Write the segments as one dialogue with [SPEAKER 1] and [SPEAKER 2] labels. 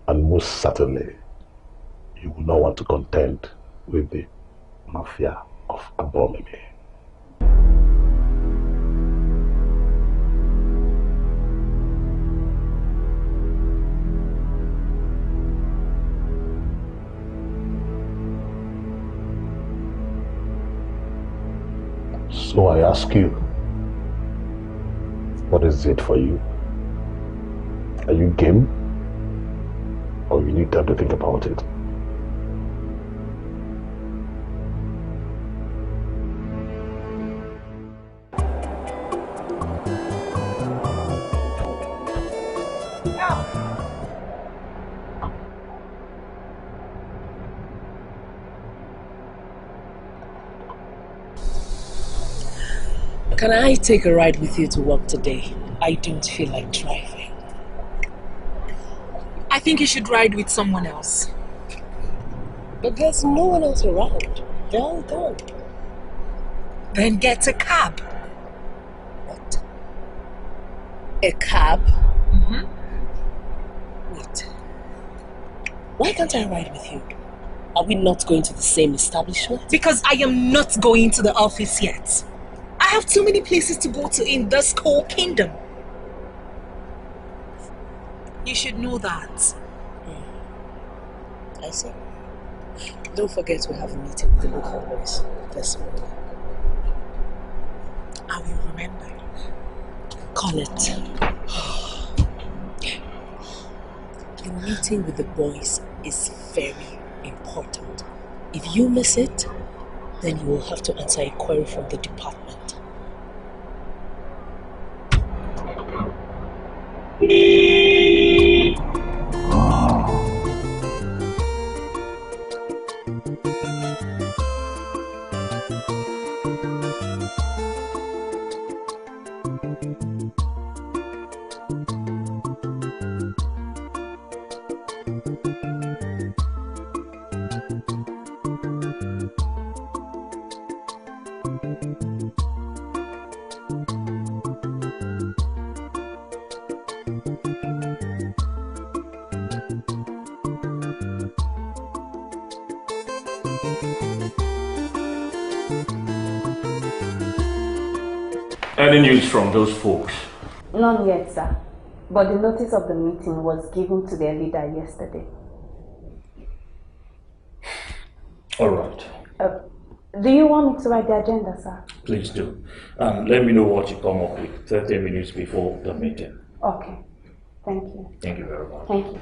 [SPEAKER 1] And most certainly, you will not want to contend with the mafia of Abomime. So I ask you, what is it for you? Are you game? Or you need time to think about it?
[SPEAKER 2] Can I take a ride with you to work today? I don't feel like driving.
[SPEAKER 3] I think you should ride with someone else.
[SPEAKER 2] But there's no one else around. They're all gone.
[SPEAKER 3] Then get a cab.
[SPEAKER 2] What? A cab? Wait. Why can't I ride with you? Are we not going to the same establishment?
[SPEAKER 3] Because I am not going to the office yet. I have too many places to go to in this whole kingdom. You should know that.
[SPEAKER 2] I see. Don't forget we have a meeting with the local boys this morning.
[SPEAKER 3] I will remember.
[SPEAKER 2] Call it. The meeting with the boys is very important. If you miss it, then you will have to answer a query from the department.
[SPEAKER 4] Any news from those folks?
[SPEAKER 5] None yet, sir. But the notice of the meeting was given to their leader yesterday.
[SPEAKER 4] All right.
[SPEAKER 5] Do you want me to write the agenda, sir?
[SPEAKER 4] Please do. And let me know what you come up with 30 minutes before the meeting.
[SPEAKER 5] Okay. Thank you.
[SPEAKER 4] Thank you very much.
[SPEAKER 5] Thank you.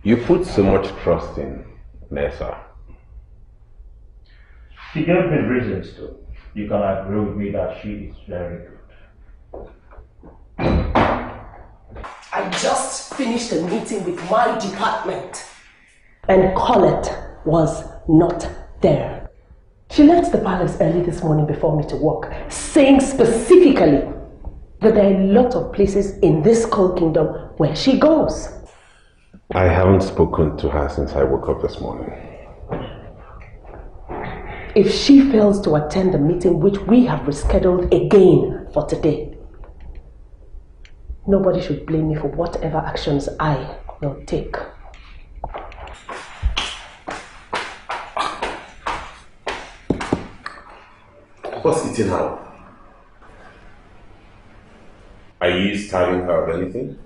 [SPEAKER 1] You put so much trust in Nessa.
[SPEAKER 4] She gave me reasons to. You can agree with me that she is very good.
[SPEAKER 2] I just finished a meeting with my department. And Colette was not there. She left the palace early this morning before me to work, saying specifically that there are a lot of places in this coal kingdom where she goes.
[SPEAKER 1] I haven't spoken to her since I woke up this morning.
[SPEAKER 2] If she fails to attend the meeting which we have rescheduled again for today, nobody should blame me for whatever actions I will take.
[SPEAKER 1] What's eating her? Are you starving her of anything?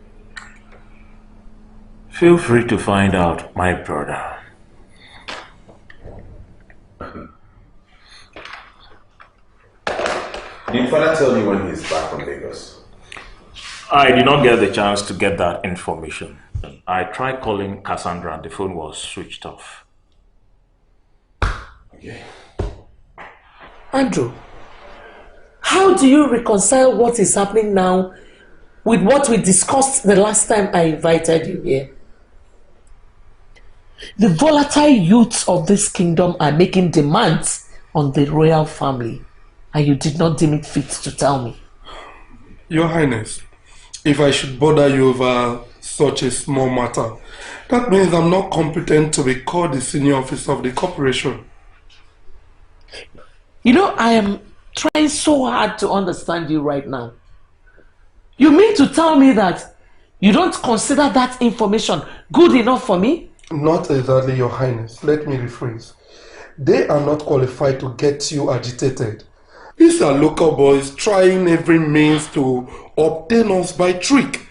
[SPEAKER 4] Feel free to find out, my brother.
[SPEAKER 1] Did father tell you when he's back from Lagos?
[SPEAKER 4] I did not get the chance to get that information. I tried calling Cassandra and the phone was switched off.
[SPEAKER 1] Okay.
[SPEAKER 2] Andrew, how do you reconcile what is happening now with what we discussed the last time I invited you here? The volatile youths of this kingdom are making demands on the royal family, and you did not deem it fit to tell me.
[SPEAKER 6] Your Highness, if I should bother you over such a small matter, that means I'm not competent to be called the senior officer of the corporation.
[SPEAKER 2] You know, I am
[SPEAKER 7] trying so hard to understand you right now. You mean to tell me that you don't consider that information good enough for me?
[SPEAKER 6] Not exactly, Your Highness. Let me rephrase. They are not qualified to get you agitated. These are local boys trying every means to obtain us by trick.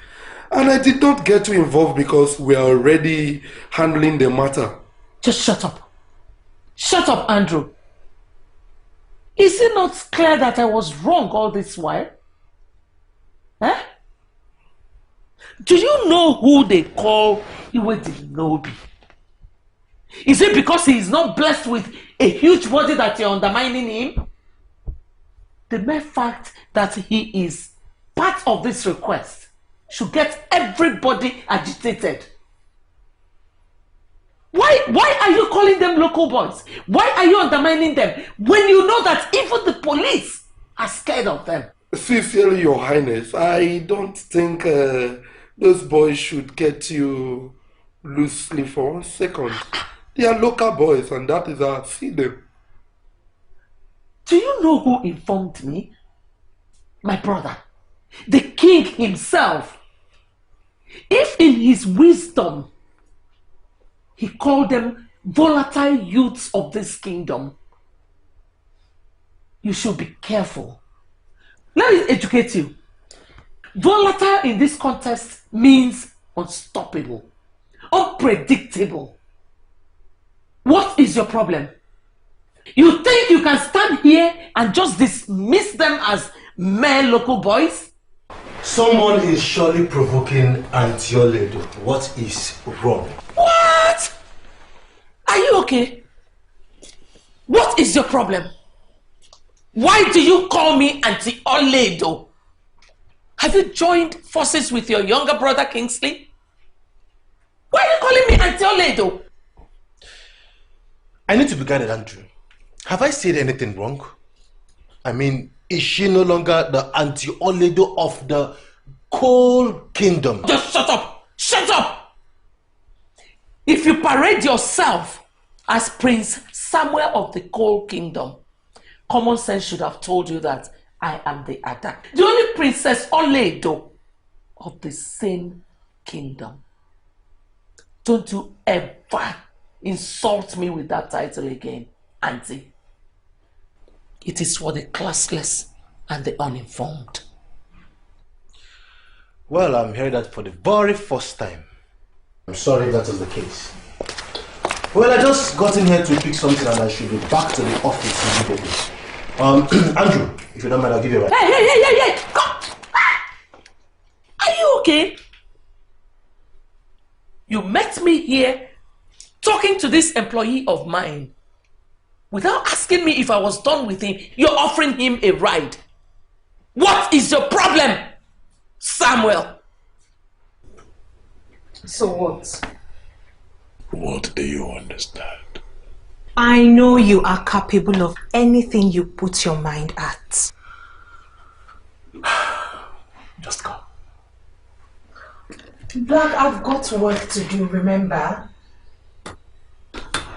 [SPEAKER 6] And I did not get you involved because we are already handling the matter.
[SPEAKER 7] Just shut up. Shut up, Andrew. Is it not clear that I was wrong all this while? Eh? Do you know who they call Ezeonu? Is it because he is not blessed with a huge body that you're undermining him? The mere fact that he is part of this request should get everybody agitated. Why are you calling them local boys? Why are you undermining them when you know that even the police are scared of them?
[SPEAKER 6] Sincerely, Your Highness, I don't think those boys should get you loosely for 1 second. They are local boys and that is how I see them.
[SPEAKER 7] Do you know who informed me? My brother, the king himself. If in his wisdom he called them volatile youths of this kingdom, you should be careful. Let me educate you. Volatile in this context means unstoppable, unpredictable. What is your problem? You think you can stand here and just dismiss them as mere local boys?
[SPEAKER 8] Someone is surely provoking Auntie Oledo. What is wrong?
[SPEAKER 7] What? Are you okay? What is your problem? Why do you call me Auntie Oledo? Have you joined forces with your younger brother Kingsley? Why are you calling me Auntie Oledo?
[SPEAKER 8] I need to be guided, Andrew. Have I said anything wrong? I mean, is she no longer the Auntie Oledo of the Coal Kingdom?
[SPEAKER 7] Just shut up! Shut up! If you parade yourself as Prince Samuel of the Coal Kingdom, common sense should have told you that I am the Ada, the only Princess Oledo of the same kingdom. Don't you ever insult me with that title again, Auntie. It is for the classless and the uninformed.
[SPEAKER 8] Well, I'm hearing that for the very first time. I'm sorry if that is the case. Well, I just got in here to pick something and I should be back to the office immediately. Andrew, if you don't mind, I'll give you a ride.
[SPEAKER 7] Hey! Come! Are you okay? You met me here talking to this employee of mine. Without asking me if I was done with him, you're offering him a ride. What is your problem, Samuel?
[SPEAKER 3] So what?
[SPEAKER 1] What do you understand?
[SPEAKER 3] I know you are capable of anything you put your mind at.
[SPEAKER 1] Just go.
[SPEAKER 3] Black, I've got work to do, remember?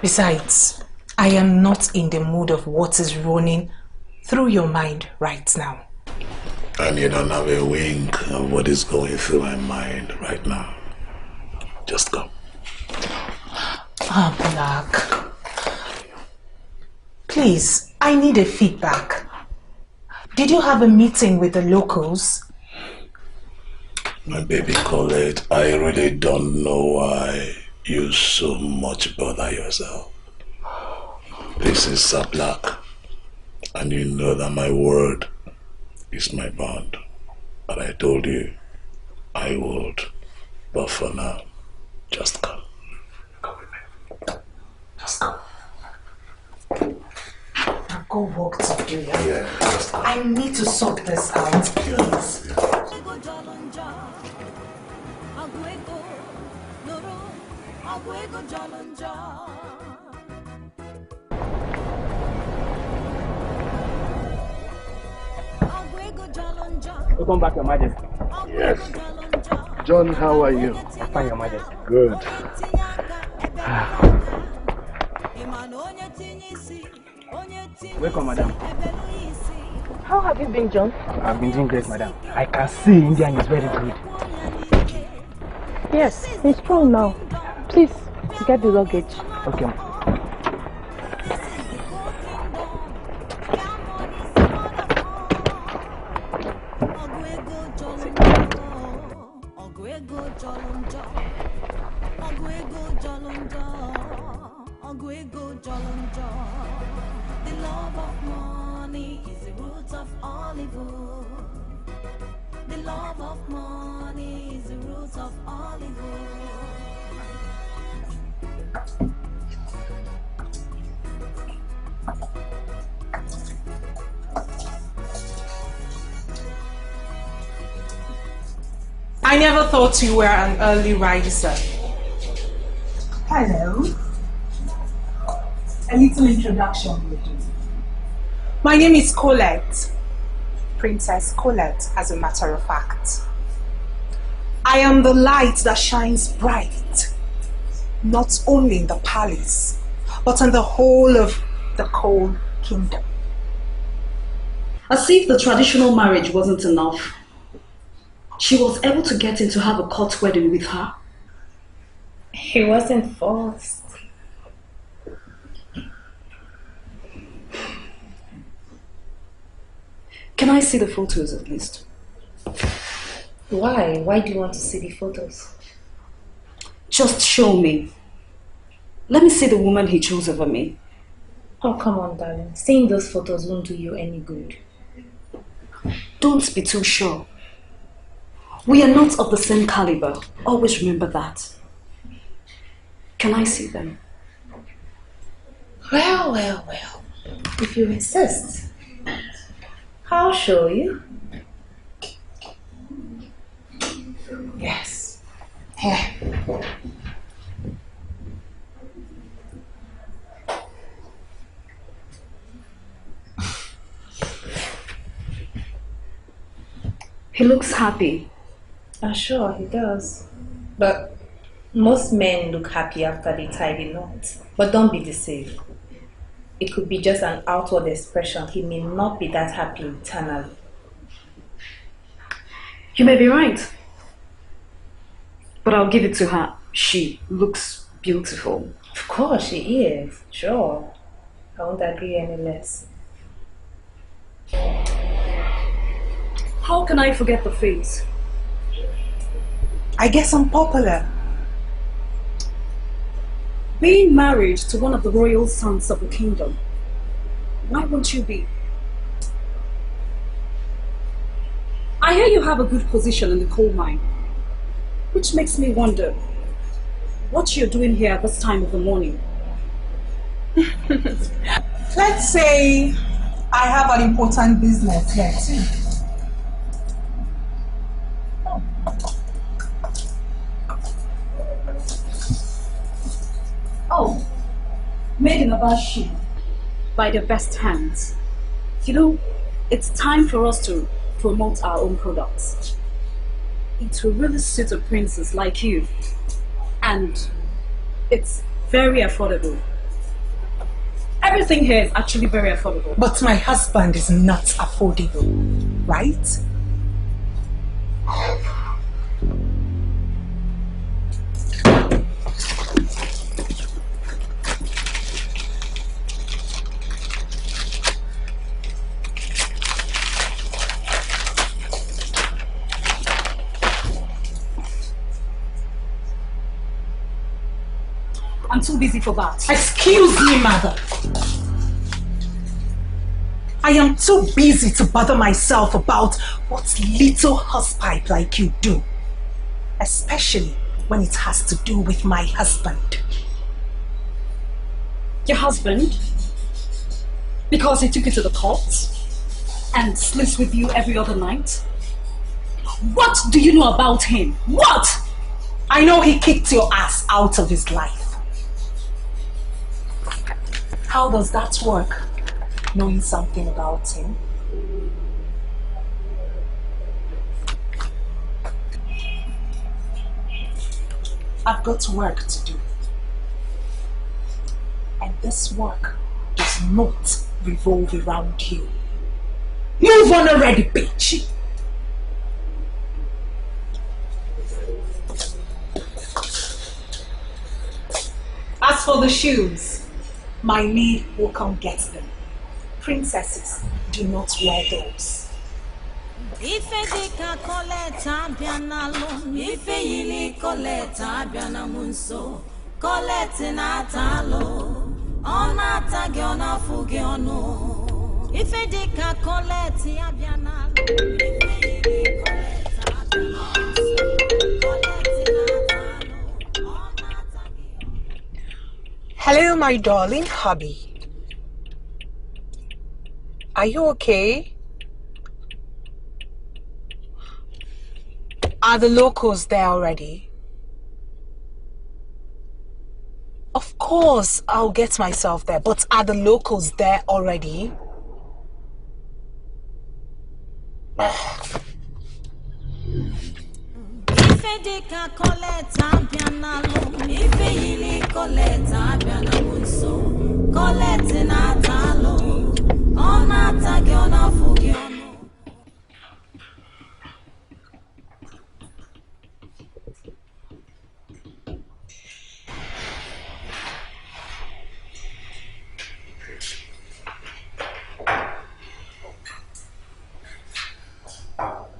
[SPEAKER 3] Besides, I am not in the mood of what is running through your mind right now.
[SPEAKER 1] And you don't have a wink of what is going through my mind right now. Just go.
[SPEAKER 3] Ah, Black. Please, I need a feedback. Did you have a meeting with the locals?
[SPEAKER 1] My baby Colette, I really don't know why you so much bother yourself. This is Sir Black, and you know that my word is my bond. And I told you I would, but for now, just go. Go with me. Just go.
[SPEAKER 3] I've got work to do, yeah?
[SPEAKER 1] Yeah, just go.
[SPEAKER 3] I need to sort this out, please.
[SPEAKER 1] Yeah.
[SPEAKER 9] Welcome back, Your Majesty.
[SPEAKER 1] Yes.
[SPEAKER 9] John, how are you? I'm fine, Your Majesty.
[SPEAKER 1] Good.
[SPEAKER 9] Welcome, madam.
[SPEAKER 5] How have you been, John?
[SPEAKER 9] I've been doing great, madam. I can see Indian is very good.
[SPEAKER 5] Yes, he's strong now. Please, get the luggage.
[SPEAKER 9] Okay.
[SPEAKER 10] The love of money is the root of all evil. The love of money is the root of all evil.
[SPEAKER 3] I never thought you were an early riser.
[SPEAKER 11] Hello. A little introduction will do.
[SPEAKER 3] My name is Colette. Princess Colette, as a matter of fact. I am the light that shines bright, not only in the palace, but in the whole of the cold kingdom.
[SPEAKER 12] As if the traditional marriage wasn't enough, she was able to get him to have a court wedding with her.
[SPEAKER 5] He wasn't forced.
[SPEAKER 12] Can I see the photos at least?
[SPEAKER 5] Why? Why do you want to see the photos?
[SPEAKER 12] Just show me. Let me see the woman he chose over me.
[SPEAKER 5] Oh, come on, darling. Seeing those photos won't do you any good.
[SPEAKER 12] Don't be too sure. We are not of the same caliber. Always remember that. Can I see them?
[SPEAKER 5] Well. If you insist, I'll show you.
[SPEAKER 3] Yes. Here.
[SPEAKER 12] He looks happy.
[SPEAKER 5] Sure, he does. But most men look happy after they tie the knot. But don't be deceived. It could be just an outward expression. He may not be that happy internally.
[SPEAKER 12] You may be right. But I'll give it to her. She looks beautiful.
[SPEAKER 5] Of course she is. Sure. I won't agree any less.
[SPEAKER 12] How can I forget the face?
[SPEAKER 3] I guess I'm popular.
[SPEAKER 12] Being married to one of the royal sons of the kingdom, why won't you be? I hear you have a good position in the coal mine, which makes me wonder what you're doing here at this time of the morning.
[SPEAKER 3] Let's say I have an important business here too.
[SPEAKER 12] Oh, Maiden Abashi, by the best hands. You know, it's time for us to promote our own products. It will really suit a princess like you. And it's very affordable. Everything here is actually very affordable.
[SPEAKER 3] But my husband is not affordable, right?
[SPEAKER 12] I'm too busy for that.
[SPEAKER 3] Excuse me, mother. I am too busy to bother myself about what little housepipe like you do. Especially when it has to do with my husband.
[SPEAKER 12] Your husband? Because he took you to the courts and sleeps with you every other night? What do you know about him? What?
[SPEAKER 3] I know he kicked your ass out of his life. How does that work? Knowing something about him? I've got work to do. And this work does not revolve around you. Move on already, bitch! As for the shoes, my lead will come get them. Princesses do not wear those.
[SPEAKER 10] Ife dika koleta biana lo, ife yili koleta biana munso, kolete na talo, ona tagi ona fugi ono. Ife dika kolete biana lo, ife yili koleta biana munso, kolete na talo, ona tagi.
[SPEAKER 3] Hello, my darling hubby. Are you okay? Are the locals there already? Of course, I'll get myself there, but are the locals there already?
[SPEAKER 10] Ife dika koleta biana lo, ife yili koleta biana munso, kolete na talo, ona tagi ona fugi ono.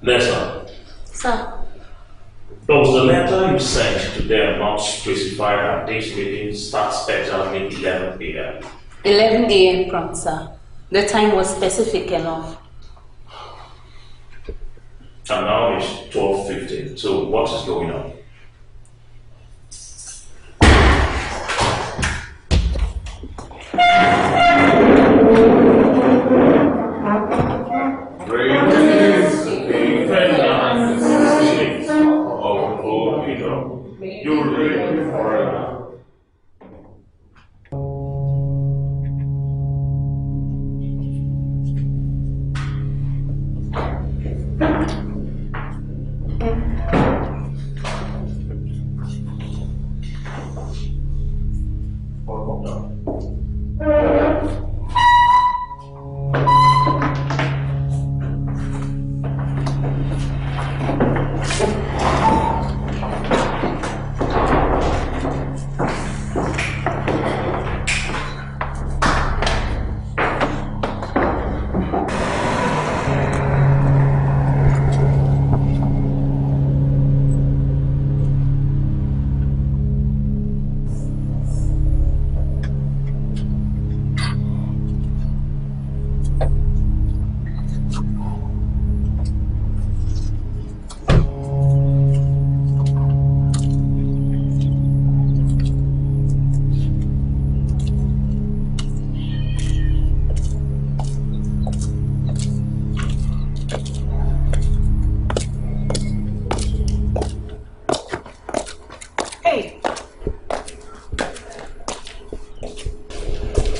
[SPEAKER 4] Nessa,
[SPEAKER 5] Sir.
[SPEAKER 4] does the letter you sent to them not specify that this meeting starts exactly 11 p.m.?
[SPEAKER 5] 11 a.m. prompt, sir. The time was specific enough.
[SPEAKER 4] And now it's 12:15. So what is going on? You reign forever.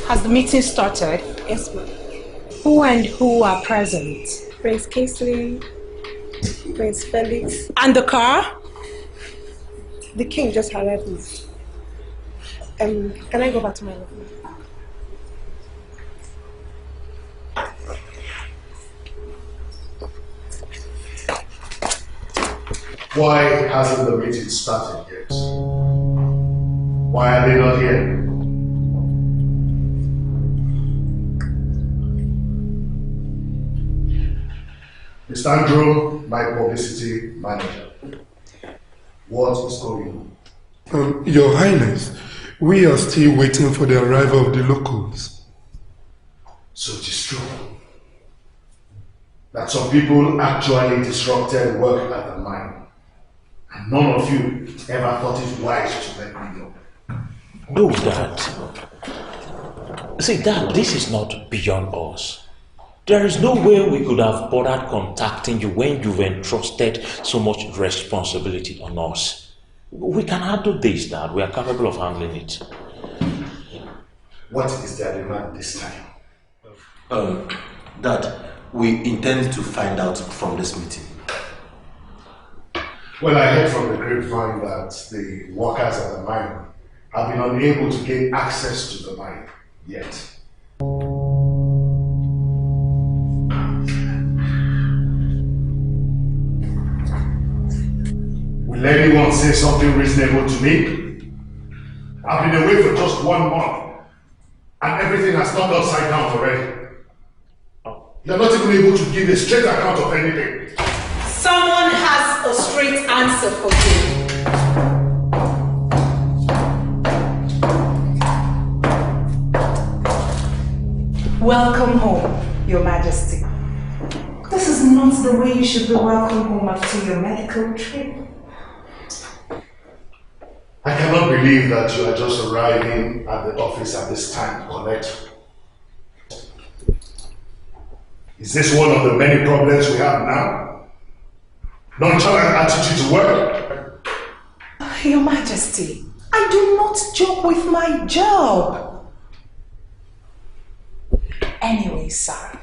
[SPEAKER 3] Has the meeting started?
[SPEAKER 11] Yes, ma'am.
[SPEAKER 3] Who and who are present?
[SPEAKER 11] Prince Kingsley, Prince Felix.
[SPEAKER 3] And the car?
[SPEAKER 11] The king just arrived. Can I go back to my room?
[SPEAKER 8] Why hasn't the meeting started yet? Why are they not here? Mr. Andrew, my publicity manager. What is going on?
[SPEAKER 6] Your Highness, we are still waiting for the arrival of the locals.
[SPEAKER 8] So it is true that some people actually disrupted work at the mine, and none of you ever thought it wise to let me know.
[SPEAKER 4] No, Dad. See, Dad, this is not beyond us. There is no way we could have bothered contacting you when you've entrusted so much responsibility on us. We can handle this, Dad. We are capable of handling it.
[SPEAKER 8] What is their demand this time?
[SPEAKER 13] Dad, we intend to find out from this meeting.
[SPEAKER 8] Well, I heard from the grapevine that the workers at the mine have been unable to gain access to the mine yet.
[SPEAKER 14] lady won't say something reasonable to me. I've been away for just 1 month and everything has turned upside down already. You're not even able to give a straight account of anything.
[SPEAKER 3] Someone has a straight answer for you. Welcome home, Your Majesty. This is not the way you should be welcome home after your medical trip.
[SPEAKER 14] I cannot believe that you are just arriving at the office at this time, Colette. Is this one of the many problems we have now? Nonchalant attitude to work?
[SPEAKER 3] Your Majesty, I do not joke with my job. Anyway, sir.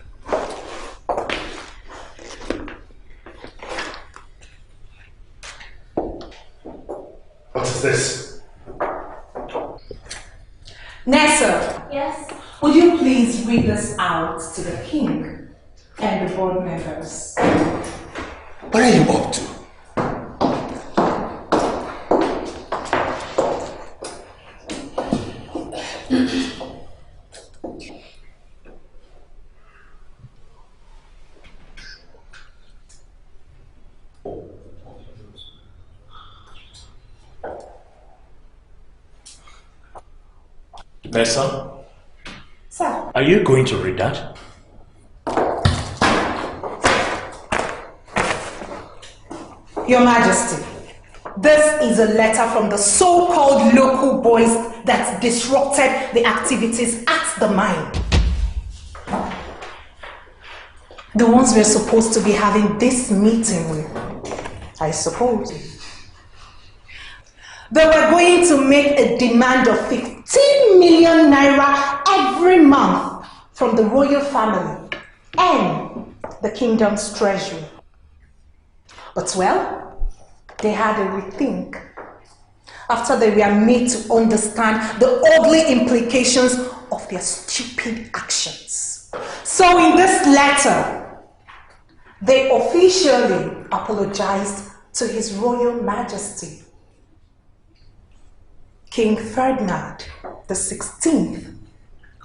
[SPEAKER 14] What is this?
[SPEAKER 3] Nessa.
[SPEAKER 12] Yes?
[SPEAKER 3] Would you please read this out to the king and the board members?
[SPEAKER 1] What are you up to?
[SPEAKER 4] Nessa?
[SPEAKER 3] Sir?
[SPEAKER 4] Are you going to read that?
[SPEAKER 3] Your Majesty, this is a letter from the so-called local boys that disrupted the activities at the mine. The ones we're supposed to be having this meeting with, I suppose. They were going to make a demand of 15 million naira every month from the royal family and the kingdom's treasury. But well, they had a rethink after they were made to understand the ugly implications of their stupid actions. So in this letter, they officially apologized to His Royal Majesty, King Ferdinand the 16th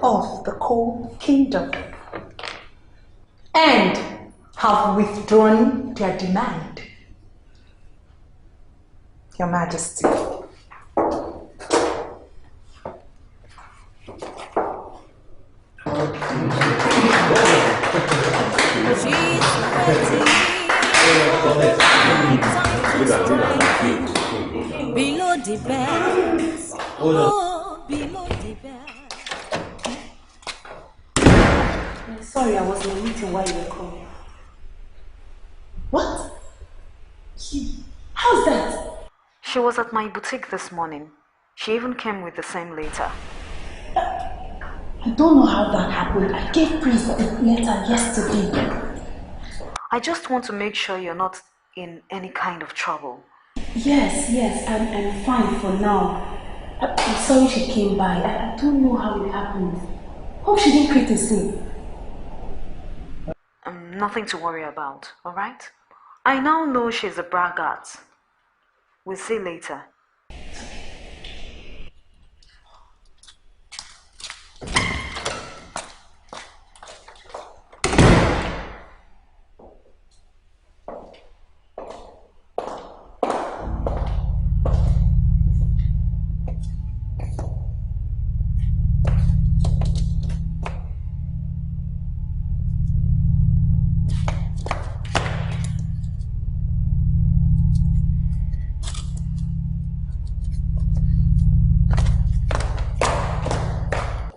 [SPEAKER 3] of the Coal Kingdom, and have withdrawn their demand. Your Majesty.
[SPEAKER 10] Below the bed. Oh, below the bed.
[SPEAKER 12] Sorry, I was in a meeting while you were calling.
[SPEAKER 2] What? How's that?
[SPEAKER 15] She was at my boutique this morning. She even came with the same letter.
[SPEAKER 12] I don't know how that happened. I gave Prince the letter yesterday.
[SPEAKER 15] I just want to make sure you're not in any kind of trouble.
[SPEAKER 12] Yes, I'm fine for now. I'm sorry she came by. I don't know how it happened. Hope she didn't create a scene.
[SPEAKER 15] Nothing to worry about, alright? I now know she's a braggart. We'll see later.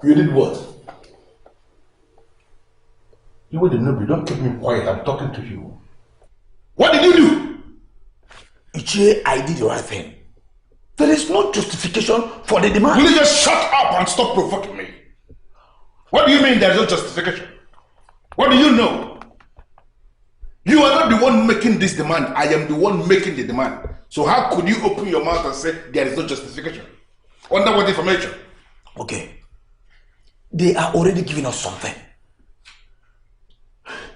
[SPEAKER 6] You did what? You were the nobody. Don't keep me quiet. I'm talking to you. What did you do?
[SPEAKER 1] Ichie, I did the right thing. There is no justification for the demand.
[SPEAKER 6] Will you just shut up and stop provoking me? What do you mean there is no justification? What do you know? You are not the one making this demand. I am the one making the demand. So how could you open your mouth and say there is no justification? Under what information?
[SPEAKER 1] Okay. They are already giving us something.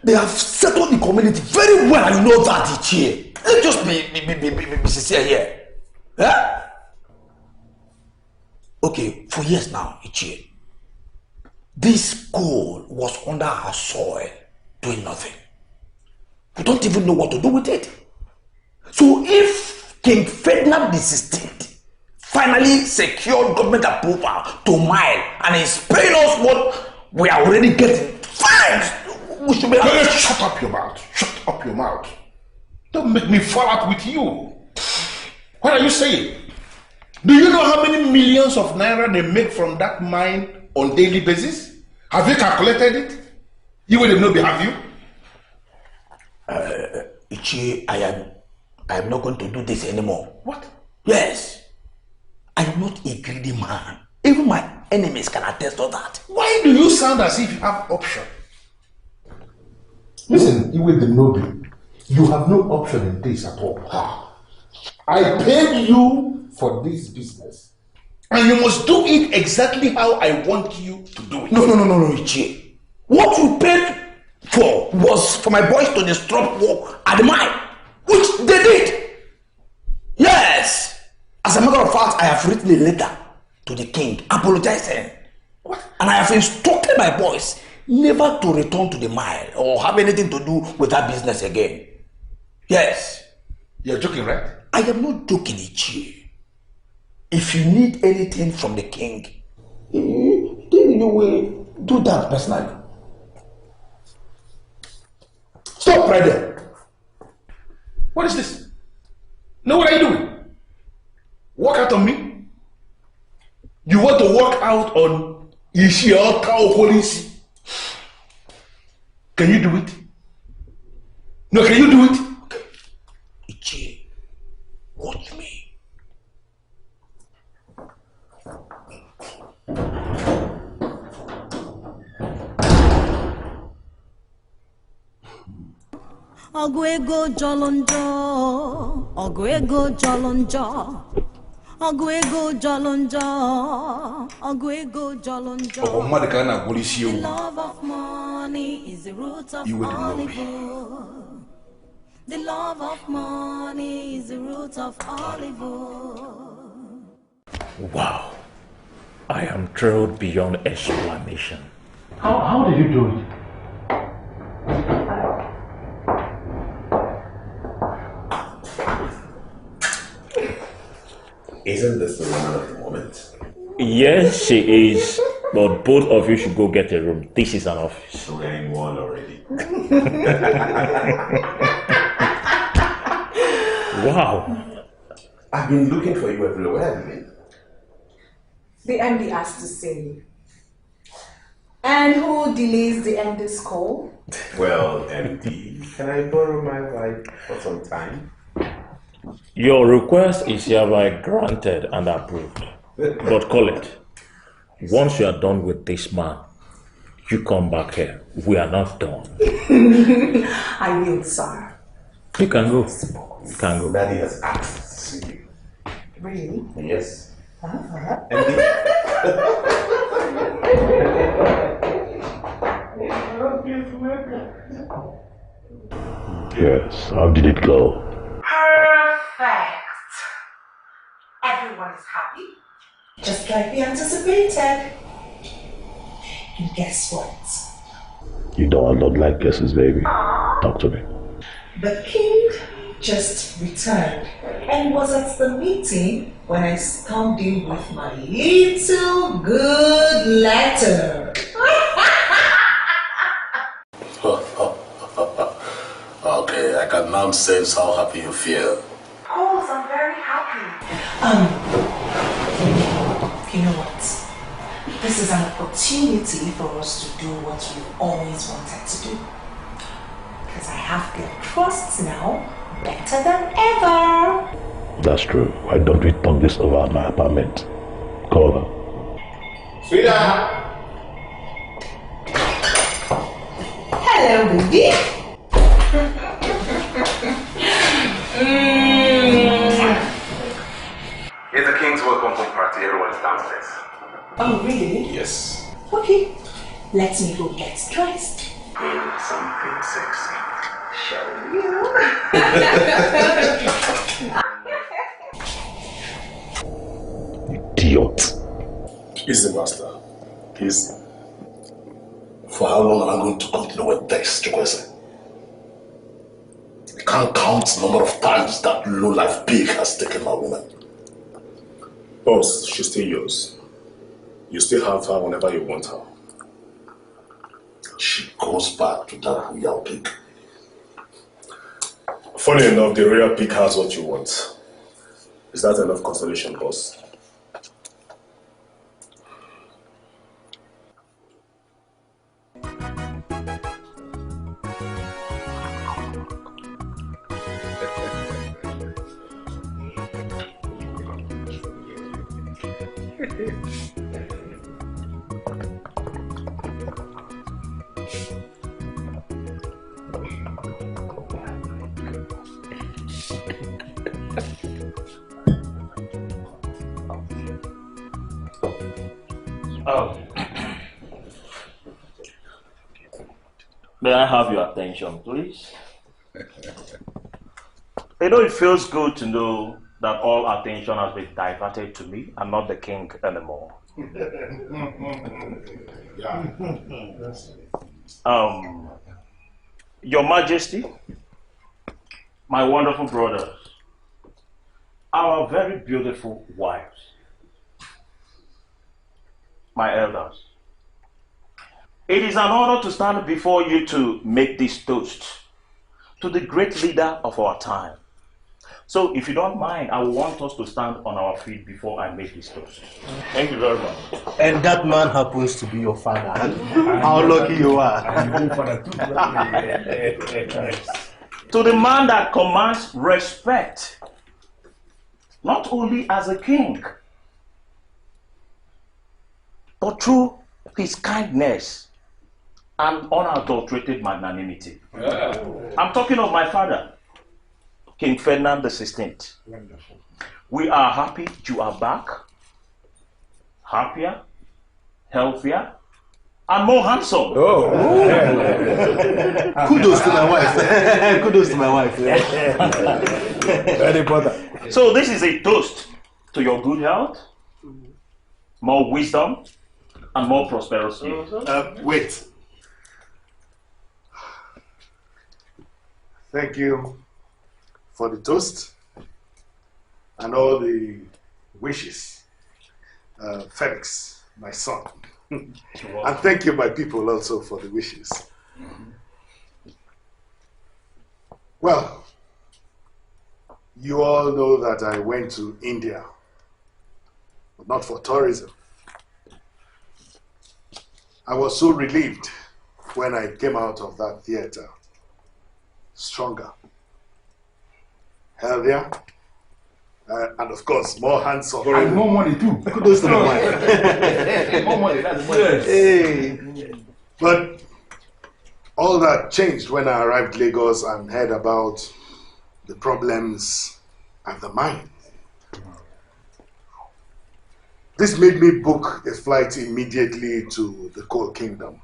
[SPEAKER 1] They have settled the community very well, and you know that, Ichie.
[SPEAKER 16] Let's just be sincere here. Huh? Okay, for years now, Ichie, this gold was under our soil, doing nothing. We don't even know what to do with it. So if King Ferdinand XVI finally secured government approval to mine and is paying us what we are already getting, fine! We should be happy.
[SPEAKER 14] Shut up your mouth. Shut up your mouth. Don't make me fall out with you. What are you saying? Do you know how many millions of naira they make from that mine on daily basis? Have you calculated it? You will not be, have you?
[SPEAKER 16] Ichie, I am not going to do this anymore.
[SPEAKER 14] What?
[SPEAKER 16] Yes. I am not a greedy man. Even my enemies can attest to that.
[SPEAKER 14] Why do you sound as if you have option?
[SPEAKER 6] Listen, Iwe the Noble, you have no option in this at all. I paid you for this business.
[SPEAKER 14] And you must do it exactly how I want you to do it.
[SPEAKER 16] No, Ichie. What you paid for was for my boys to disrupt work at the mine, which they did. Yes. As a matter of fact, I have written a letter to the king apologizing. What? And I have instructed my boys never to return to the mine or have anything to do with that business again. Yes.
[SPEAKER 14] You're joking, right?
[SPEAKER 16] I am not joking, Ichie. If you need anything from the king, then you will do that personally. Stop right there.
[SPEAKER 14] What is this? No, what are you doing? Walk out on me? You want to walk out on Ishio Cow Police? Can you do it? No, can you do it?
[SPEAKER 16] Ichie, watch me.
[SPEAKER 10] Ọgụ ego jọrọ njọ, ọgụ ego jọrọ njọ, ọgụ ego jọrọ njọ, ọgụ ego jọrọ njọ. The love of money is the root of all evil. The love of money is the root of all evil.
[SPEAKER 4] Wow. I am thrilled beyond explanation.
[SPEAKER 9] How did you do it?
[SPEAKER 1] Isn't this the woman of the moment?
[SPEAKER 4] Yes, she is. But both of you should go get a room. This is an office.
[SPEAKER 1] So we're in one already.
[SPEAKER 4] Wow.
[SPEAKER 1] I've been looking for you everywhere. Where have you been?
[SPEAKER 3] The MD asked to see you. And who delays the MD's call?
[SPEAKER 1] Well, MD, can I borrow my wife for some time?
[SPEAKER 4] Your request is hereby granted and approved. But call it. Once you are done with this man, you come back here. We are not done.
[SPEAKER 3] I will, sir.
[SPEAKER 4] You can go. You can go.
[SPEAKER 1] Daddy has asked to see you.
[SPEAKER 3] Really?
[SPEAKER 1] Yes.
[SPEAKER 3] MD?
[SPEAKER 1] Yes, how did it go?
[SPEAKER 3] Perfect. Everyone is happy. Just like we anticipated. And guess what?
[SPEAKER 1] You know I don't like guesses, baby. Talk to me.
[SPEAKER 3] The king just returned and was at the meeting when I stormed in with my little good letter.
[SPEAKER 1] Okay, I can now sense how happy you feel.
[SPEAKER 3] Of course, I'm very happy. You know what? This is an opportunity for us to do what we've always wanted to do. Because I have their trust now better than ever.
[SPEAKER 1] That's true. Why don't we talk this over at my apartment? Call her.
[SPEAKER 3] Sweetheart. Hello, baby.
[SPEAKER 13] It's the King's welcome home party. Everyone's downstairs.
[SPEAKER 3] Oh, really?
[SPEAKER 13] Yes.
[SPEAKER 3] Okay. Let me go get dressed.
[SPEAKER 13] Something sexy.
[SPEAKER 1] Idiot.
[SPEAKER 14] Easy, Master. Easy.
[SPEAKER 1] For how long am I going to continue with this, Chukwese? I can't count the number of times that low-life pig has taken my woman.
[SPEAKER 14] Boss, she's still yours. You still have her whenever you want her.
[SPEAKER 1] She goes back to that royal pig.
[SPEAKER 14] Funny enough, the royal pig has what you want. Is that enough consolation, boss?
[SPEAKER 4] May I have your attention, please? You know, it feels good to know that all attention has been diverted to me. I'm not the king anymore. Your Majesty, my wonderful brothers, our very beautiful wives, my elders, it is an honor to stand before you to make this toast to the great leader of our time. So, if you don't mind, I want us to stand on our feet before I make this toast. Thank you very much.
[SPEAKER 8] And that man happens to be your father. How lucky you are.
[SPEAKER 4] To the man that commands respect, not only as a king, but through his kindness and unadulterated magnanimity. I'm talking of my father, King Ferdinand XVI. We are happy you are back, happier, healthier, and more handsome.
[SPEAKER 8] Kudos to my wife. Kudos to my wife.
[SPEAKER 4] Very important. So this is a toast to your good health, more wisdom, and more prosperity.
[SPEAKER 14] Wait. Thank you for the toast and all the wishes. Felix, my son. And thank you, my people, also for the wishes. Well, you all know that I went to India, but not for tourism. I was so relieved when I came out of that theater. Stronger, healthier, and of course, more handsome.
[SPEAKER 9] And more money too.
[SPEAKER 14] Kudos to the wife.
[SPEAKER 9] More money, that's money.
[SPEAKER 14] Yes. Hey. But all that changed when I arrived in Lagos and heard about the problems at the mine. This made me book a flight immediately to the Coal Kingdom.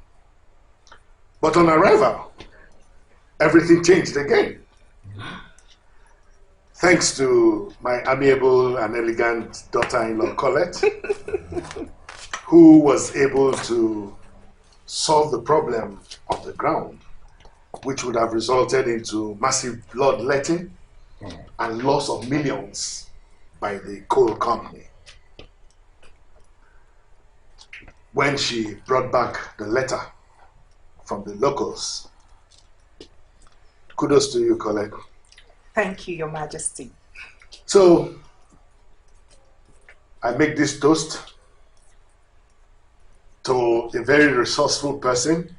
[SPEAKER 14] But on arrival, everything changed again. Thanks to my amiable and elegant daughter-in-law, Colette, who was able to solve the problem on the ground, which would have resulted into massive bloodletting and loss of millions by the coal company. When she brought back the letter from the locals, kudos to you, Colette.
[SPEAKER 3] Thank you, Your Majesty.
[SPEAKER 14] So, I make this toast to a very resourceful person,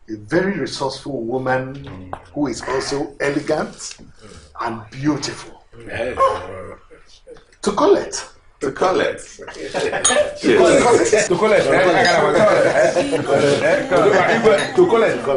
[SPEAKER 14] a very resourceful woman who is also elegant and beautiful. To Colette.
[SPEAKER 1] To Colette.
[SPEAKER 9] To Colette. To Colette.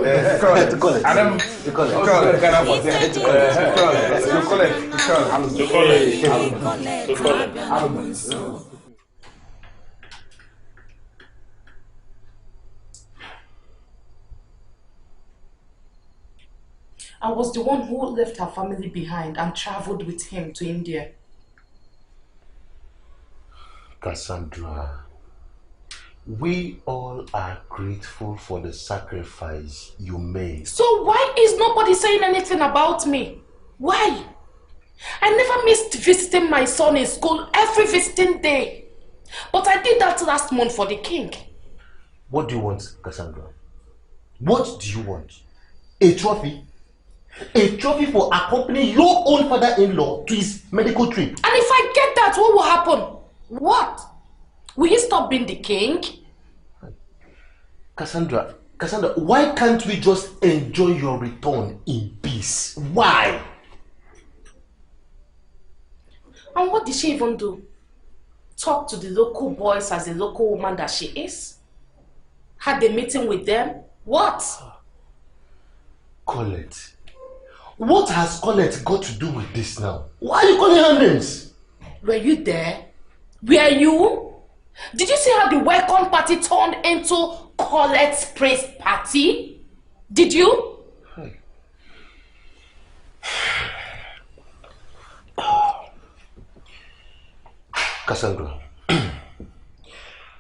[SPEAKER 7] I was the one who left her family behind and traveled with him to India.
[SPEAKER 8] Cassandra, we all are grateful for the sacrifice you made.
[SPEAKER 7] So why is nobody saying anything about me? Why? I never missed visiting my son in school every visiting day. But I did that last month for the king.
[SPEAKER 8] What do you want, Cassandra? What do you want? A trophy? A trophy for accompanying your own father-in-law to his medical trip?
[SPEAKER 7] And if I get that, what will happen? What? Will he stop being the king?
[SPEAKER 8] Cassandra, why can't we just enjoy your return in peace? Why?
[SPEAKER 7] And what did she even do? Talk to the local boys as a local woman that she is? Had a meeting with them? What?
[SPEAKER 8] Colette. What has Colette got to do with this now? Why are you calling her names?
[SPEAKER 7] Were you there? Were you? Did you see how the welcome party turned into Colette's praise party? Did you?
[SPEAKER 8] Cassandra,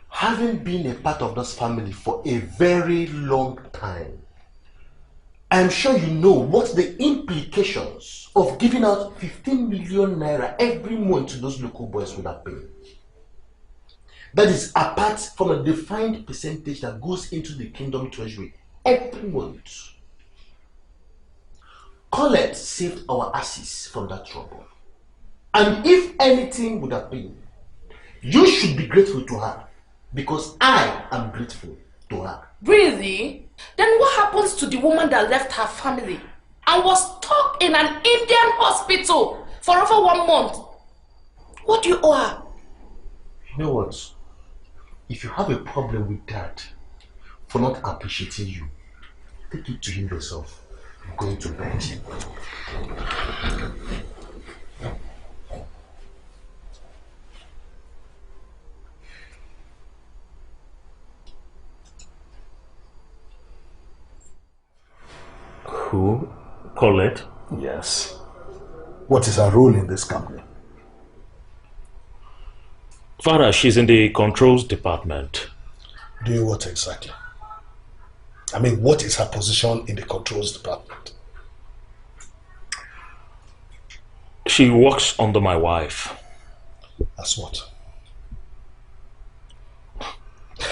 [SPEAKER 8] having been a part of this family for a very long time, I am sure you know what the implications of giving out 15 million naira every month to those local boys would have been. That is apart from a defined percentage that goes into the kingdom treasury every month. Colette saved our asses from that trouble. And if anything would have been, you should be grateful to her, because I am grateful to her.
[SPEAKER 7] Really? Then what happens to the woman that left her family and was stuck in an Indian hospital for over 1 month? What do you owe her?
[SPEAKER 8] You know what? If you have a problem with Dad for not appreciating you, take it to him yourself. I'm going to bed.
[SPEAKER 1] Who?
[SPEAKER 4] Colette?
[SPEAKER 1] Yes. What is her role in this company?
[SPEAKER 4] Father, she's in the controls department.
[SPEAKER 1] Doing what exactly? I mean, what is her position in the controls department?
[SPEAKER 4] She works under my wife.
[SPEAKER 1] As what?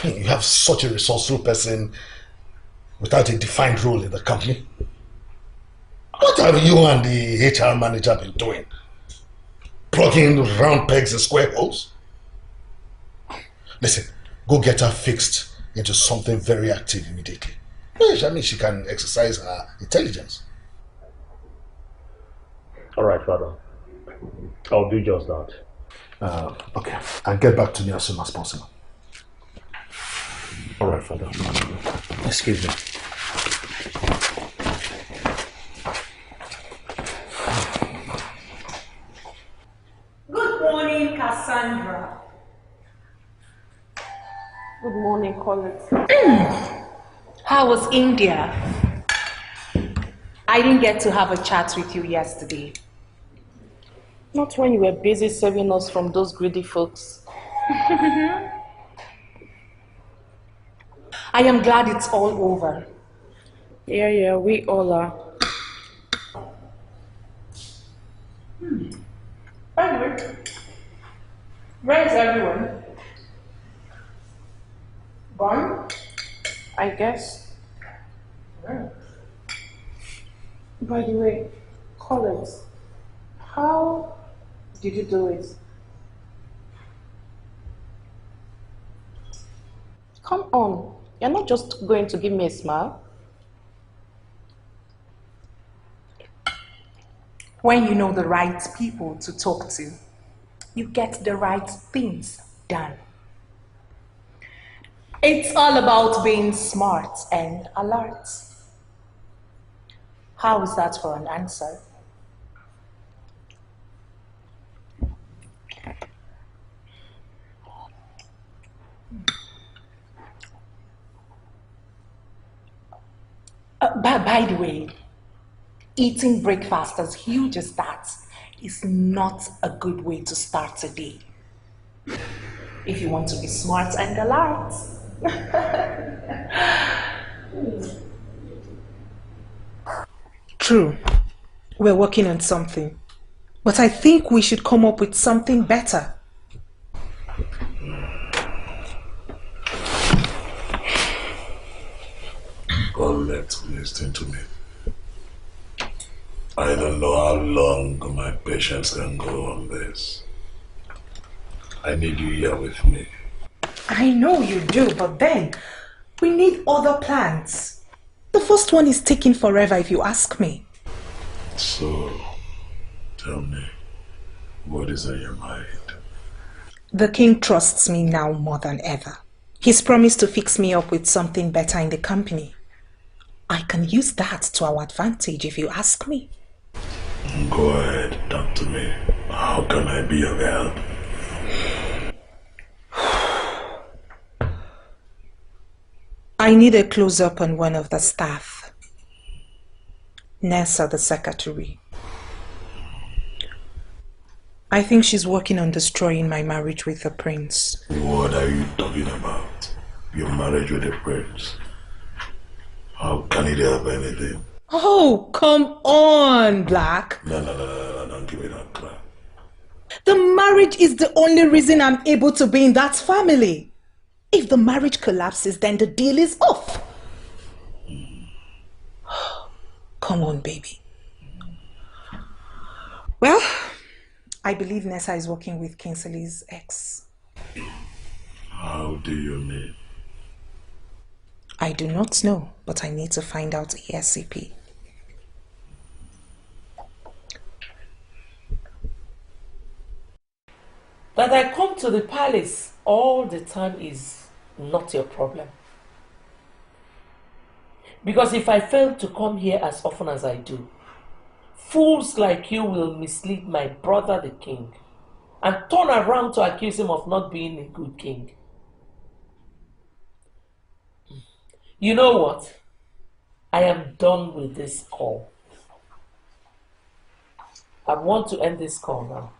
[SPEAKER 1] You have such a resourceful person without a defined role in the company. What have you and the HR manager been doing? Plugging round pegs in square holes? Listen, go get her fixed into something very active immediately. Yes, I mean, she can exercise her intelligence.
[SPEAKER 4] All right, Father. I'll do just that.
[SPEAKER 1] Okay, and get back to me as soon as possible.
[SPEAKER 4] All right, Father. Excuse me.
[SPEAKER 3] Good morning, Cassandra.
[SPEAKER 2] Good morning, Colette.
[SPEAKER 3] How was India? I didn't get to have a chat with you yesterday.
[SPEAKER 2] Not when you were busy saving us from those greedy folks.
[SPEAKER 3] I am glad it's all over.
[SPEAKER 2] Yeah, we all are.
[SPEAKER 3] By the way, where is everyone? Gone?
[SPEAKER 2] I guess.
[SPEAKER 3] Where?
[SPEAKER 2] By the way, Colette, how did you do it? Come on, you're not just going to give me a smile.
[SPEAKER 3] When you know the right people to talk to, you get the right things done. It's all about being smart and alert. How is that for an answer? By the way, Eating breakfast as huge as that is not a good way to start a day. If you want to be smart and gallant. True, we're working on something. But I think we should come up with something better.
[SPEAKER 1] Colette, listen to me. I don't know how long my patience can go on this. I need you here with me.
[SPEAKER 3] I know you do, but then we need other plans. The first one is taking forever if you ask me.
[SPEAKER 1] So, tell me, what is on your mind?
[SPEAKER 3] The king trusts me now more than ever. He's promised to fix me up with something better in the company. I can use that to our advantage if you ask me.
[SPEAKER 1] Go ahead, talk to me. How can I be of help?
[SPEAKER 3] I need a close-up on one of the staff. Nessa, the secretary. I think she's working on destroying my marriage with the prince.
[SPEAKER 1] What are you talking about? Your marriage with the prince? How can it help anything?
[SPEAKER 3] Oh, come on, Black.
[SPEAKER 1] No, don't give me that crap.
[SPEAKER 3] The marriage is the only reason I'm able to be in that family. If the marriage collapses, then the deal is off. Come on, baby. Well, I believe Nessa is working with Kinsley's ex.
[SPEAKER 1] How do you mean?
[SPEAKER 3] I do not know, but I need to find out ASAP.
[SPEAKER 7] That I come to the palace all the time is not your problem. Because if I fail to come here as often as I do, fools like you will mislead my brother the king and turn around to accuse him of not being a good king. You know what? I am done with this call. I want to end this call now.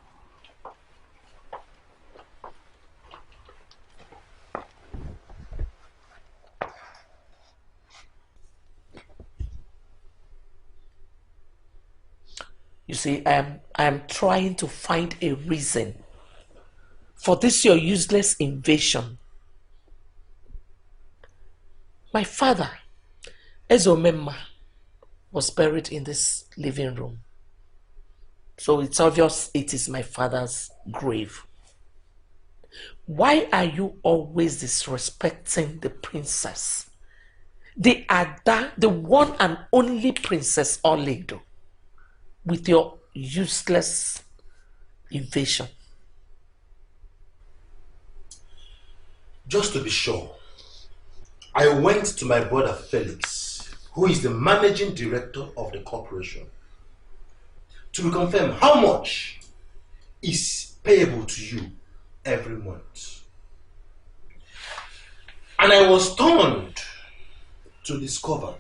[SPEAKER 7] You see, I am trying to find a reason for this your useless invasion. My father, Ezeonu, was buried in this living room. So it's obvious it is my father's grave. Why are you always disrespecting the princess? The Ada, the one and only Princess Oledo, with your useless invasion?
[SPEAKER 8] Just to be sure, I went to my brother Felix, who is the managing director of the corporation, to reconfirm how much is payable to you every month. And I was stunned to discover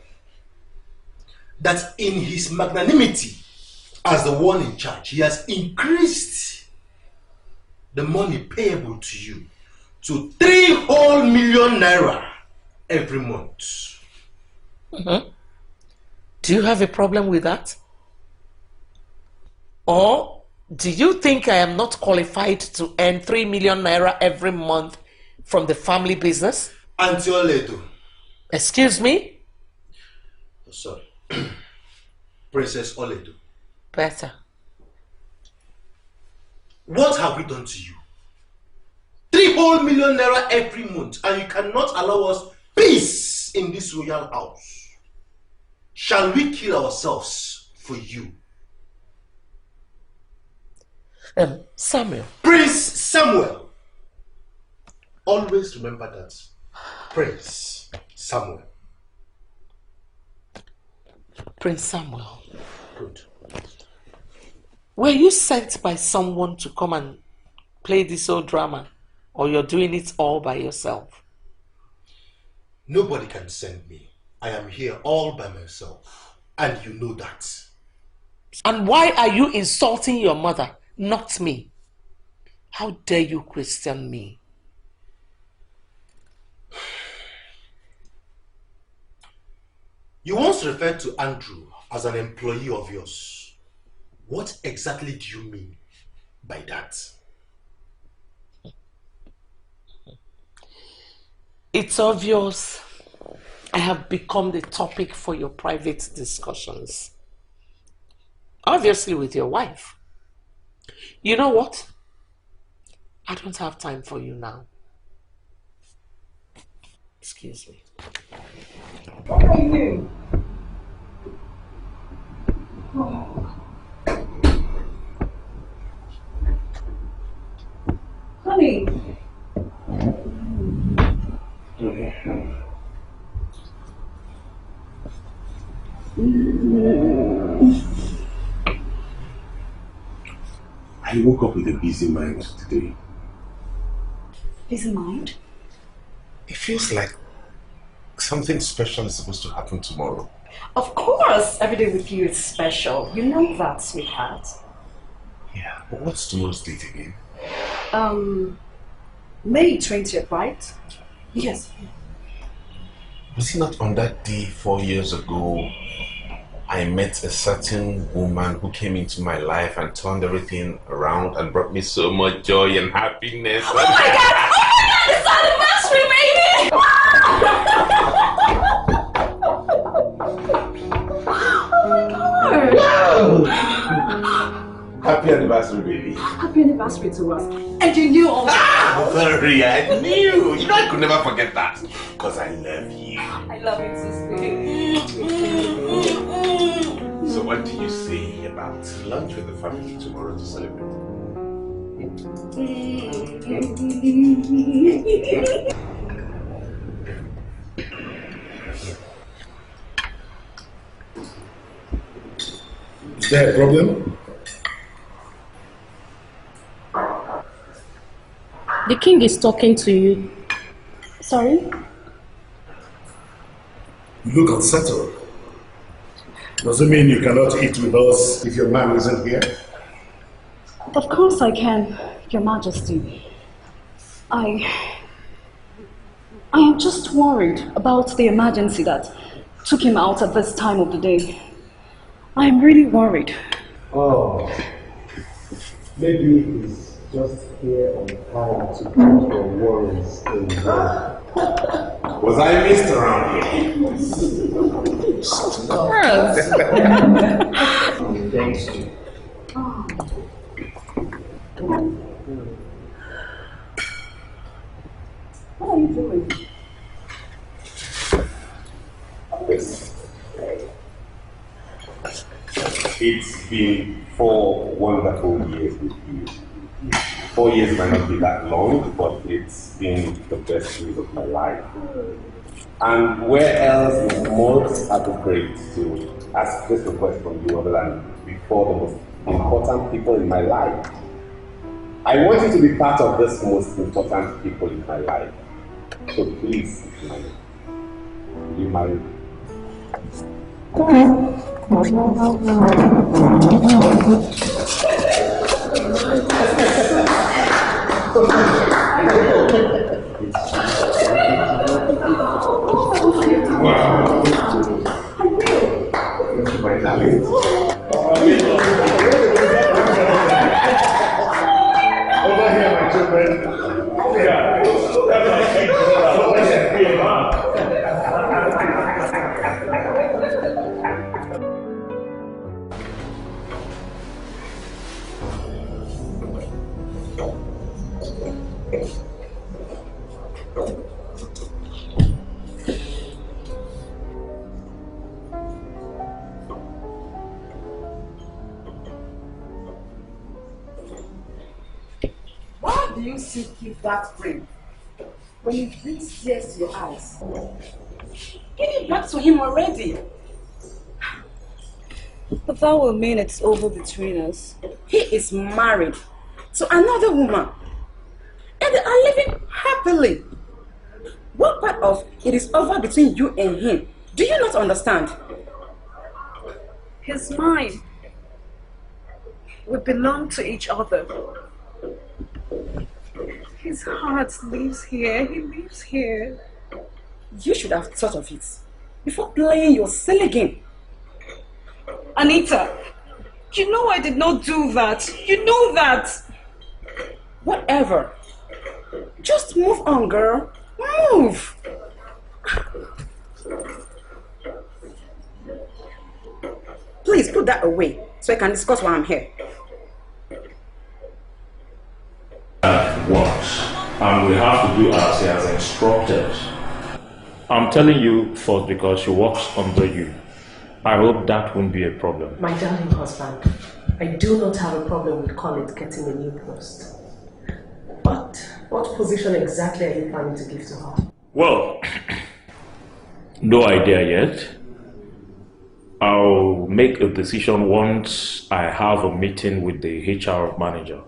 [SPEAKER 8] that in his magnanimity as the one in charge, he has increased the money payable to you to 3 whole million naira every month.
[SPEAKER 7] Mm-hmm. Do you have a problem with that? Or do you think I am not qualified to earn 3 million naira every month from the family business?
[SPEAKER 8] Auntie Oledo.
[SPEAKER 7] Excuse me?
[SPEAKER 8] Oh, sorry. Princess Oledo.
[SPEAKER 7] Better.
[SPEAKER 8] What have we done to you? 3 whole million naira every month, and you cannot allow us peace in this royal house. Shall we kill ourselves for you?
[SPEAKER 7] Samuel.
[SPEAKER 8] Prince Samuel. Always remember that. Prince Samuel.
[SPEAKER 7] Prince Samuel.
[SPEAKER 8] Good.
[SPEAKER 7] Were you sent by someone to come and play this old drama, or you're doing it all by yourself?
[SPEAKER 8] Nobody can send me. I am here all by myself, and you know that.
[SPEAKER 7] And why are you insulting your mother, not me? How dare you question me?
[SPEAKER 8] You once referred to Andrew as an employee of yours. What exactly do you mean by that?
[SPEAKER 7] It's obvious I have become the topic for your private discussions. Obviously with your wife. You know what? I don't have time for you now. Excuse me.
[SPEAKER 12] What are you doing? Oh. Honey.
[SPEAKER 1] I woke up with a busy mind today.
[SPEAKER 12] Busy mind?
[SPEAKER 6] It feels like something special is supposed to happen tomorrow.
[SPEAKER 12] Of course, every day with you is special. You know that, sweetheart.
[SPEAKER 6] Yeah, but what's tomorrow's date again?
[SPEAKER 12] May 20th, right? Yes.
[SPEAKER 6] Was it not on that day 4 years ago I met a certain woman who came into my life and turned everything around and brought me so much joy and happiness?
[SPEAKER 12] Oh my god! Oh my god! It's anniversary, baby!
[SPEAKER 6] Happy anniversary, baby.
[SPEAKER 12] Happy anniversary to us. And you knew all that.
[SPEAKER 6] Very, I knew. You know I could never forget that. Because I love you.
[SPEAKER 12] I love you too, sweetie.
[SPEAKER 6] So what do you say about lunch with the family tomorrow to celebrate?
[SPEAKER 14] Is there a problem?
[SPEAKER 2] The king is talking to you. Sorry?
[SPEAKER 14] You look unsettled. Does it mean you cannot eat with us if your man isn't here?
[SPEAKER 12] Of course I can, Your Majesty. I am just worried about the emergency that took him out at this time of the day. I am really worried.
[SPEAKER 8] Oh, maybe he's just here on time to put your worries in bed.
[SPEAKER 6] Was I missed around here? Thanks to
[SPEAKER 12] What are you doing?
[SPEAKER 6] It's been 4 wonderful years with you. 4 years might not be that long, but it's been the best years of my life. And where else is most appropriate to ask this request from you other than before the most important people in my life? I want you to be part of this most important people in my life. So please, will you marry me? Wow. My darling.
[SPEAKER 14] Over here, my children. Yeah.
[SPEAKER 12] Why do you still keep that ring when it brings tears to your eyes? Give it back to him already. But that will mean it's over between us. He is married to another woman. And they are living happily. What part of it is over between you and him? Do you not understand? He's mine.
[SPEAKER 11] We belong to each other. His heart lives here. He lives here.
[SPEAKER 12] You should have thought of it before playing your silly game.
[SPEAKER 11] Anita, you know I did not do that. You know that.
[SPEAKER 12] Whatever. Just move on, girl. Move. Please put that away so I can discuss why I'm here.
[SPEAKER 4] That works, and we have to do as he has instructed. I'm telling you first because she works under you. I hope that won't be a problem.
[SPEAKER 2] My darling husband, I do not have a problem with Colette getting a new post. But what position exactly are you planning to give to her?
[SPEAKER 4] Well, no idea yet. I'll make a decision once I have a meeting with the HR manager.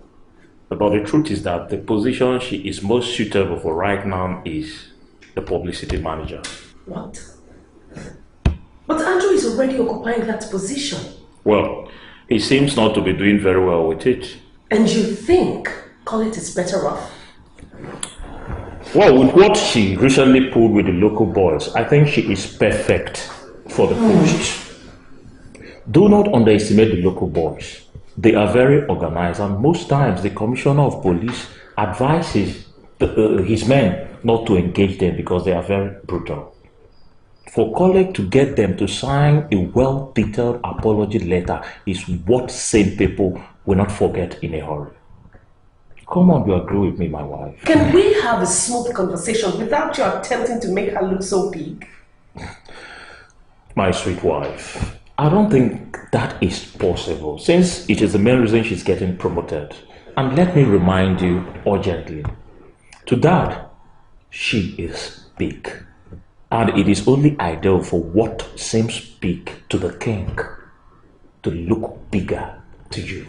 [SPEAKER 4] But the truth is that the position she is most suitable for right now is the publicity manager.
[SPEAKER 2] What? But Andrew is already occupying that position.
[SPEAKER 4] Well, he seems not to be doing very well with it.
[SPEAKER 2] And you think Colette is better off?
[SPEAKER 4] Well, with what she recently pulled with the local boys, I think she is perfect for the post. Do not underestimate the local boys. They are very organized, and most times the commissioner of police advises his men not to engage them because they are very brutal. For Colette to get them to sign a well-detailed apology letter is what sane people will not forget in a hurry. Come on, you agree with me, my wife.
[SPEAKER 2] Can we have a smooth conversation without you attempting to make her look so big?
[SPEAKER 4] My sweet wife, I don't think that is possible, since it is the main reason she's getting promoted. And let me remind you urgently, to that, she is big. And it is only ideal for what seems big to the king to look bigger to you.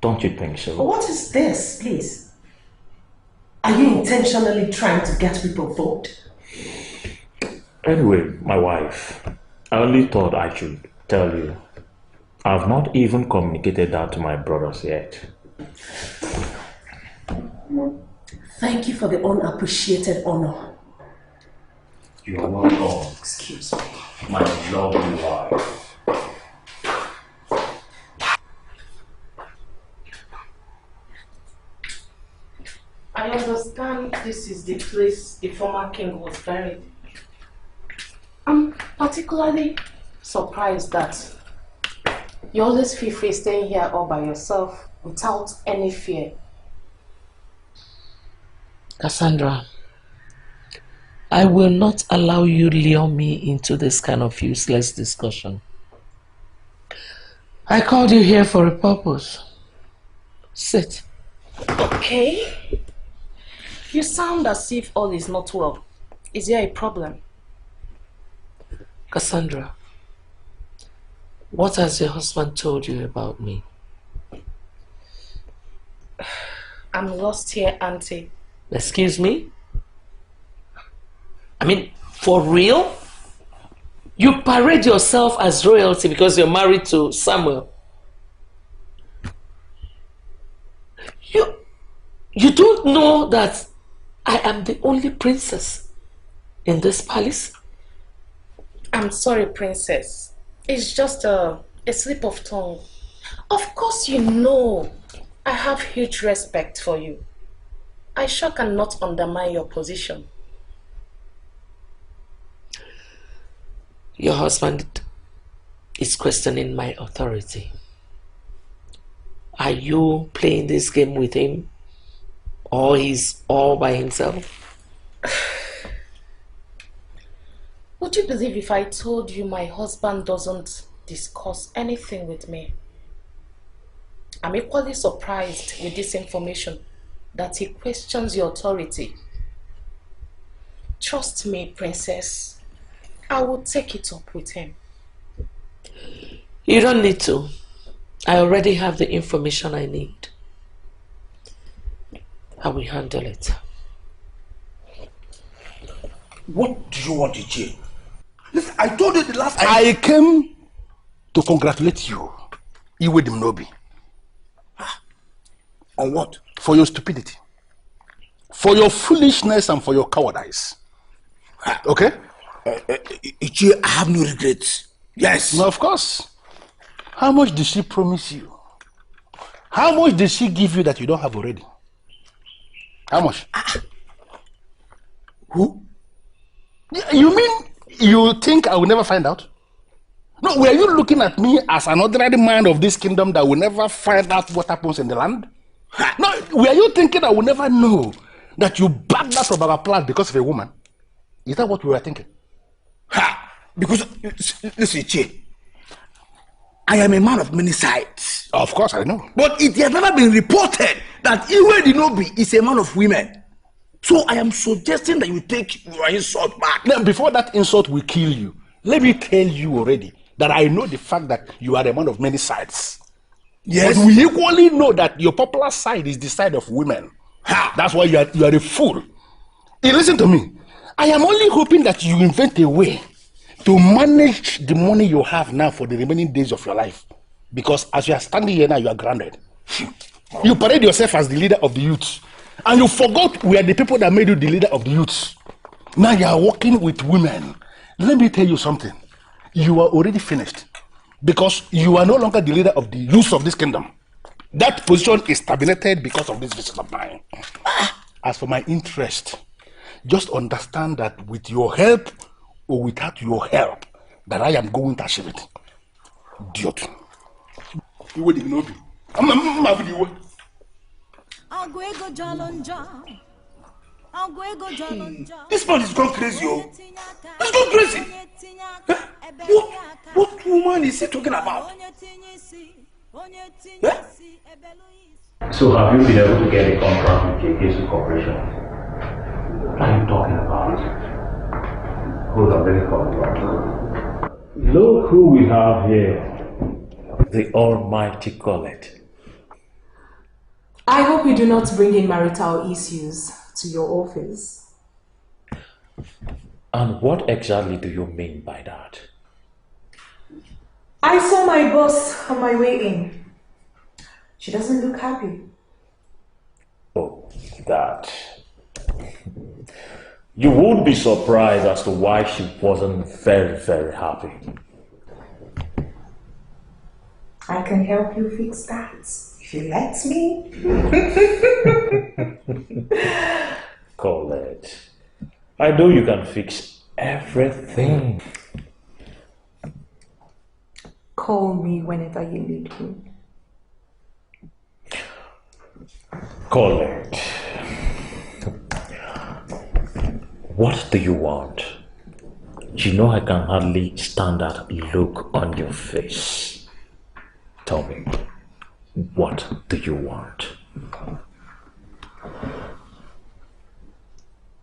[SPEAKER 4] Don't you think so?
[SPEAKER 2] What is this, please? Are you intentionally trying to get people voted?
[SPEAKER 4] Anyway, my wife, I only thought I should tell you. I've not even communicated that to my brothers yet.
[SPEAKER 2] Thank you for the unappreciated honor.
[SPEAKER 4] You're welcome.
[SPEAKER 2] Excuse me.
[SPEAKER 4] My lovely wife.
[SPEAKER 7] I understand this is the place the former king was buried. I'm particularly surprised that you always feel free staying here all by yourself without any fear.
[SPEAKER 17] Cassandra, I will not allow you lure me into this kind of useless discussion. I called you here for a purpose. Sit.
[SPEAKER 7] Okay. You sound as if all is not well. Is there a problem?
[SPEAKER 17] Cassandra, what has your husband told you about me?
[SPEAKER 7] I'm lost here, Auntie.
[SPEAKER 17] Excuse me? I mean, for real? You parade yourself as royalty because you're married to Samuel. You don't know that I am the only princess in this palace?
[SPEAKER 7] I'm sorry, princess. It's just a slip of tongue. Of course you know I have huge respect for you. I sure cannot undermine your position.
[SPEAKER 17] Your husband is questioning my authority. Are you playing this game with him? Or he's all by himself?
[SPEAKER 7] Would you believe if I told you my husband doesn't discuss anything with me? I'm equally surprised with this information that he questions your authority. Trust me, princess. I will take it up with him.
[SPEAKER 17] You don't need to. I already have the information I need. I will handle it.
[SPEAKER 16] What do you want to change? Listen, I told you the last time. I came to congratulate you, Iwe Dimnobi. On what?
[SPEAKER 18] For your stupidity. For your foolishness and for your cowardice. Okay?
[SPEAKER 16] Ichie, I have no regrets. Yes.
[SPEAKER 18] No, of course. How much did she promise you? How much did she give you that you don't have already? How much?
[SPEAKER 16] Who?
[SPEAKER 18] You mean you think I will never find out? No, were you looking at me as an ordinary man of this kingdom that will never find out what happens in the land? No, were you thinking I will never know that you backed that of our plan because of a woman? Is that what we were thinking?
[SPEAKER 16] Because, listen, Che, I am a man of many sides.
[SPEAKER 18] Of course, I know.
[SPEAKER 16] But it has never been reported that Iwe Dinobi is a man of women. So I am suggesting that you take your insult back.
[SPEAKER 18] Now, before that insult will kill you, let me tell you already that I know the fact that you are a man of many sides.
[SPEAKER 16] Yes.
[SPEAKER 18] But we equally know that your popular side is the side of women. That's why you are a fool. Hey, listen to me. I am only hoping that you invent a way to manage the money you have now for the remaining days of your life. Because as you are standing here now, you are grounded. You parade yourself as the leader of the youth. And you forgot we are the people that made you the leader of the youth. Now you are working with women. Let me tell you something. You are already finished. Because you are no longer the leader of the youth of this kingdom. That position is terminated because of this visit of mine. As for my interest, just understand that with your help or without your help, that I am going to achieve it. Idiot. You will ignore me.
[SPEAKER 16] This man is gone crazy, oh. He's gone crazy. What woman is he talking about?
[SPEAKER 4] So have you been able to get a contract with KK's Corporation? What are you talking about? Hold on, let me call you. Look who we have here. The almighty Colette.
[SPEAKER 3] I hope you do not bring in marital issues to your office.
[SPEAKER 4] And what exactly do you mean by that?
[SPEAKER 3] I saw my boss on my way in. She doesn't look happy.
[SPEAKER 4] Oh, that. You would be surprised as to why she wasn't very, very happy.
[SPEAKER 3] I can help you fix that, if you let me.
[SPEAKER 4] Colette, I know you can fix everything.
[SPEAKER 3] Call me whenever you need me.
[SPEAKER 4] Colette, what do you want? You know I can hardly stand that look on your face. Tell me, what do you want?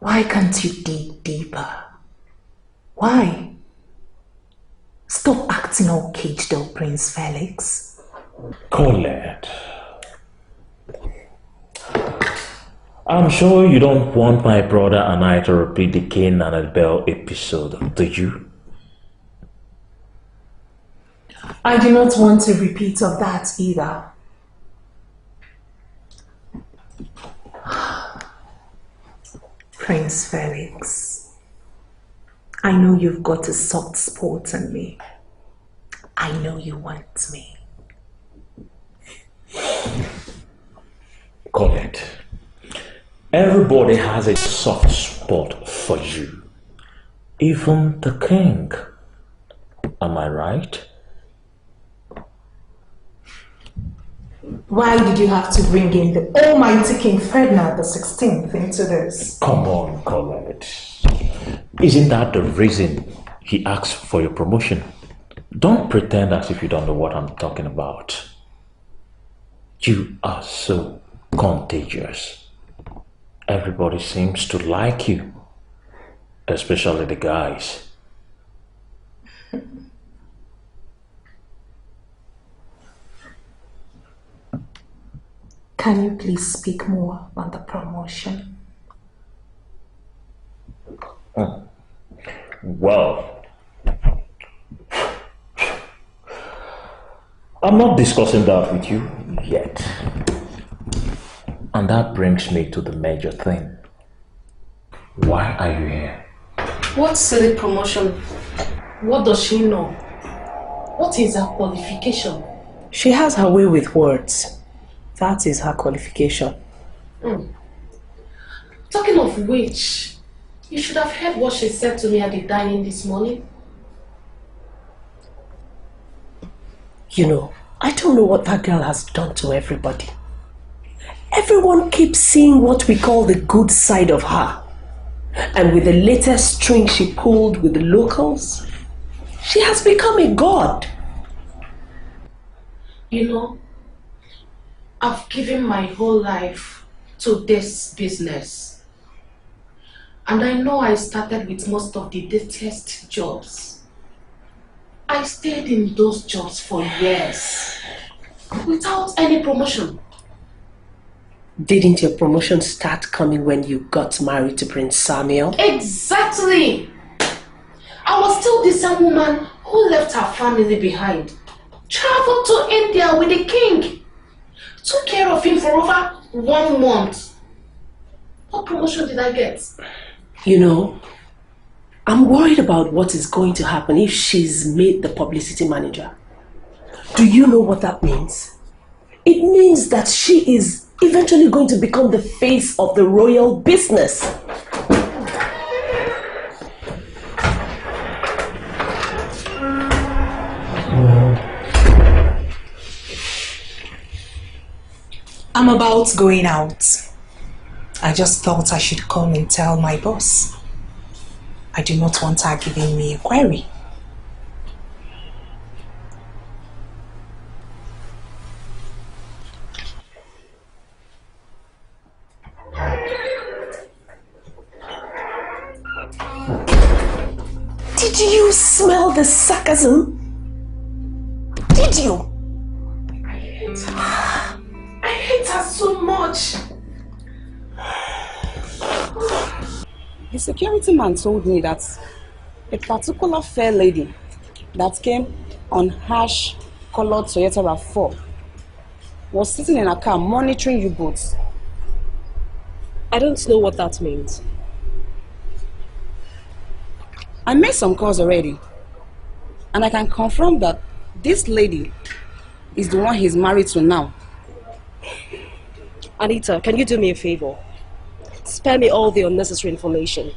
[SPEAKER 3] Why can't you dig deeper? Why? Stop acting all caged up, Prince Felix.
[SPEAKER 4] Colette, I'm sure you don't want my brother and I to repeat the Cain and Abel episode, do you?
[SPEAKER 3] I do not want a repeat of that either. Prince Felix, I know you've got a soft spot on me. I know you want me.
[SPEAKER 4] Colette, everybody has a soft spot for you. Even the king. Am I right?
[SPEAKER 3] Why did you have to bring in the almighty King Ferdinand the 16th into this?
[SPEAKER 4] Come on, Colette. Isn't that the reason he asked for your promotion? Don't pretend as if you don't know what I'm talking about. You are so contagious. Everybody seems to like you, especially the guys.
[SPEAKER 3] Can you please speak more on the promotion?
[SPEAKER 4] Well, I'm not discussing that with you yet. And that brings me to the major thing. Why are you here?
[SPEAKER 2] What silly promotion? What does she know? What is her qualification? She has her way with words. That is her qualification. Talking of which, you should have heard what she said to me at the dining this morning. You know, I don't know what that girl has done to everybody. Everyone keeps seeing what we call the good side of her. And with the latest string she pulled with the locals, she has become a god. You know, I've given my whole life to this business. And I know I started with most of the latest jobs. I stayed in those jobs for years without any promotion. Didn't your promotion start coming when you got married to Prince Samuel? Exactly! I was still the same woman who left her family behind, traveled to India with the king, took care of him for over 1 month. What promotion did I get? You know, I'm worried about what is going to happen if she's made the publicity manager. Do you know what that means? It means that she is eventually going to become the face of the royal business.
[SPEAKER 3] I'm about going out. I just thought I should come and tell my boss. I do not want her giving me a query.
[SPEAKER 2] Did you smell the sarcasm? Did you? I hate her so much.
[SPEAKER 19] The security man told me that a particular fair lady that came on hash-colored Toyota RAV4 was sitting in a car monitoring you both.
[SPEAKER 12] I don't know what that means.
[SPEAKER 19] I made some calls already, and I can confirm that this lady is the one he's married to now.
[SPEAKER 12] Anita, can you do me a favor? Spare me all the unnecessary information.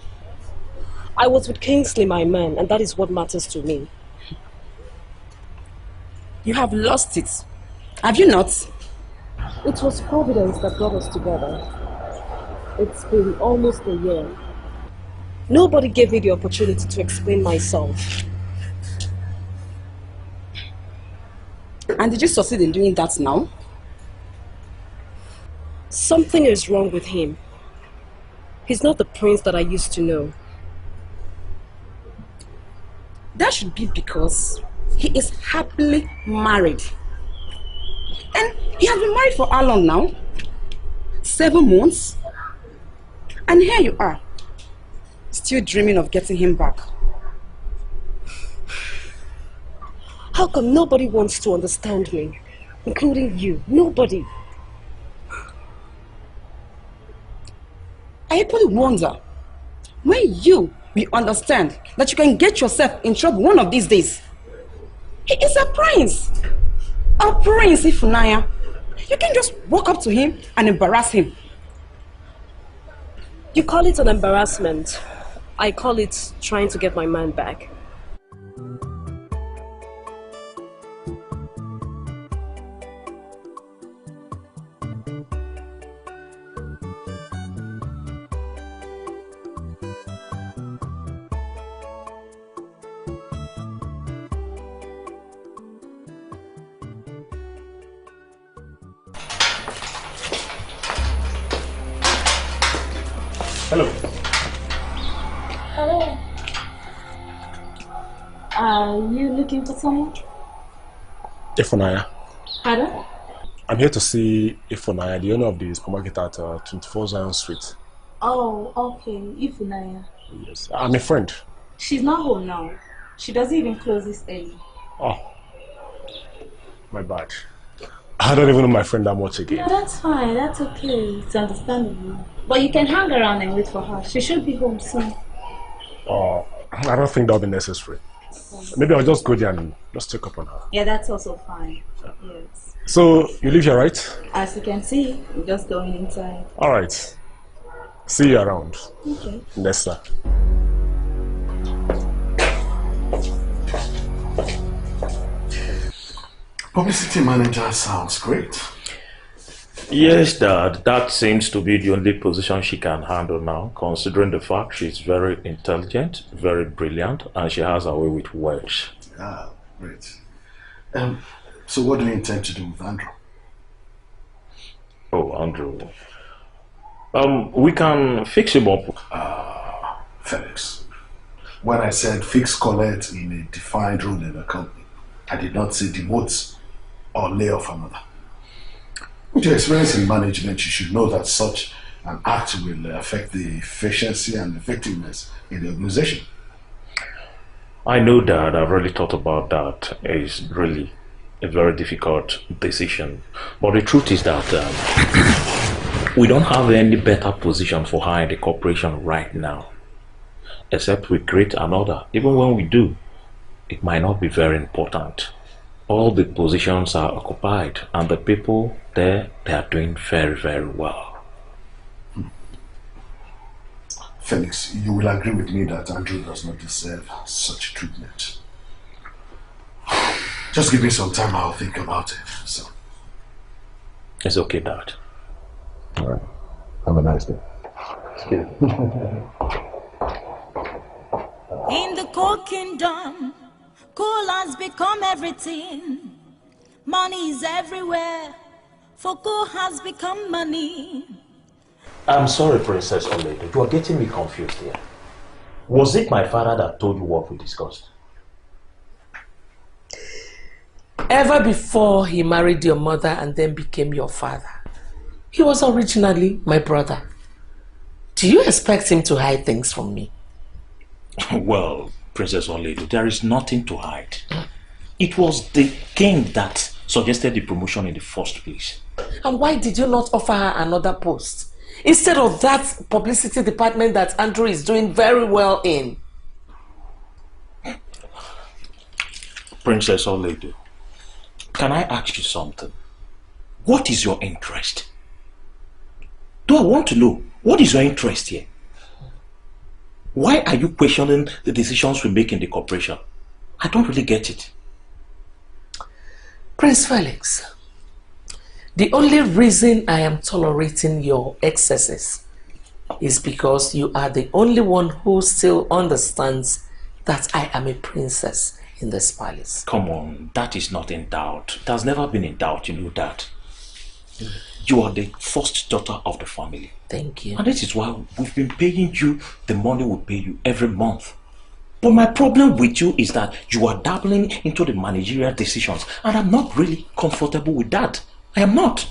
[SPEAKER 12] I was with Kingsley, my man, and that is what matters to me.
[SPEAKER 19] You have lost it, have you not?
[SPEAKER 12] It was Providence that got us together. It's been almost a year. Nobody gave me the opportunity to explain myself.
[SPEAKER 19] And did you succeed in doing that now?
[SPEAKER 12] Something is wrong with him. He's not the prince that I used to know.
[SPEAKER 19] That should be because he is happily married. And he has been married for how long now? 7 months? And here you are, still dreaming of getting him back.
[SPEAKER 12] How come nobody wants to understand me? Including you. Nobody.
[SPEAKER 19] I equally wonder when you will understand that you can get yourself in trouble one of these days. He is a prince. A prince, Ifunanya. You can just walk up to him and embarrass him.
[SPEAKER 12] You call it an embarrassment. I call it trying to get my man back.
[SPEAKER 18] Hello.
[SPEAKER 12] Hello. Are you looking for someone?
[SPEAKER 18] Ifunanya.
[SPEAKER 12] Pardon?
[SPEAKER 18] I'm here to see Ifunanya, the owner of the supermarket at 24 Zion Street.
[SPEAKER 12] Oh, okay. Ifunanya.
[SPEAKER 18] Yes, I'm a friend.
[SPEAKER 12] She's not home now. She doesn't even close this early.
[SPEAKER 18] Oh, my bad. I don't even know my friend that much again.
[SPEAKER 12] No, that's fine. That's okay. It's understandable. But you can hang around and wait for her. She should be home soon.
[SPEAKER 18] I don't think that'll be necessary. Maybe I'll just go there and just check up on her.
[SPEAKER 12] Yeah, that's also fine. Yes.
[SPEAKER 18] So, you live here, right?
[SPEAKER 12] As you can see, we're just going inside.
[SPEAKER 18] Alright. See you around.
[SPEAKER 12] Okay.
[SPEAKER 18] Yes, sir.
[SPEAKER 14] Publicity manager sounds great.
[SPEAKER 4] Yes, Dad. That seems to be the only position she can handle now, considering the fact she's very intelligent, very brilliant, and she has a way with words.
[SPEAKER 14] Ah, great. So what do you intend to do with Andrew?
[SPEAKER 4] Oh, Andrew. We can fix him up.
[SPEAKER 14] Felix, when I said fix Colette in a defined role in the company, I did not say demote or lay off another. With your experience in management, you should know that such an act will affect the efficiency and effectiveness in the organization.
[SPEAKER 4] I know that. I've really thought about that. It's really a very difficult decision. But the truth is that we don't have any better position for her in the corporation right now. Except we create another. Even when we do, it might not be very important. All the positions are occupied and the people there, they are doing very, very well.
[SPEAKER 14] Felix, you will agree with me that Andrew does not deserve such treatment. Just give me some time, I'll think about it. So.
[SPEAKER 4] It's okay, Dad.
[SPEAKER 14] All right. Have a nice day.
[SPEAKER 10] In the coal kingdom, coal has become everything. Money is everywhere, for coal has become money.
[SPEAKER 4] I'm sorry, Princess Oledo. You are getting me confused here. Was it my father that told you what we discussed?
[SPEAKER 17] Ever before he married your mother and then became your father, he was originally my brother. Do you expect him to hide things from me?
[SPEAKER 4] Well, Princess Oledo, there is nothing to hide. It was the king that suggested the promotion in the first place.
[SPEAKER 17] And why did you not offer her another post? Instead of that publicity department that Andrew is doing very well in.
[SPEAKER 4] Princess Oledo, can I ask you something? What is your interest? Do I want to know, what is your interest here? Why are you questioning the decisions we make in the corporation? I don't really get it.
[SPEAKER 17] Prince Felix, the only reason I am tolerating your excesses is because you are the only one who still understands that I am a princess in this palace.
[SPEAKER 4] Come on, that is not in doubt. It has never been in doubt, you know that. You are the first daughter of the family.
[SPEAKER 17] Thank you.
[SPEAKER 4] And this is why we've been paying you the money we pay you every month. But my problem with you is that you are dabbling into the managerial decisions, and I'm not really comfortable with that. I am not.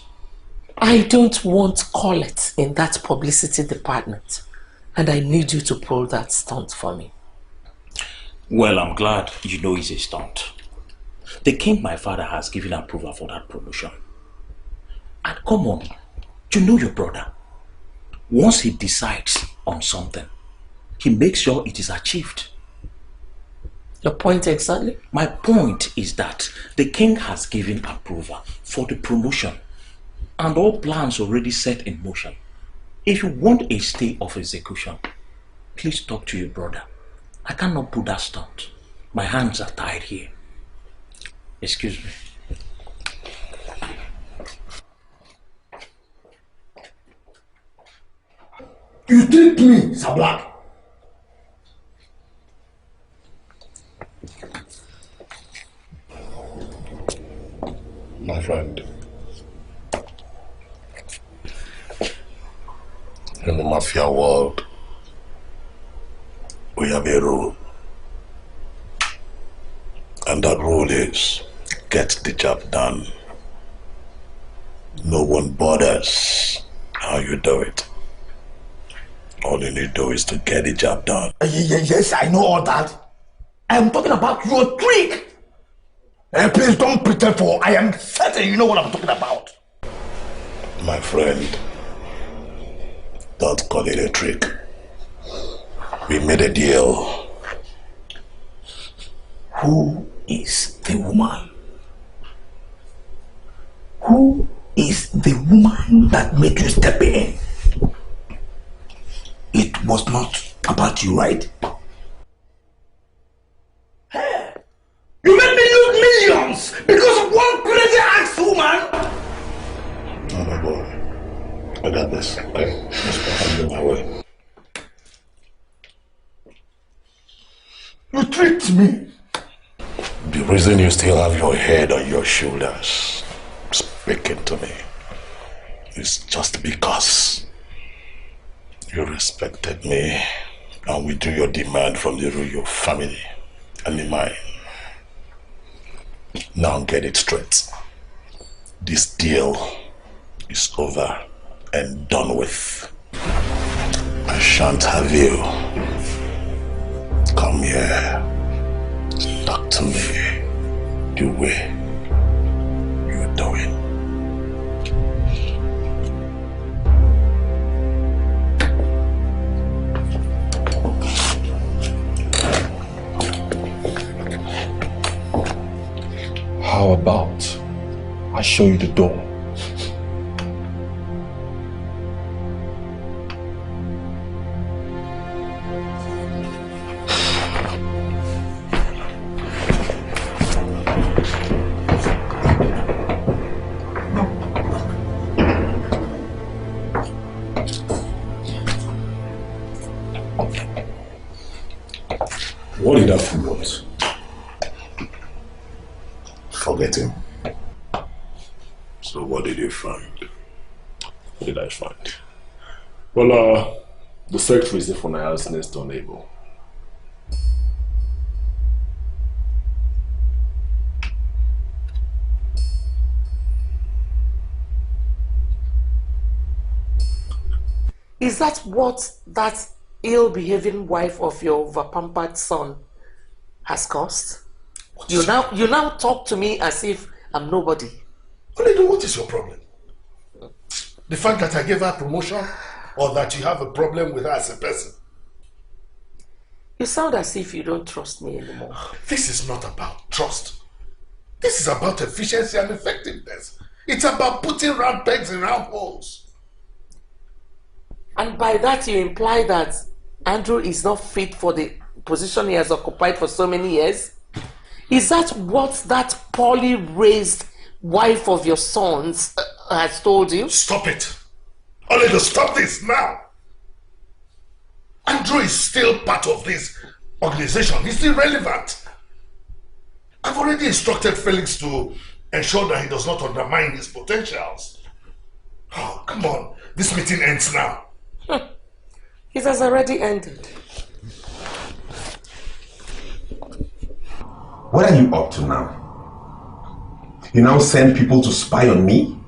[SPEAKER 17] I don't want Colette in that publicity department, and I need you to pull that stunt for me.
[SPEAKER 4] Well, I'm glad you know it's a stunt. The king, my father, has given approval for that promotion. And come on, you know your brother. Once he decides on something, he makes sure it is achieved.
[SPEAKER 17] Your point exactly?
[SPEAKER 4] My point is that the king has given approval for the promotion and all plans already set in motion. If you want a stay of execution, please talk to your brother. I cannot put that stunt. My hands are tied here. Excuse me.
[SPEAKER 18] You tricked me, Sir Black.
[SPEAKER 1] My friend, in the mafia world, we have a rule. And that rule is, get the job done. No one bothers how you do it. All you need to do is to get the job done.
[SPEAKER 16] Yes, I know all that. I am talking about your trick.
[SPEAKER 18] Please don't pretend for. I am certain you know what I'm talking about.
[SPEAKER 1] My friend, don't call it a trick. We made a deal.
[SPEAKER 16] Who is the woman? Who is the woman that made you step in? It was not about you, right? Hey, you made me lose millions because of one crazy ass woman!
[SPEAKER 1] Oh my boy, I got this, okay? Just put my way.
[SPEAKER 18] You tricked me.
[SPEAKER 1] The reason you still have your head on your shoulders speaking to me is just because you respected me and withdrew your demand from the royal family and the mine. Now get it straight. This deal is over and done with. I shan't have you come here, talk to me the way you're doing.
[SPEAKER 18] How about I show you the door?
[SPEAKER 1] What did that fool want? Forget him. So what did you find?
[SPEAKER 14] What did I find? Well, the search reason for Naya's next door neighbor.
[SPEAKER 17] Is that what that ill-behaving wife of your overpampered son has caused? You now talk to me as if I'm nobody.
[SPEAKER 14] Oledo, what is your problem? The fact that I gave her promotion, or that you have a problem with her as a person?
[SPEAKER 17] You sound as if you don't trust me anymore.
[SPEAKER 14] This is not about trust. This is about efficiency and effectiveness. It's about putting round pegs in round holes.
[SPEAKER 17] And by that you imply that Andrew is not fit for the position he has occupied for so many years? Is that what that poorly raised wife of your sons has told you?
[SPEAKER 14] Stop it! Oledo, stop this now! Andrew is still part of this organization. He's still relevant. I've already instructed Felix to ensure that he does not undermine his potentials. Oh, come on. This meeting ends now.
[SPEAKER 17] It has already ended.
[SPEAKER 20] What are you up to now? You now send people to spy on me?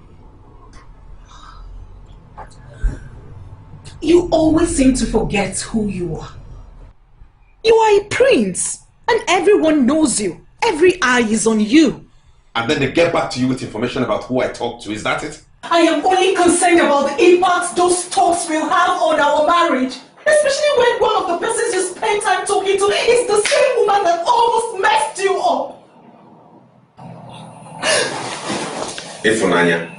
[SPEAKER 3] You always seem to forget who you are. You are a prince, and everyone knows you. Every eye is on you.
[SPEAKER 20] And then they get back to you with information about who I talked to, is that it?
[SPEAKER 3] I am only concerned about the impact those talks will have on our marriage. Especially when one of the persons you spend time talking to is the same woman that almost messed you up.
[SPEAKER 20] Ifunanya,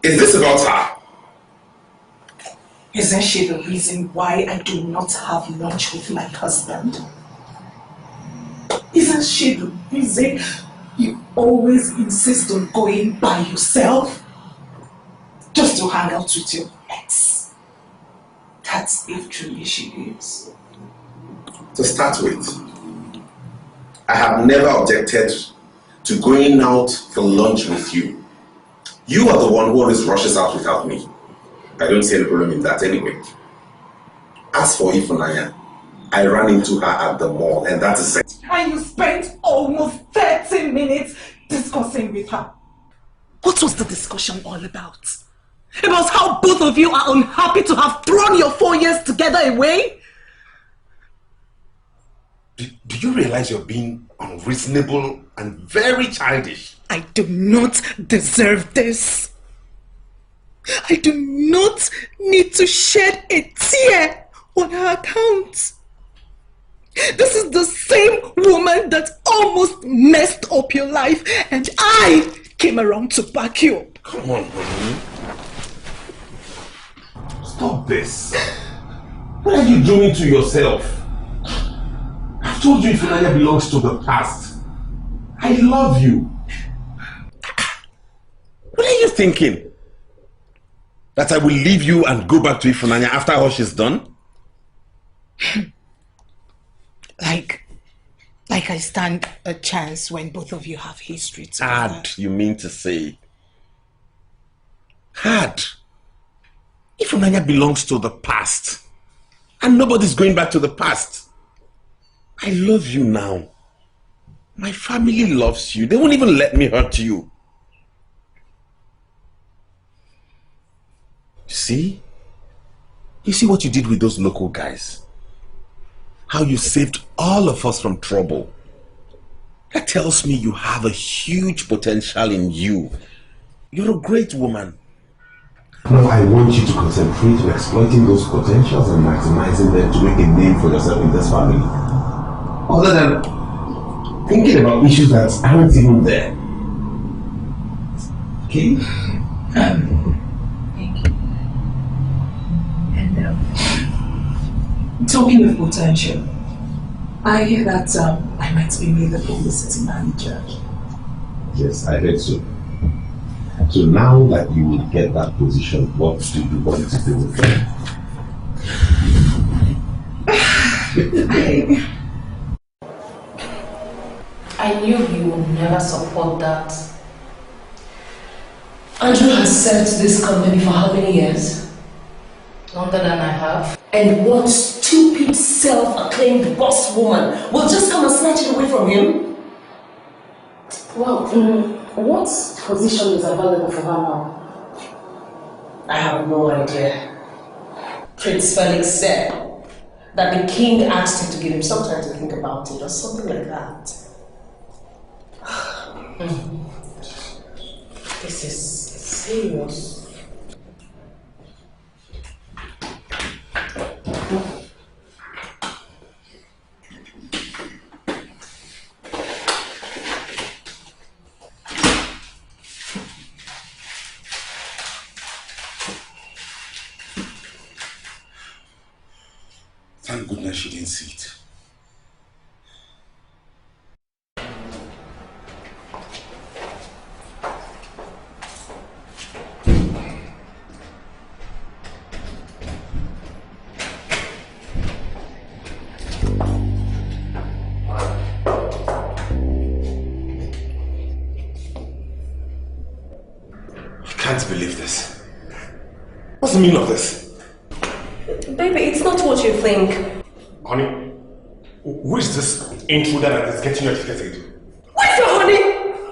[SPEAKER 20] is this about her?
[SPEAKER 3] Isn't she the reason why I do not have lunch with my husband? Isn't she the reason you always insist on going by yourself? Just to hang out with your ex. That's if truly she is.
[SPEAKER 20] To start with, I have never objected to going out for lunch with you. You are the one who always rushes out without me. I don't see any problem in that anyway. As for Ifunanya, I ran into her at the mall and that is it.
[SPEAKER 3] And you spent almost 30 minutes discussing with her. What was the discussion all about? About how both of you are unhappy to have thrown your 4 years together away?
[SPEAKER 18] Do you realize you're being unreasonable and very childish?
[SPEAKER 3] I do not deserve this. I do not need to shed a tear on her account. This is the same woman that almost messed up your life, and I came around to back you up.
[SPEAKER 18] Come on, honey. Stop this. What are you doing to yourself? I've told you Ifunanya belongs to the past. I love you. What are you thinking? That I will leave you and go back to Ifunanya after all she's done?
[SPEAKER 3] Like I stand a chance when both of you have history together.
[SPEAKER 18] Hard, you mean to say? Hard. Ifunanya belongs to the past. And nobody's going back to the past. I love you now. My family loves you. They won't even let me hurt you. See? You see what you did with those local guys? How you saved all of us from trouble. That tells me you have a huge potential in you. You're a great woman.
[SPEAKER 20] Now I want you to concentrate on exploiting those potentials and maximizing them to make a name for yourself in this family. Other than thinking about issues that aren't even there. Okay?
[SPEAKER 5] Thank you. And talking of potential, I hear that I might be made the publicity manager.
[SPEAKER 20] Yes, I heard so. So now that you will get that position, what do you want to do with it?
[SPEAKER 2] I knew you would never support that. Andrew has served this company for how many years?
[SPEAKER 5] Longer than I have.
[SPEAKER 2] And one stupid, self-acclaimed boss woman will just come and snatch it away from him? Well, what position is available for her now? I have no idea. Prince Felix said that the king asked him to give him some time to think about it or something like that. This is serious.
[SPEAKER 18] Thank goodness she didn't see it. I can't believe this. What's the meaning of this?
[SPEAKER 2] Baby, it's not what you think.
[SPEAKER 18] Honey, who is this intruder that is getting you agitated?
[SPEAKER 2] Where's your honey?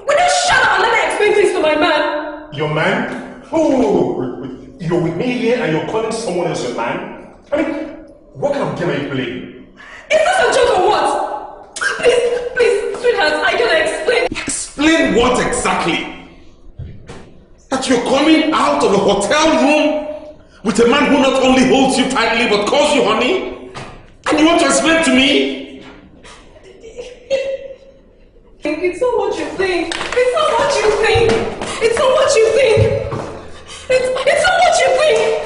[SPEAKER 2] Will you shut up and let me explain things to my man?
[SPEAKER 18] Your man? Oh, you're with me here and you're calling someone else your man? I mean, what kind of game are you playing?
[SPEAKER 2] Is this a joke or what? Please, sweetheart, I gotta explain.
[SPEAKER 18] Explain what exactly? That you're coming out of a hotel room with a man who not only holds you tightly but calls you honey? And you want to explain to me?
[SPEAKER 2] It's not what you think. It's not what you think. It's not what you think. It's not what you think.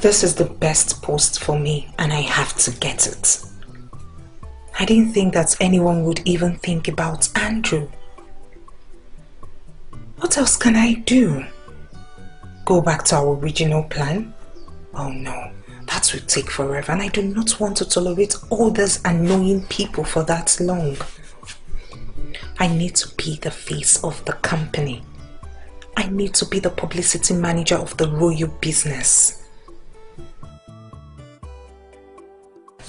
[SPEAKER 3] This is the best post for me and I have to get it. I didn't think that anyone would even think about Andrew. What else can I do? Go back to our original plan? Oh no, that will take forever, and I do not want to tolerate all these annoying people for that long. I need to be the face of the company. I need to be the publicity manager of the royal business.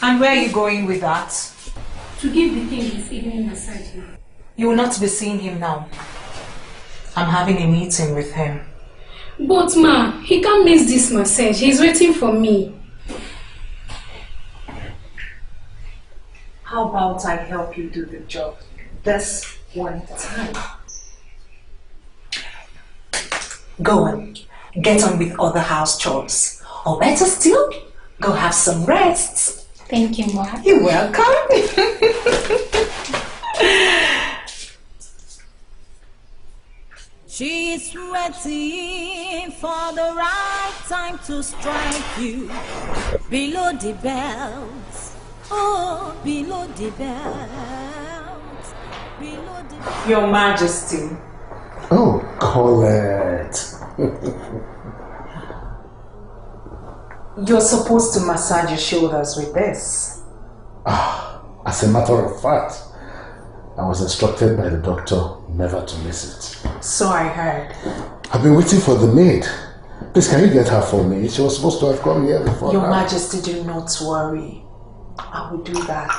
[SPEAKER 3] And where are you going with that?
[SPEAKER 12] To give the king his evening massage.
[SPEAKER 3] You will not be seeing him now. I'm having a meeting with him.
[SPEAKER 12] But ma, he can't miss this massage. He's waiting for me.
[SPEAKER 3] How about I help you do the job this one time? Go on, get on with other house chores. Or better still, go have some rest.
[SPEAKER 12] Thank you, ma.
[SPEAKER 3] You're welcome.
[SPEAKER 10] She's waiting for the right time to strike you. Below the belt, oh, below the belt, below the belt.
[SPEAKER 3] Your Majesty.
[SPEAKER 18] Oh, Colette.
[SPEAKER 3] You're supposed to massage your shoulders with this.
[SPEAKER 18] As a matter of fact, I was instructed by the doctor never to miss it.
[SPEAKER 3] So I heard.
[SPEAKER 18] I've been waiting for the maid. Please, can you get her for me? She was supposed to have come here before
[SPEAKER 3] Your
[SPEAKER 18] now.
[SPEAKER 3] Majesty, do not worry. I will do that.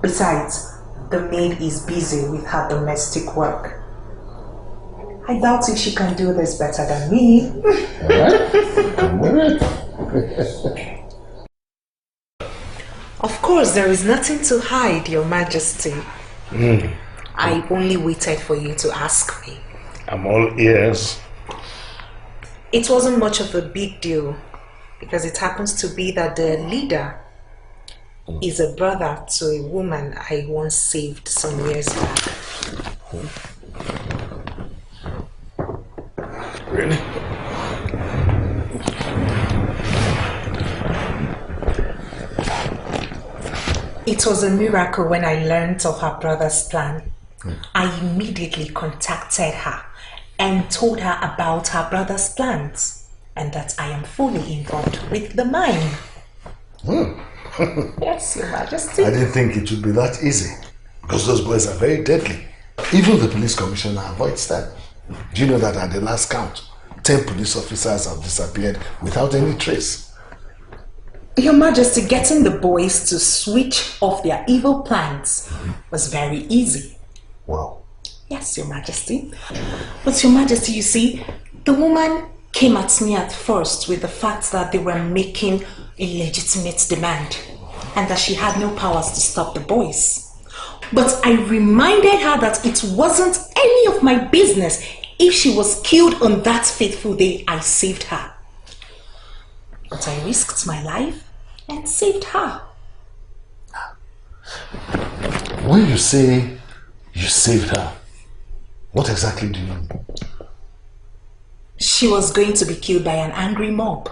[SPEAKER 3] Besides, the maid is busy with her domestic work. I doubt if she can do this better than me.
[SPEAKER 18] Alright, come with
[SPEAKER 3] it. Of course, there is nothing to hide, Your Majesty. I only waited for you to ask me.
[SPEAKER 18] I'm all ears.
[SPEAKER 3] It wasn't much of a big deal because it happens to be that the leader is a brother to a woman I once saved some years back.
[SPEAKER 18] Really?
[SPEAKER 3] It was a miracle when I learned of her brother's plan. I immediately contacted her and told her about her brother's plans and that I am fully involved with the mine. Yes, Your Majesty.
[SPEAKER 18] I didn't think it would be that easy because those boys are very deadly. Even the police commissioner avoids them. Do you know that at the last count, 10 police officers have disappeared without any trace?
[SPEAKER 3] Your Majesty, getting the boys to switch off their evil plans was very easy.
[SPEAKER 18] Wow.
[SPEAKER 3] Yes, Your Majesty. But Your Majesty, you see, the woman came at me at first with the fact that they were making a legitimate demand and that she had no powers to stop the boys. But I reminded her that it wasn't any of my business if she was killed on that fateful day I saved her. But I risked my life and saved her.
[SPEAKER 18] When you say you saved her, what exactly do you mean?
[SPEAKER 3] She was going to be killed by an angry mob.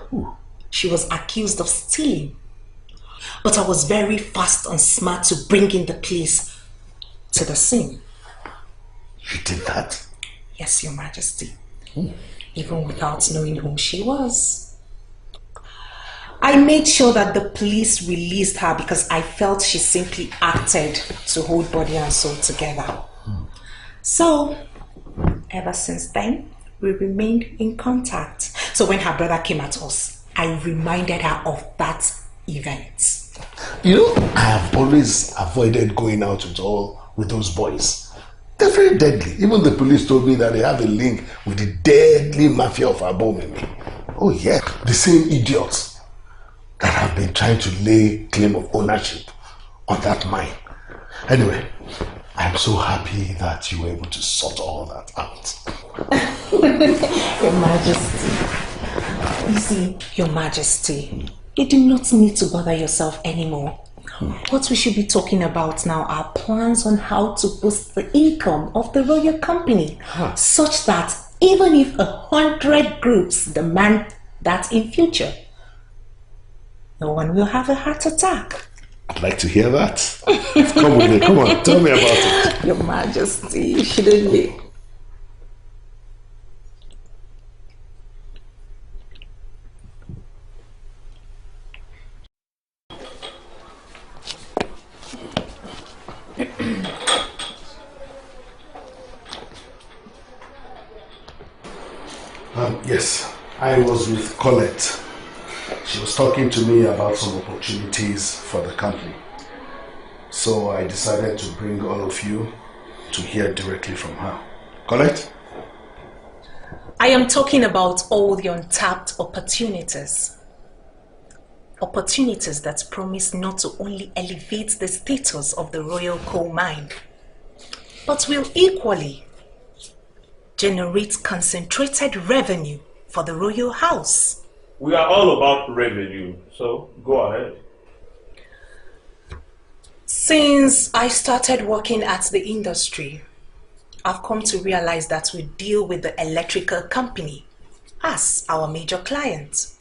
[SPEAKER 3] She was accused of stealing. But I was very fast and smart to bring in the police to the scene.
[SPEAKER 18] You did that?
[SPEAKER 3] Yes, Your Majesty. Even without knowing whom she was. I made sure that the police released her because I felt she simply acted to hold body and soul together. So, ever since then, we remained in contact. So when her brother came at us, I reminded her of that event.
[SPEAKER 18] You know, I have always avoided going out with those boys. They're very deadly. Even the police told me that they have a link with the deadly mafia of Abomimi. Oh yeah, the same idiots that have been trying to lay claim of ownership on that mine. Anyway, I'm so happy that you were able to sort all that out.
[SPEAKER 3] Your Majesty. You see, Your Majesty, you do not need to bother yourself anymore. What we should be talking about now are plans on how to boost the income of the royal company, such that even if 100 groups demand that in future, no one will have a heart attack.
[SPEAKER 18] I'd like to hear that. Come with me, come on, tell me about it.
[SPEAKER 3] Your Majesty, shouldn't we?
[SPEAKER 18] Yes, I was with Colette. She was talking to me about some opportunities for the company. So I decided to bring all of you to hear directly from her. Colette?
[SPEAKER 3] I am talking about all the untapped opportunities. Opportunities that promise not to only elevate the status of the royal coal mine, but will equally generate concentrated revenue for the royal house.
[SPEAKER 4] We are all about revenue, so go ahead.
[SPEAKER 3] Since I started working at the industry, I've come to realize that we deal with the electrical company as our major client.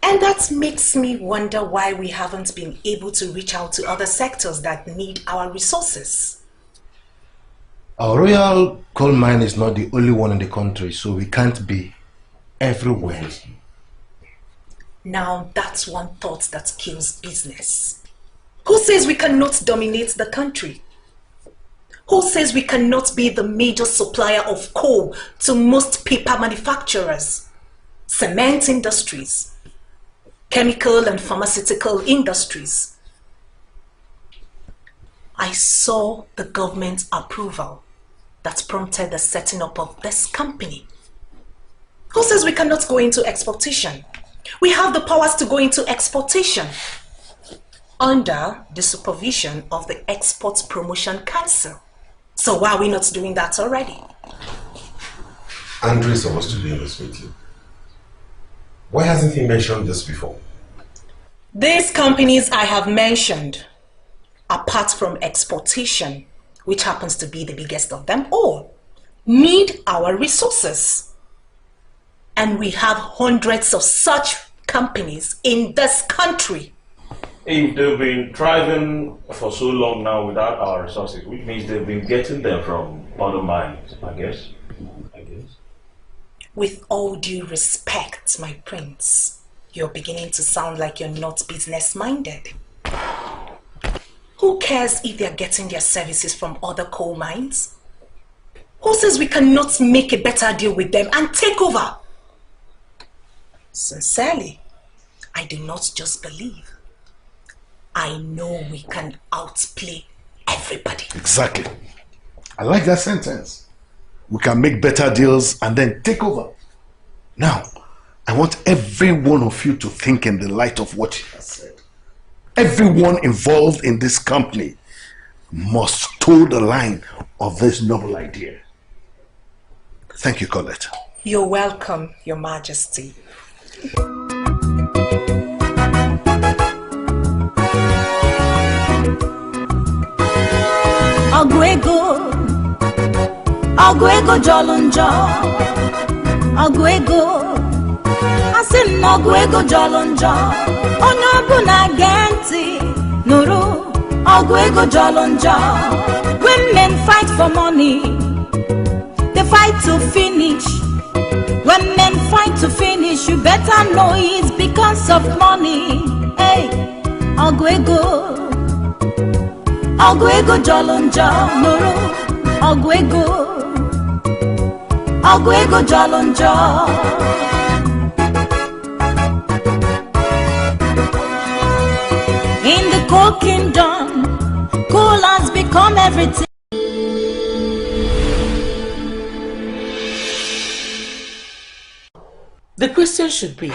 [SPEAKER 3] And that makes me wonder why we haven't been able to reach out to other sectors that need our resources.
[SPEAKER 8] Our royal coal mine is not the only one in the country, so we can't be everywhere.
[SPEAKER 3] Now that's one thought that kills business. Who says we cannot dominate the country? Who says we cannot be the major supplier of coal to most paper manufacturers, cement industries, chemical and pharmaceutical industries? I saw the government approval that prompted the setting up of this company. Who says we cannot go into exportation? We have the powers to go into exportation under the supervision of the Export Promotion Council. So why are we not doing that already?
[SPEAKER 20] Andrew is supposed to do this with you. Why hasn't he mentioned this before?
[SPEAKER 3] These companies I have mentioned, apart from exportation, which happens to be the biggest of them all, need our resources. And we have hundreds of such companies in this country.
[SPEAKER 4] If they've been thriving for so long now without our resources, which means they've been getting them from other mines, I guess.
[SPEAKER 3] With all due respect, my prince, you're beginning to sound like you're not business-minded. Who cares if they're getting their services from other coal mines? Who says we cannot make a better deal with them and take over? Sincerely, I do not just believe. I know we can outplay everybody.
[SPEAKER 18] Exactly. I like that sentence. We can make better deals and then take over. Now, I want every one of you to think in the light of what she has said. Everyone involved in this company must toe the line of this noble idea. Thank you, Colette.
[SPEAKER 3] You're welcome, Your Majesty.
[SPEAKER 10] Ogwego jolonjo, Ogwego, asin Ogwego jolonjo, onye na genti, nuru, Ogwego jolonjo. Women fight for money, they fight to finish. When men fight to finish, you better know it's because of money. Hey, Ogwego, Ogwego jolonjo, nuru, Ogwego. Ogwego jolonjo. In the coal kingdom, coal has become everything.
[SPEAKER 17] The question should be,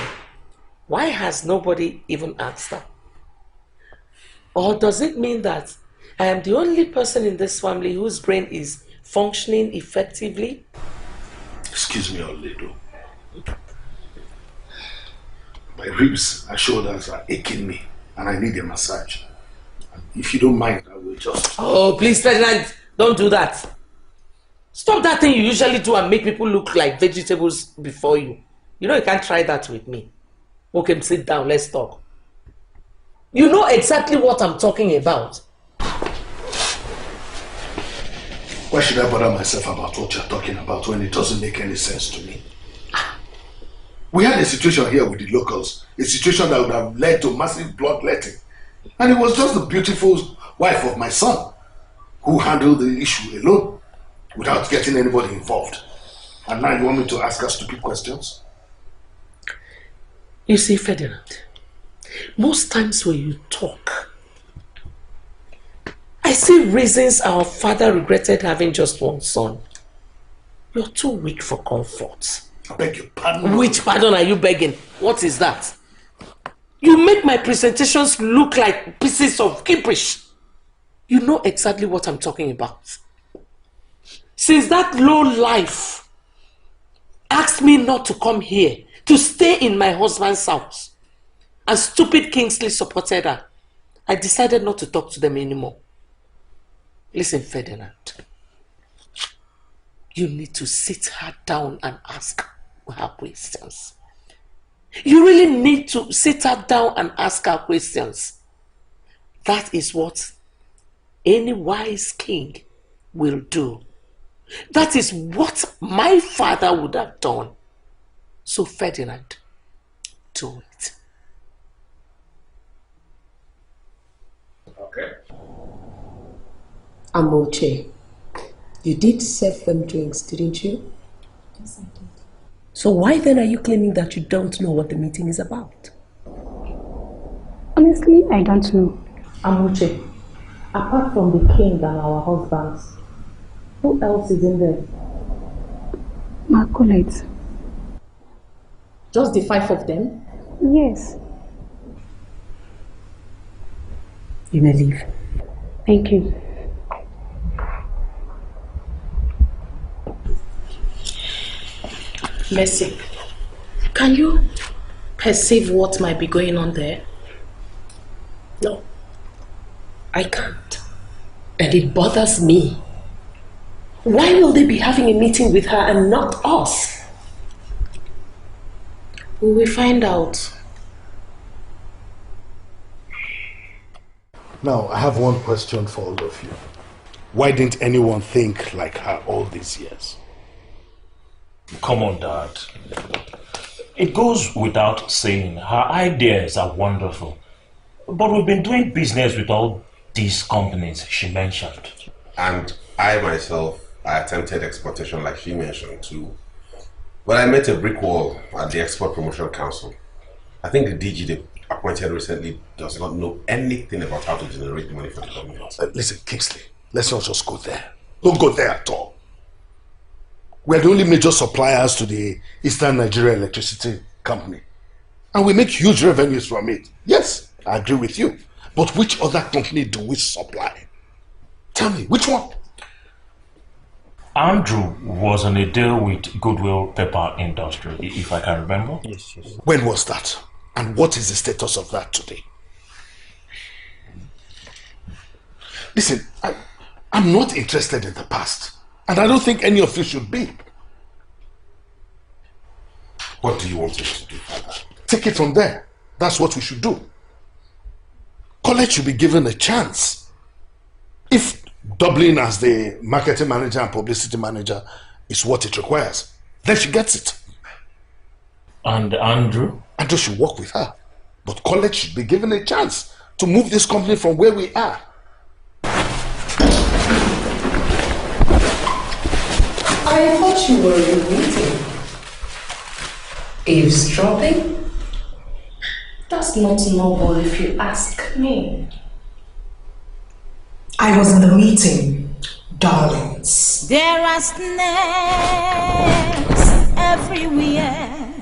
[SPEAKER 17] why has nobody even asked her? Or does it mean that I am the only person in this family whose brain is functioning effectively?
[SPEAKER 18] Excuse me, Oledo. My ribs and shoulders are aching me and I need a massage. And if you don't mind, I will just...
[SPEAKER 17] Oh, please, Ferdinand, don't do that. Stop that thing you usually do and make people look like vegetables before you. You know you can't try that with me. Okay, sit down, let's talk. You know exactly what I'm talking about.
[SPEAKER 18] Why should I bother myself about what you're talking about when it doesn't make any sense to me? We had a situation here with the locals, a situation that would have led to massive bloodletting. And it was just the beautiful wife of my son who handled the issue alone without getting anybody involved. And now you want me to ask her stupid questions?
[SPEAKER 17] You see, Ferdinand, most times when you talk, I see reasons our father regretted having just one son. You're too weak for comfort.
[SPEAKER 18] I beg your pardon.
[SPEAKER 17] Which pardon are you begging? What is that? You make my presentations look like pieces of gibberish. You know exactly what I'm talking about. Since that low life asked me not to come here, to stay in my husband's house, and stupid Kingsley supported her, I decided not to talk to them anymore. Listen, Ferdinand, you need to sit her down and ask her questions. You really need to sit her down and ask her questions. That is what any wise king will do. That is what my father would have done. So Ferdinand, do it.
[SPEAKER 18] Okay.
[SPEAKER 2] Amoche, you did serve them drinks, didn't you?
[SPEAKER 12] Yes, I did.
[SPEAKER 2] So why then are you claiming that you don't know what the meeting is about?
[SPEAKER 12] Honestly, I don't know.
[SPEAKER 2] Amoche, apart from the king and our husbands, who else is in there?
[SPEAKER 12] My colleagues.
[SPEAKER 2] Just the 5 of them?
[SPEAKER 12] Yes.
[SPEAKER 2] You may leave.
[SPEAKER 12] Thank you.
[SPEAKER 17] Mercy, can you perceive what might be going on there?
[SPEAKER 2] No, I can't. And it bothers me. Why will they be having a meeting with her and not us?
[SPEAKER 17] We will find out.
[SPEAKER 18] Now, I have one question for all of you. Why didn't anyone think like her all these years?
[SPEAKER 4] Come on, Dad. It goes without saying, her ideas are wonderful. But we've been doing business with all these companies she mentioned.
[SPEAKER 20] And I myself, I attempted exportation like she mentioned too. But I met a brick wall at the Export Promotion Council. I think the DG they appointed recently does not know anything about how to generate money for the government.
[SPEAKER 18] Listen, Kingsley, let's not just go there. Don't go there at all. We're the only major suppliers to the Eastern Nigeria Electricity Company. And we make huge revenues from it. Yes, I agree with you. But which other company do we supply? Tell me, which one?
[SPEAKER 4] Andrew was on a deal with Goodwill Paper Industry, if I can remember.
[SPEAKER 18] Yes. When was that? And what is the status of that today? Listen, I'm not interested in the past. And I don't think any of you should be.
[SPEAKER 20] What do you want us to do, Father?
[SPEAKER 18] Take it from there. That's what we should do. College should be given a chance. If doubling as the marketing manager and publicity manager is what it requires, then she gets it.
[SPEAKER 4] And Andrew?
[SPEAKER 18] Andrew should work with her. But college should be given a chance to move this company from where we are.
[SPEAKER 2] I thought you were in a meeting. Eavesdropping? That's not normal if you ask me.
[SPEAKER 3] I was in the meeting, darlings.
[SPEAKER 10] There are snakes everywhere,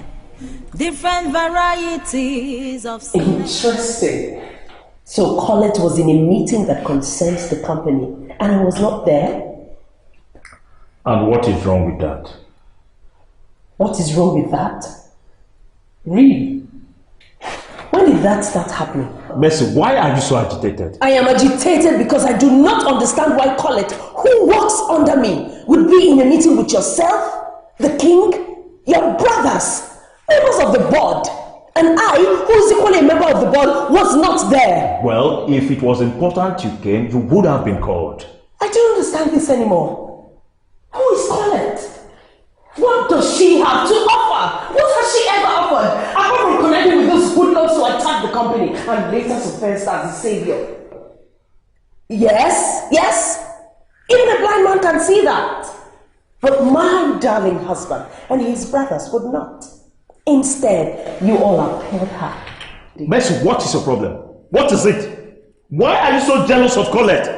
[SPEAKER 10] different varieties of snakes.
[SPEAKER 2] Interesting. So Colette was in a meeting that concerns the company and I was not there?
[SPEAKER 4] And what is wrong with that?
[SPEAKER 2] What is wrong with that? Really? When did that start happening?
[SPEAKER 4] Mercy, why are you so agitated?
[SPEAKER 2] I am agitated because I do not understand why Colette, who works under me, would be in a meeting with yourself, the king, your brothers, members of the board, and I, who is equally a member of the board, was not there.
[SPEAKER 4] Well, if it was important you came, you would have been called.
[SPEAKER 2] I don't understand this anymore. Who is Colette? What does she have to offer? What has she ever offered? Apart from connecting with those hoodlums who attacked the company and later suppressed as the savior. Yes. Even a blind man can see that. But my darling husband and his brothers would not. Instead, you all upheld her.
[SPEAKER 4] Mercy, what is your problem? What is it? Why are you so jealous of Colette?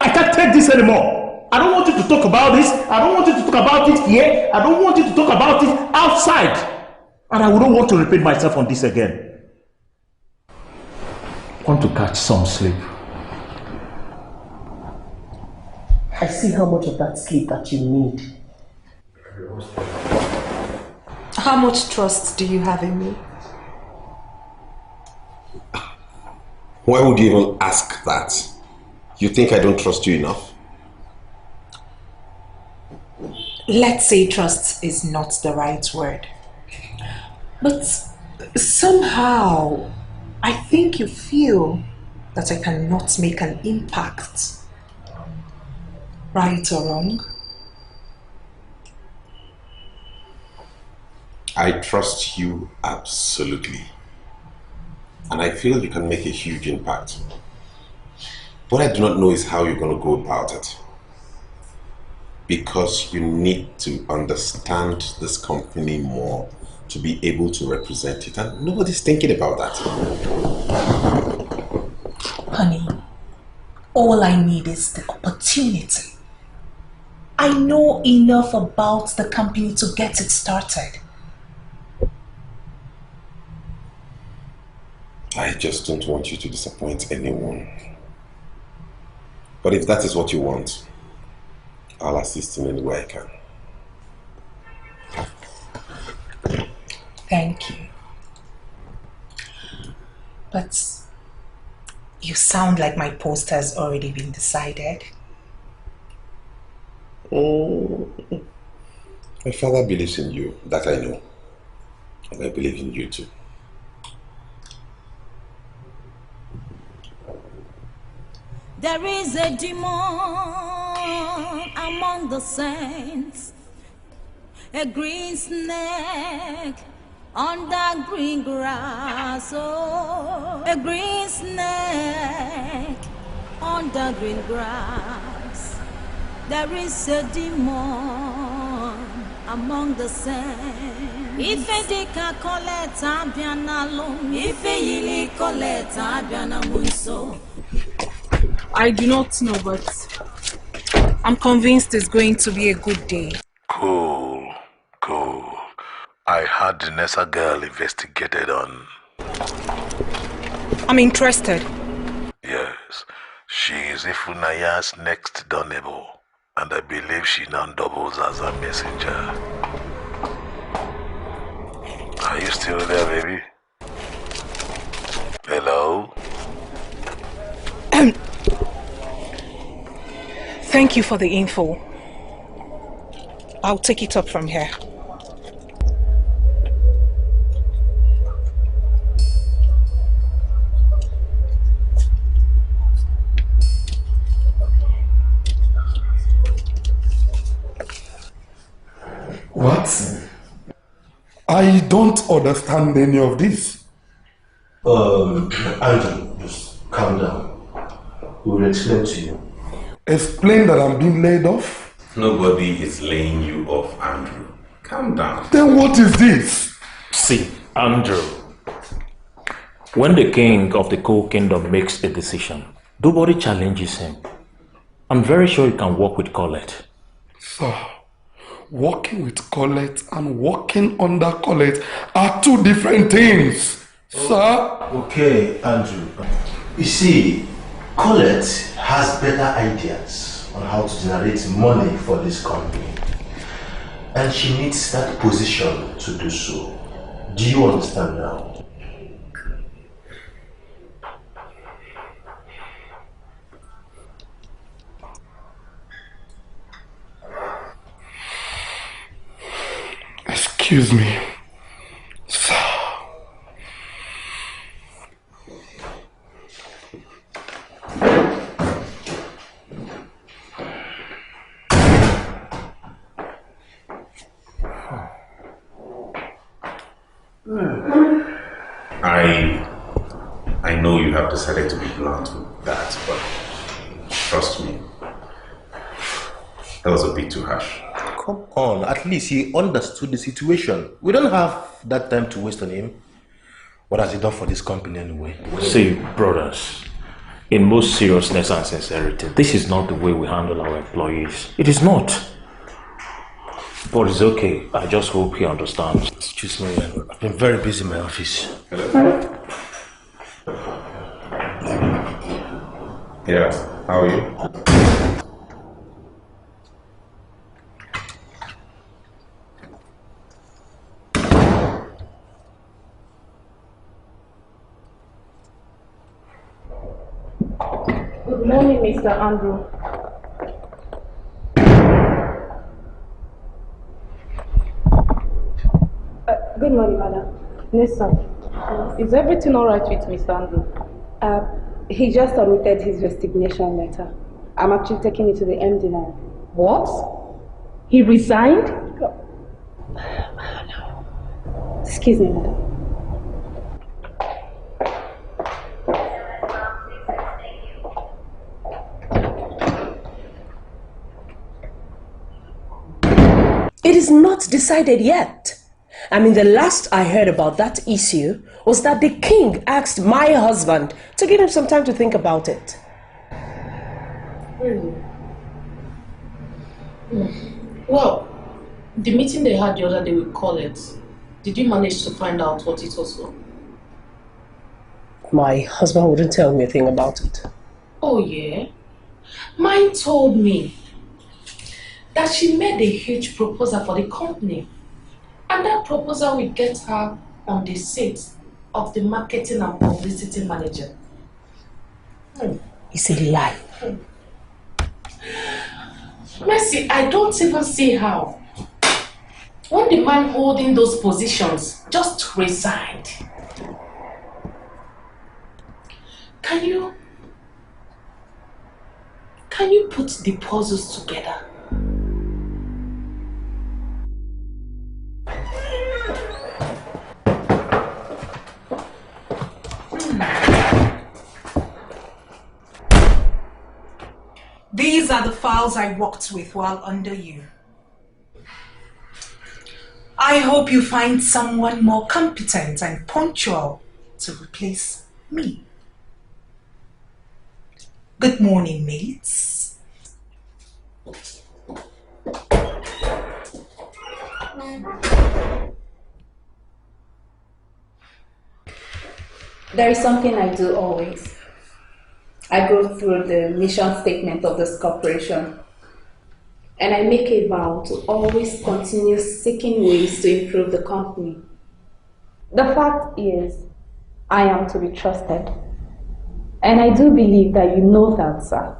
[SPEAKER 4] I can't take this anymore. I don't want you to talk about this. I don't want you to talk about it here. I don't want you to talk about it outside. And I wouldn't want to repeat myself on this again. I want to catch some sleep.
[SPEAKER 2] I see how much of that sleep that you need.
[SPEAKER 3] How much trust do you have in me?
[SPEAKER 20] Why would you even ask that? You think I don't trust you enough?
[SPEAKER 3] Let's say trust is not the right word. But somehow, I think you feel that I cannot make an impact. Right or wrong?
[SPEAKER 20] I trust you absolutely. And I feel you can make a huge impact. What I do not know is how you're going to go about it. Because you need to understand this company more to be able to represent it. And nobody's thinking about that.
[SPEAKER 3] Honey, all I need is the opportunity. I know enough about the company to get it started.
[SPEAKER 20] I just don't want you to disappoint anyone. But if that is what you want, I'll assist in any way I can.
[SPEAKER 3] Thank you. But you sound like my post has already been decided.
[SPEAKER 20] My father believes in you, that I know. And I believe in you too.
[SPEAKER 10] There is a demon among the saints, a green snake under green grass, oh, a green snake under green grass. There is a demon among the saints. Ife dika koleta bianalo, ife yili koleta bianamunso.
[SPEAKER 11] I do not know, but I'm convinced it's going to be a good day.
[SPEAKER 1] Cool. I had the Nessa girl investigated on.
[SPEAKER 11] I'm interested.
[SPEAKER 1] Yes, she is Ifunaya's next door neighbor, and I believe she now doubles as a messenger. Are you still there, baby? Hello?
[SPEAKER 11] Thank you for the info. I'll take it up from here.
[SPEAKER 6] What? I don't understand any of this.
[SPEAKER 8] Andrew, just calm down. We will explain to you.
[SPEAKER 6] Explain that I'm being laid off?
[SPEAKER 20] Nobody is laying you off, Andrew. Calm down.
[SPEAKER 6] Then what is this?
[SPEAKER 4] See, Andrew, when the king of the coal kingdom makes a decision, nobody challenges him. I'm very sure you can work with Colette.
[SPEAKER 6] Sir, working with Colette and working under Colette are two different things. Sir?
[SPEAKER 8] Okay, Andrew. You see, Colette has better ideas on how to generate money for this company. And she needs that position to do so. Do you understand now?
[SPEAKER 6] Excuse me. Sir.
[SPEAKER 20] I know you have decided to be blunt with that, but trust me, That was a bit too harsh.
[SPEAKER 8] Come on, at least he understood the situation. We don't have that time to waste on him. What has he done for this company anyway?
[SPEAKER 4] See, brothers, in most seriousness and sincerity, this is not the way we handle our employees. It is not. But it's okay. I just hope he understands.
[SPEAKER 8] Excuse me, I've been very busy in my office.
[SPEAKER 20] Hello. Yeah, how are you?
[SPEAKER 5] Good morning, Mr. Andrew. Good morning, madam. Yes, sir. Is everything all right with Mr. Andrew?
[SPEAKER 12] He just submitted his resignation letter. I'm actually taking it to the MD now.
[SPEAKER 7] What? He resigned?
[SPEAKER 12] Excuse me, madam.
[SPEAKER 2] It is not decided yet. I mean, the last I heard about that issue was that the king asked my husband to give him some time to think about it.
[SPEAKER 17] Really? Well, the meeting they had the other day with Colette, did you manage to find out what it was for?
[SPEAKER 2] My husband wouldn't tell me a thing about it.
[SPEAKER 17] Oh yeah? Mine told me that she made a huge proposal for the company. And that proposal will get her on the seat of the marketing and publicity manager.
[SPEAKER 2] It's a lie.
[SPEAKER 17] Mercy, I don't even see how. When the man holding those positions just resigned. Can you put the puzzles together?
[SPEAKER 3] These are the files I worked with while under you. I hope you find someone more competent and punctual to replace me. Good morning, mates.
[SPEAKER 5] There is something I do always. I go through the mission statement of this corporation, and I make a vow to always continue seeking ways to improve the company. The fact is, I am to be trusted, and I do believe that you know that, sir.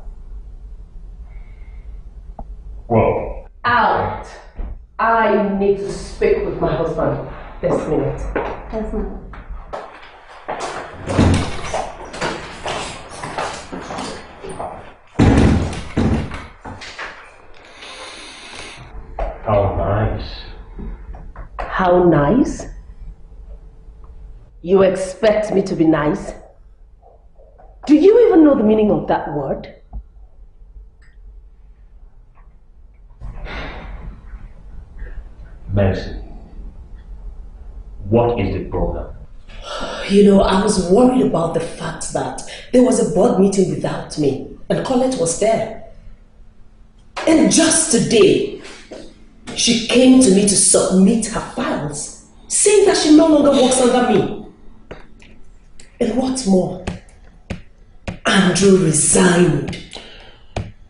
[SPEAKER 1] Well,
[SPEAKER 2] Out! I need to speak with my husband this minute.
[SPEAKER 5] Yes, ma'am.
[SPEAKER 4] How nice.
[SPEAKER 2] How nice? You expect me to be nice? Do you even know the meaning of that word?
[SPEAKER 4] Mercy, what is the problem?
[SPEAKER 2] You know, I was worried about the fact that there was a board meeting without me, and Colette was there. And just today, she came to me to submit her files, saying that she no longer works under me. And what's more, Andrew resigned.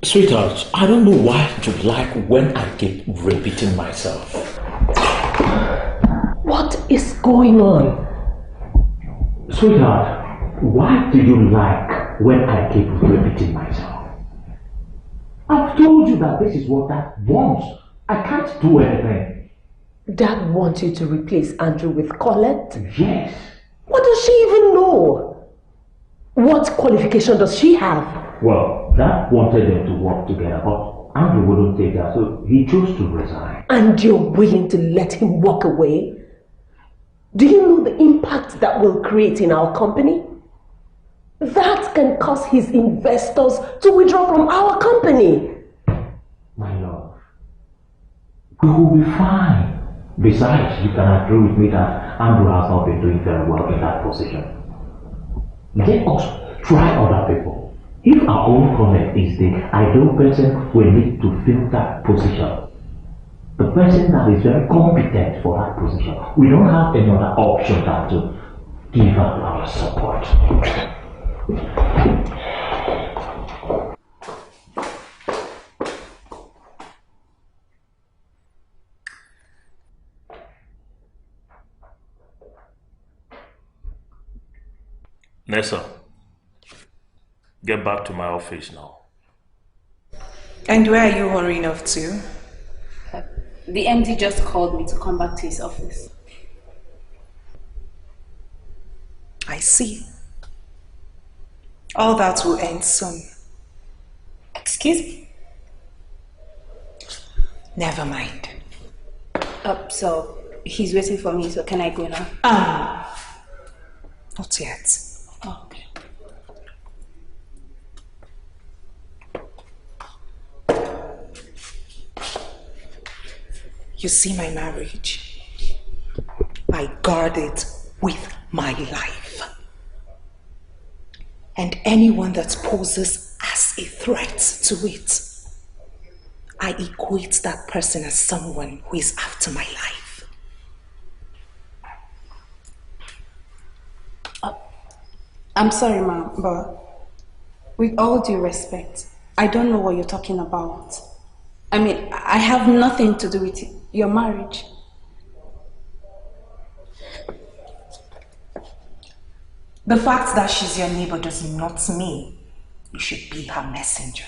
[SPEAKER 4] Sweetheart, I don't know why you like when I keep repeating myself.
[SPEAKER 2] What is going on?
[SPEAKER 4] Sweetheart, why do you like when I keep repeating myself? I've told you that this is what Dad wants. I can't do anything.
[SPEAKER 2] Dad wants you to replace Andrew with Colette?
[SPEAKER 4] Yes.
[SPEAKER 2] What does she even know? What qualification does she have?
[SPEAKER 4] Well, Dad wanted them to work together, but Andrew wouldn't take that, so he chose to resign.
[SPEAKER 2] And you're willing to let him walk away? Do you know the impact that will create in our company? That can cause his investors to withdraw from our company.
[SPEAKER 4] My love, We will be fine. Besides, you can agree with me that Andrew has not been doing very well in that position. Let us try other people. If our own comment is the ideal person, we need to fill that position. The person that is very competent for that position. We don't have any other option than to give her our support. Nessa, get back to my office now.
[SPEAKER 3] And where are you hurrying off to?
[SPEAKER 12] The MD just called me to come back to his office.
[SPEAKER 3] I see. All that will end soon.
[SPEAKER 12] Excuse me?
[SPEAKER 3] Never mind.
[SPEAKER 12] So he's waiting for me, so can I go now?
[SPEAKER 3] Not yet.
[SPEAKER 12] Oh, okay.
[SPEAKER 3] You see my marriage? I guard it with my life. And anyone that poses as a threat to it, I equate that person as someone who is after my life.
[SPEAKER 12] I'm sorry, ma'am, but with all due respect, I don't know what you're talking about. I mean, I have nothing to do with your marriage.
[SPEAKER 3] The fact that she's your neighbor does not mean you should be her messenger.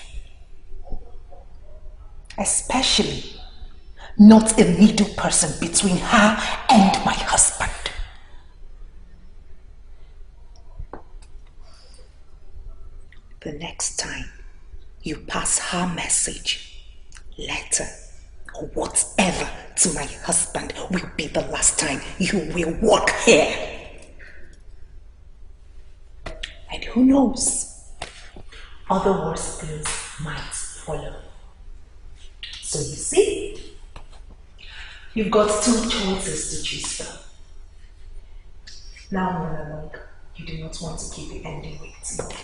[SPEAKER 3] Especially not a middle person between her and my husband. The next time you pass her message, letter, or whatever to my husband will be the last time you will walk here. And who knows, other worse things might follow. So you see, you've got two choices to choose from. Now, Mona, you do not want to keep the ending waiting.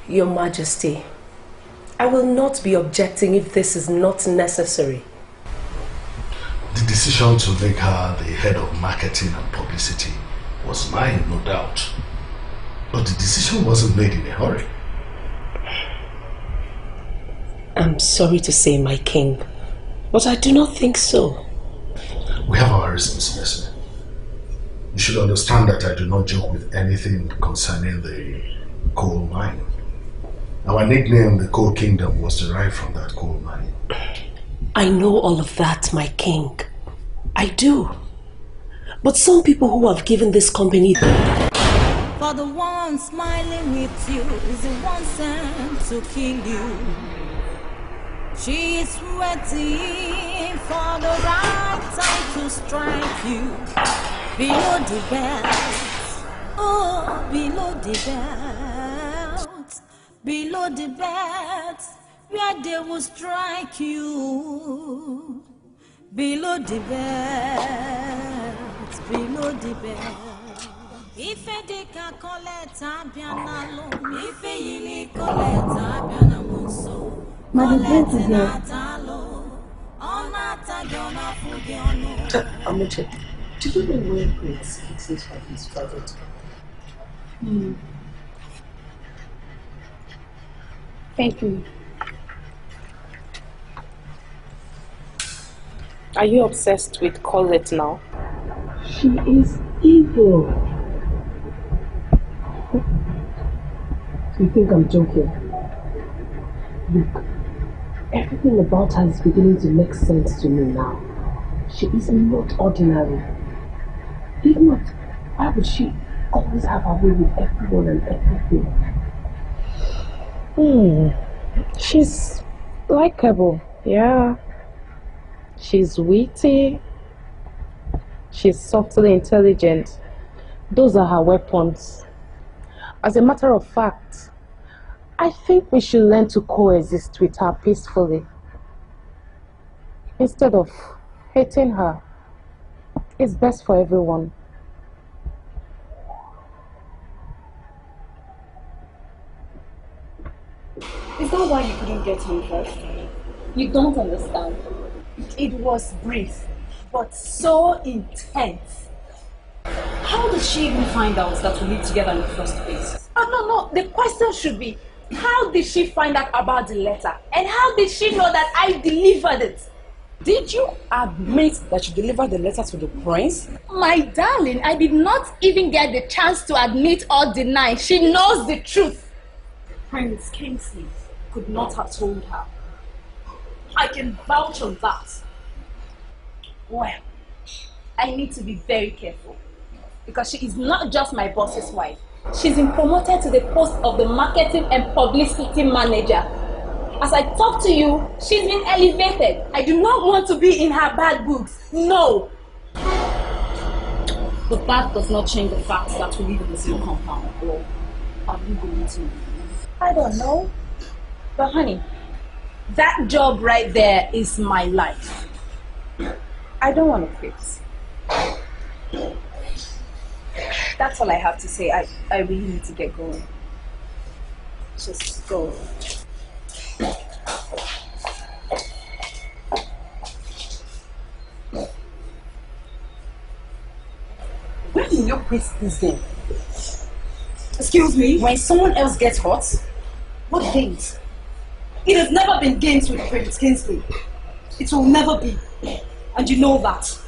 [SPEAKER 2] Your Majesty, I will not be objecting if this is not necessary.
[SPEAKER 18] The decision to make her the head of marketing and publicity was mine, no doubt. But the decision wasn't made in a hurry.
[SPEAKER 2] I'm sorry to say, my king, but I do not think so.
[SPEAKER 18] We have our reasons, Nessa. You should understand that I do not joke with anything concerning the coal mine. Our nickname, the Coal Kingdom, was derived from that coal mine.
[SPEAKER 2] I know all of that, my king. I do. But some people who have given this company...
[SPEAKER 10] For the one smiling with you is the one sent to kill you. She is waiting for the right time to strike you. Below the belt, oh, below the belt, below the belt, where they will strike you. Below the belt, below the belt. If they can collect Abiana loan, if they collect Abiana Monso.
[SPEAKER 2] Maiden is here. Amuche, do you know where Prince is from his private?
[SPEAKER 12] Thank you.
[SPEAKER 7] Are you obsessed with Colette now?
[SPEAKER 2] She is evil. You think I'm joking? Look, everything about her is beginning to make sense to me now. She is not ordinary. If not, why would she always have her way with everyone and everything?
[SPEAKER 7] She's likable, yeah. She's witty.
[SPEAKER 2] She's subtly intelligent. Those are her weapons. As a matter of fact, I think we should learn to coexist with her peacefully. Instead of hating her, it's best for everyone.
[SPEAKER 12] Is that why you couldn't get him first? You don't understand.
[SPEAKER 3] It was brief, but so intense.
[SPEAKER 12] How did she even find out that we lived together in the first place?
[SPEAKER 3] No. The question should be, how did she find out about the letter? And how did she know that I delivered it?
[SPEAKER 19] Did you admit that you delivered the letter to the prince?
[SPEAKER 3] My darling, I did not even get the chance to admit or deny. She knows the truth.
[SPEAKER 12] Prince Kingsley could not have told her. I can vouch on that.
[SPEAKER 3] Well, I need to be very careful because she is not just my boss's wife. She's been promoted to the post of the marketing and publicity manager. As I talk to you, she's been elevated. I do not want to be in her bad books. No.
[SPEAKER 12] But that does not change the fact that we live in the same compound. Or are you going to?
[SPEAKER 3] I don't know. But honey, that job right there is my life. I don't want to quit. That's all I have to say. I really need to get going. Just go.
[SPEAKER 19] Where did you quit this game? Excuse me? When someone else gets hurt? What games?
[SPEAKER 12] It has never been games with Prince Kingsley. It will never be. And you know that.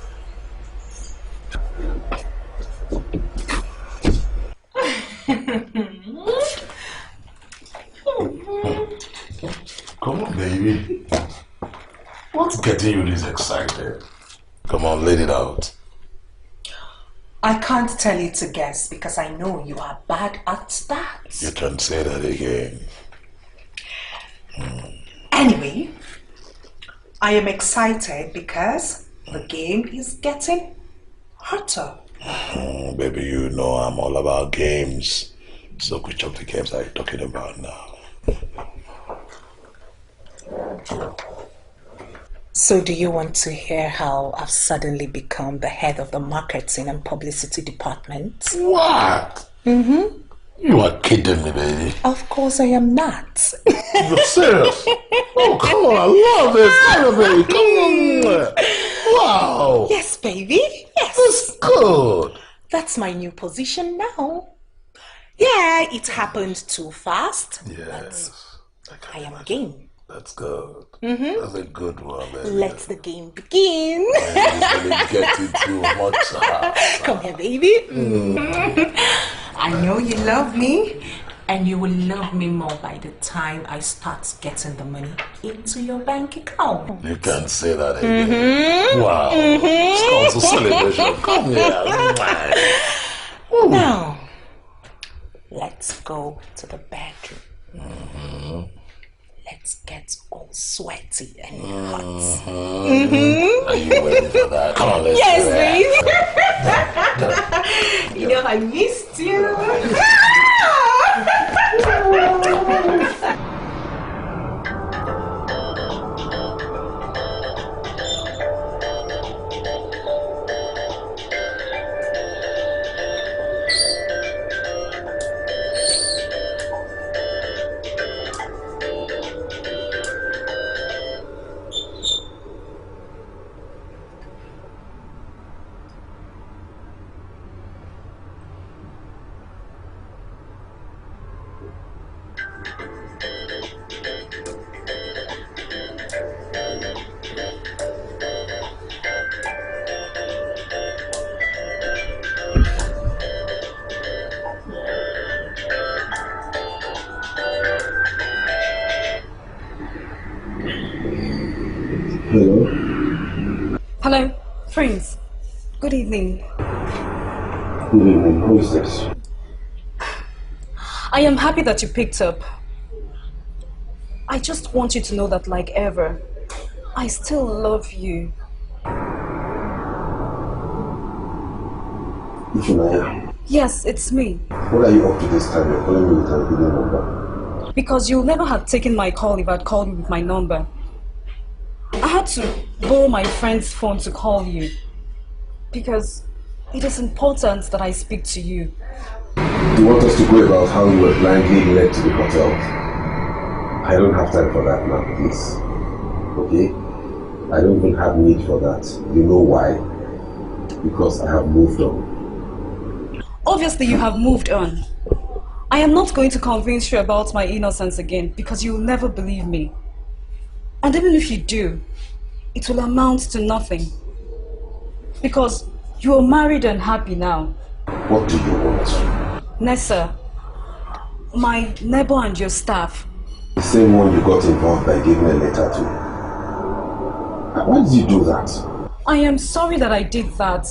[SPEAKER 1] Come on, baby. What's getting you this excited? Come on, let it out.
[SPEAKER 3] I can't tell you to guess because I know you are bad at that.
[SPEAKER 1] You can say that again.
[SPEAKER 3] Anyway, I am excited because the game is getting hotter.
[SPEAKER 1] Baby, you know I'm all about games. So which of the games are you talking about now?
[SPEAKER 3] So do you want to hear how I've suddenly become the head of the marketing and publicity department?
[SPEAKER 1] What?
[SPEAKER 3] Mm-hmm.
[SPEAKER 1] You are kidding me, baby.
[SPEAKER 3] Of course I am not.
[SPEAKER 1] You're serious? Oh, come on, I love this. Come on, baby. Come on. Wow.
[SPEAKER 3] Yes, baby. Yes.
[SPEAKER 1] That's good.
[SPEAKER 3] That's my new position now. Yeah, it happened too fast.
[SPEAKER 1] Yes.
[SPEAKER 3] I am game.
[SPEAKER 1] That's good.
[SPEAKER 3] Mm-hmm.
[SPEAKER 1] That's a good one, baby.
[SPEAKER 3] Let the game begin.
[SPEAKER 1] It's really getting too much.
[SPEAKER 3] Come here, baby. I know you love me, and you will love me more by the time I start getting the money into your bank account.
[SPEAKER 1] You can't say that again. Mm-hmm. Wow. Mm-hmm. It's called a celebration. Come here.
[SPEAKER 3] Now, let's go to the bedroom.
[SPEAKER 1] Mm-hmm.
[SPEAKER 3] Let's get all sweaty and hot.
[SPEAKER 1] Mm-hmm. Are you waiting for that? Come on, let's
[SPEAKER 3] yes, baby. You know I missed you.
[SPEAKER 12] Hello, Prince. Good evening.
[SPEAKER 18] Good evening. Who is this?
[SPEAKER 12] I am happy that you picked up. I just want you to know that, like ever, I still love you.
[SPEAKER 19] Ifunanya.
[SPEAKER 12] Yes, it's me.
[SPEAKER 19] What are you up to this time? You're calling me with an hidden number.
[SPEAKER 12] Because you never have taken my call if I'd called you with my number. I had to borrow my friend's phone to call you. Because it is important that I speak to you.
[SPEAKER 19] You want us to go about how you were blindly led to the hotel? I don't have time for that now, please. Okay? I don't even have need for that. You know why? Because I have moved on.
[SPEAKER 12] Obviously you have moved on. I am not going to convince you about my innocence again because you will never believe me. And even if you do, it will amount to nothing. Because you are married and happy now.
[SPEAKER 19] What do you want?
[SPEAKER 12] Nessa, my neighbor and your staff.
[SPEAKER 19] The same one you got involved by giving a letter to. Why did you do that?
[SPEAKER 12] I am sorry that I did that.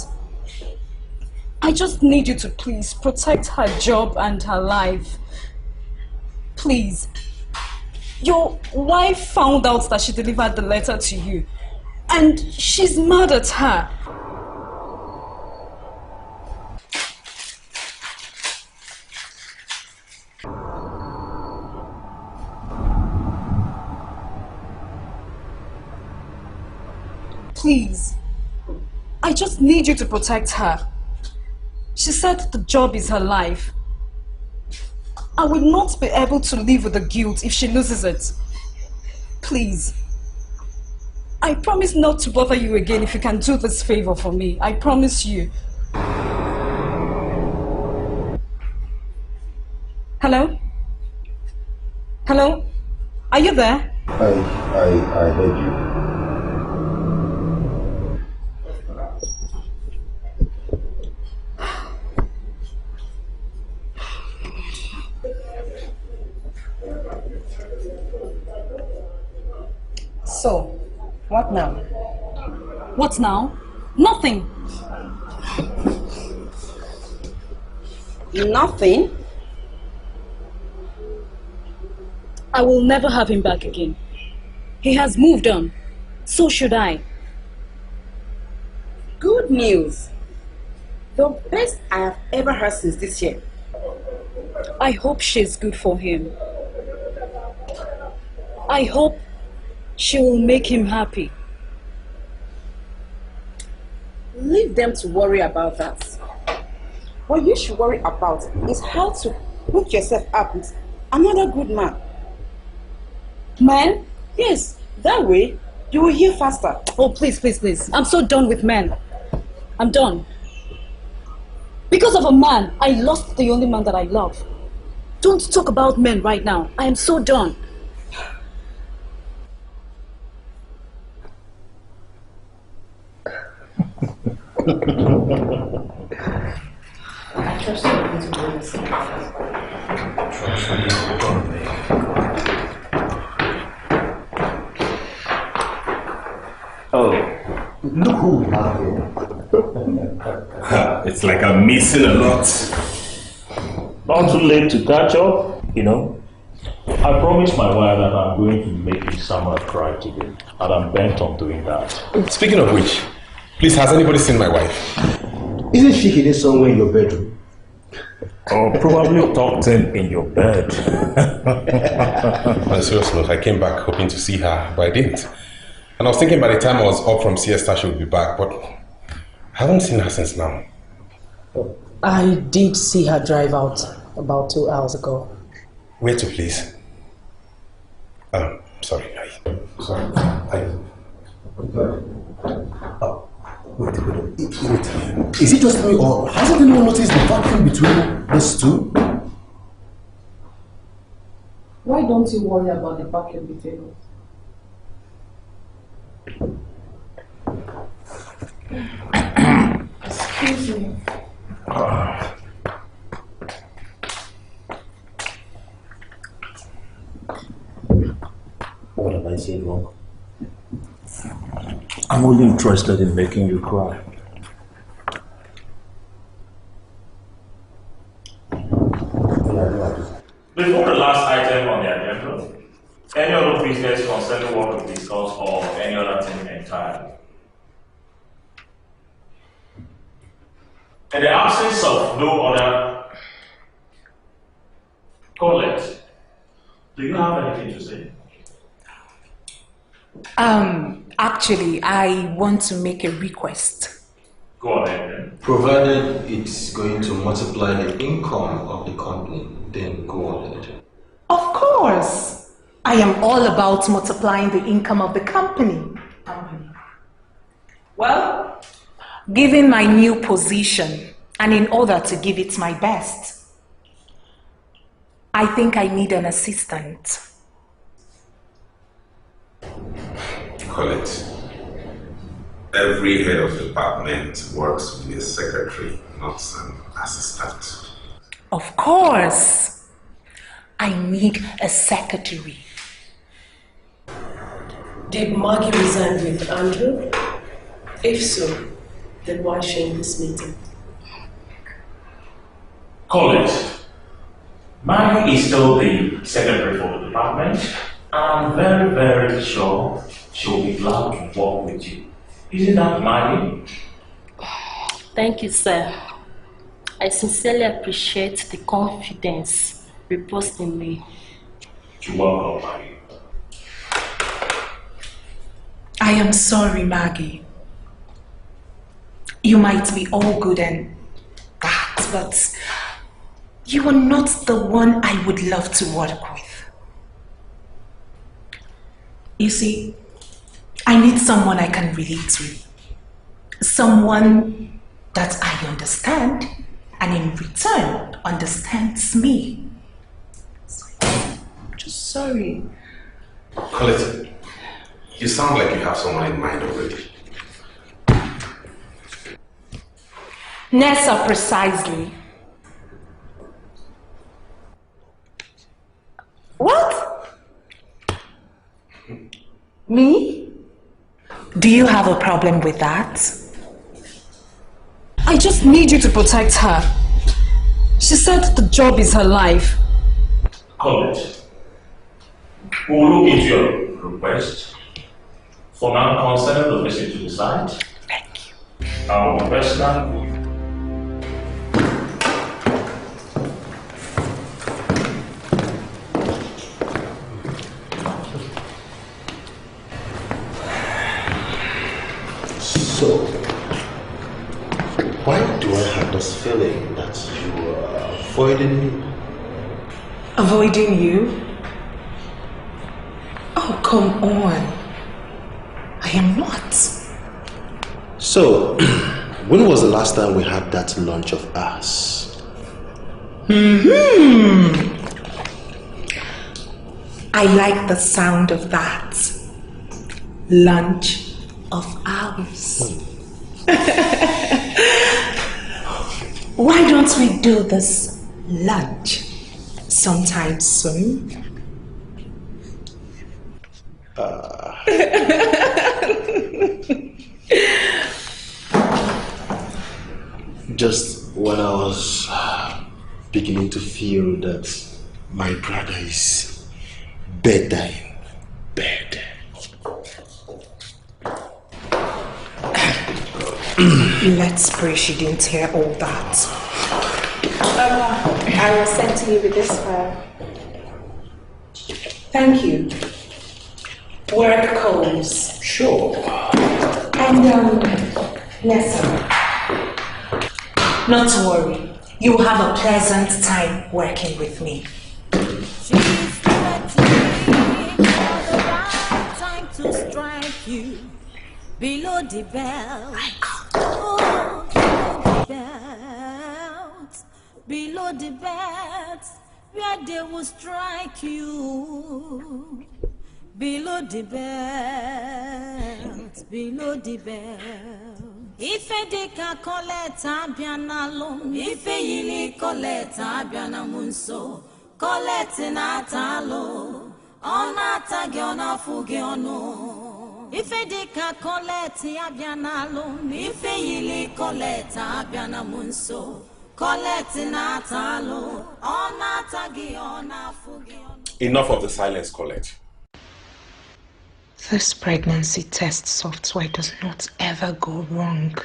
[SPEAKER 12] I just need you to please protect her job and her life. Please. Your wife found out that she delivered the letter to you. And she's mad at her. Please. I just need you to protect her. She said the job is her life. I will not be able to live with the guilt if she loses it. Please. I promise not to bother you again if you can do this favor for me. I promise you. Hello? Hello? Are you there?
[SPEAKER 19] I heard you.
[SPEAKER 2] So, what now?
[SPEAKER 12] What now? Nothing.
[SPEAKER 2] Nothing?
[SPEAKER 12] I will never have him back again. He has moved on. So should I.
[SPEAKER 2] Good news. The best I have ever heard since this year.
[SPEAKER 12] I hope she's good for him. I hope she will make him happy.
[SPEAKER 2] Leave them to worry about that. What you should worry about is how to hook yourself up with another good man.
[SPEAKER 12] Man?
[SPEAKER 2] Yes, that way you will heal faster.
[SPEAKER 12] Oh, please, please, please. I'm so done with men. I'm done. Because of a man, I lost the only man that I love. Don't talk about men right now. I am so done.
[SPEAKER 2] I trust you to do this.
[SPEAKER 4] Oh, look who we have here. It's like I'm missing a lot. Not too late to catch up, you know. I promised my wife that I'm going to make Isama cry today, and I'm bent on doing that.
[SPEAKER 21] Speaking of which, please, has anybody seen my wife?
[SPEAKER 8] Isn't she hidden somewhere in your bedroom?
[SPEAKER 4] Or probably tucked in your bed.
[SPEAKER 21] On a serious note, I came back hoping to see her, but I didn't. And I was thinking by the time I was up from siesta, she would be back, but I haven't seen her since now.
[SPEAKER 2] I did see her drive out about 2 hours ago.
[SPEAKER 21] Where to, please? Sorry.
[SPEAKER 8] Wait. Is it just me, or hasn't anyone noticed the vacuum between these two?
[SPEAKER 2] Why don't you worry about the vacuum between us? Excuse me.
[SPEAKER 8] What have I said wrong?
[SPEAKER 4] I'm only interested in making you cry. Before the last item on the agenda, any other business concerning what we discussed or any other thing entirely? In the absence of no other... Colette, do you have anything to say?
[SPEAKER 3] Actually, I want to make a request.
[SPEAKER 4] Go ahead then.
[SPEAKER 13] Provided it's going to multiply the income of the company, then go ahead.
[SPEAKER 3] Of course. I am all about multiplying the income of the company. Well, given my new position, and in order to give it my best, I think I need an assistant.
[SPEAKER 20] Colette, every head of department works with a secretary, not an assistant.
[SPEAKER 3] Of course. I need a secretary.
[SPEAKER 2] Did Maggie resign with Andrew? If so, then why shame this meeting?
[SPEAKER 4] Colette, Maggie is still the secretary for the department. I'm very, very sure she'll be glad to work with you. Isn't that Maggie?
[SPEAKER 15] Thank you, sir. I sincerely appreciate the confidence reposed in me.
[SPEAKER 4] You're welcome, Maggie.
[SPEAKER 3] I am sorry, Maggie. You might be all good and that, but you are not the one I would love to work with. You see, I need someone I can relate with. Someone that I understand and in return understands me. Just sorry.
[SPEAKER 20] Colette, you sound like you have someone in mind already.
[SPEAKER 3] Nessa, precisely. What? Me? Do you have a problem with that?
[SPEAKER 11] I just need you to protect her. She said the job is her life.
[SPEAKER 4] Colette, we will look into your request. For now, consider the visit to the site.
[SPEAKER 3] Thank you.
[SPEAKER 4] Our personal.
[SPEAKER 8] So, why do I have this feeling that you are avoiding me?
[SPEAKER 3] Avoiding you? Oh, come on. I am not.
[SPEAKER 8] So, when was the last time we had that lunch of us?
[SPEAKER 3] I like the sound of that. Lunch of ours. Why don't we do this lunch sometime soon?
[SPEAKER 8] Just when I was beginning to feel that my brother is better in bed.
[SPEAKER 3] Let's pray she didn't hear all that.
[SPEAKER 5] I will send to you with this file.
[SPEAKER 3] Thank you. Work calls.
[SPEAKER 8] Sure.
[SPEAKER 3] And Nessa, not to worry. You will have a pleasant time working with me.
[SPEAKER 10] She's threatening for the right time to strike you. Below the belt, oh, below the belt, where they will strike you. Below the belt, below the belt. Ife deka koleta biana lom, ife yili koleta biana munso, kolete na talo, ona tagi ona fugi ono. Ife deka kolete abiana lom, ife yili koleta biana munso, kolete na talo, ona tagi ona fugi ono.
[SPEAKER 21] Enough of the silence, Colette.
[SPEAKER 3] This pregnancy test software does not ever go wrong.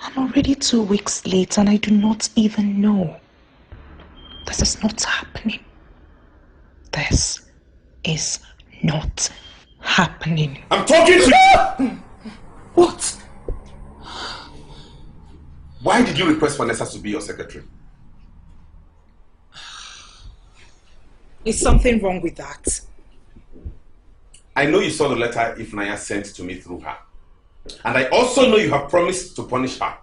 [SPEAKER 3] I'm already 2 weeks late and I do not even know. This is not happening. This is not happening.
[SPEAKER 20] I'm talking to you!
[SPEAKER 3] What?
[SPEAKER 20] Why did you request Vanessa to be your secretary?
[SPEAKER 3] Is something wrong with that?
[SPEAKER 20] I know you saw the letter Ifnaya sent to me through her. And I also know you have promised to punish her.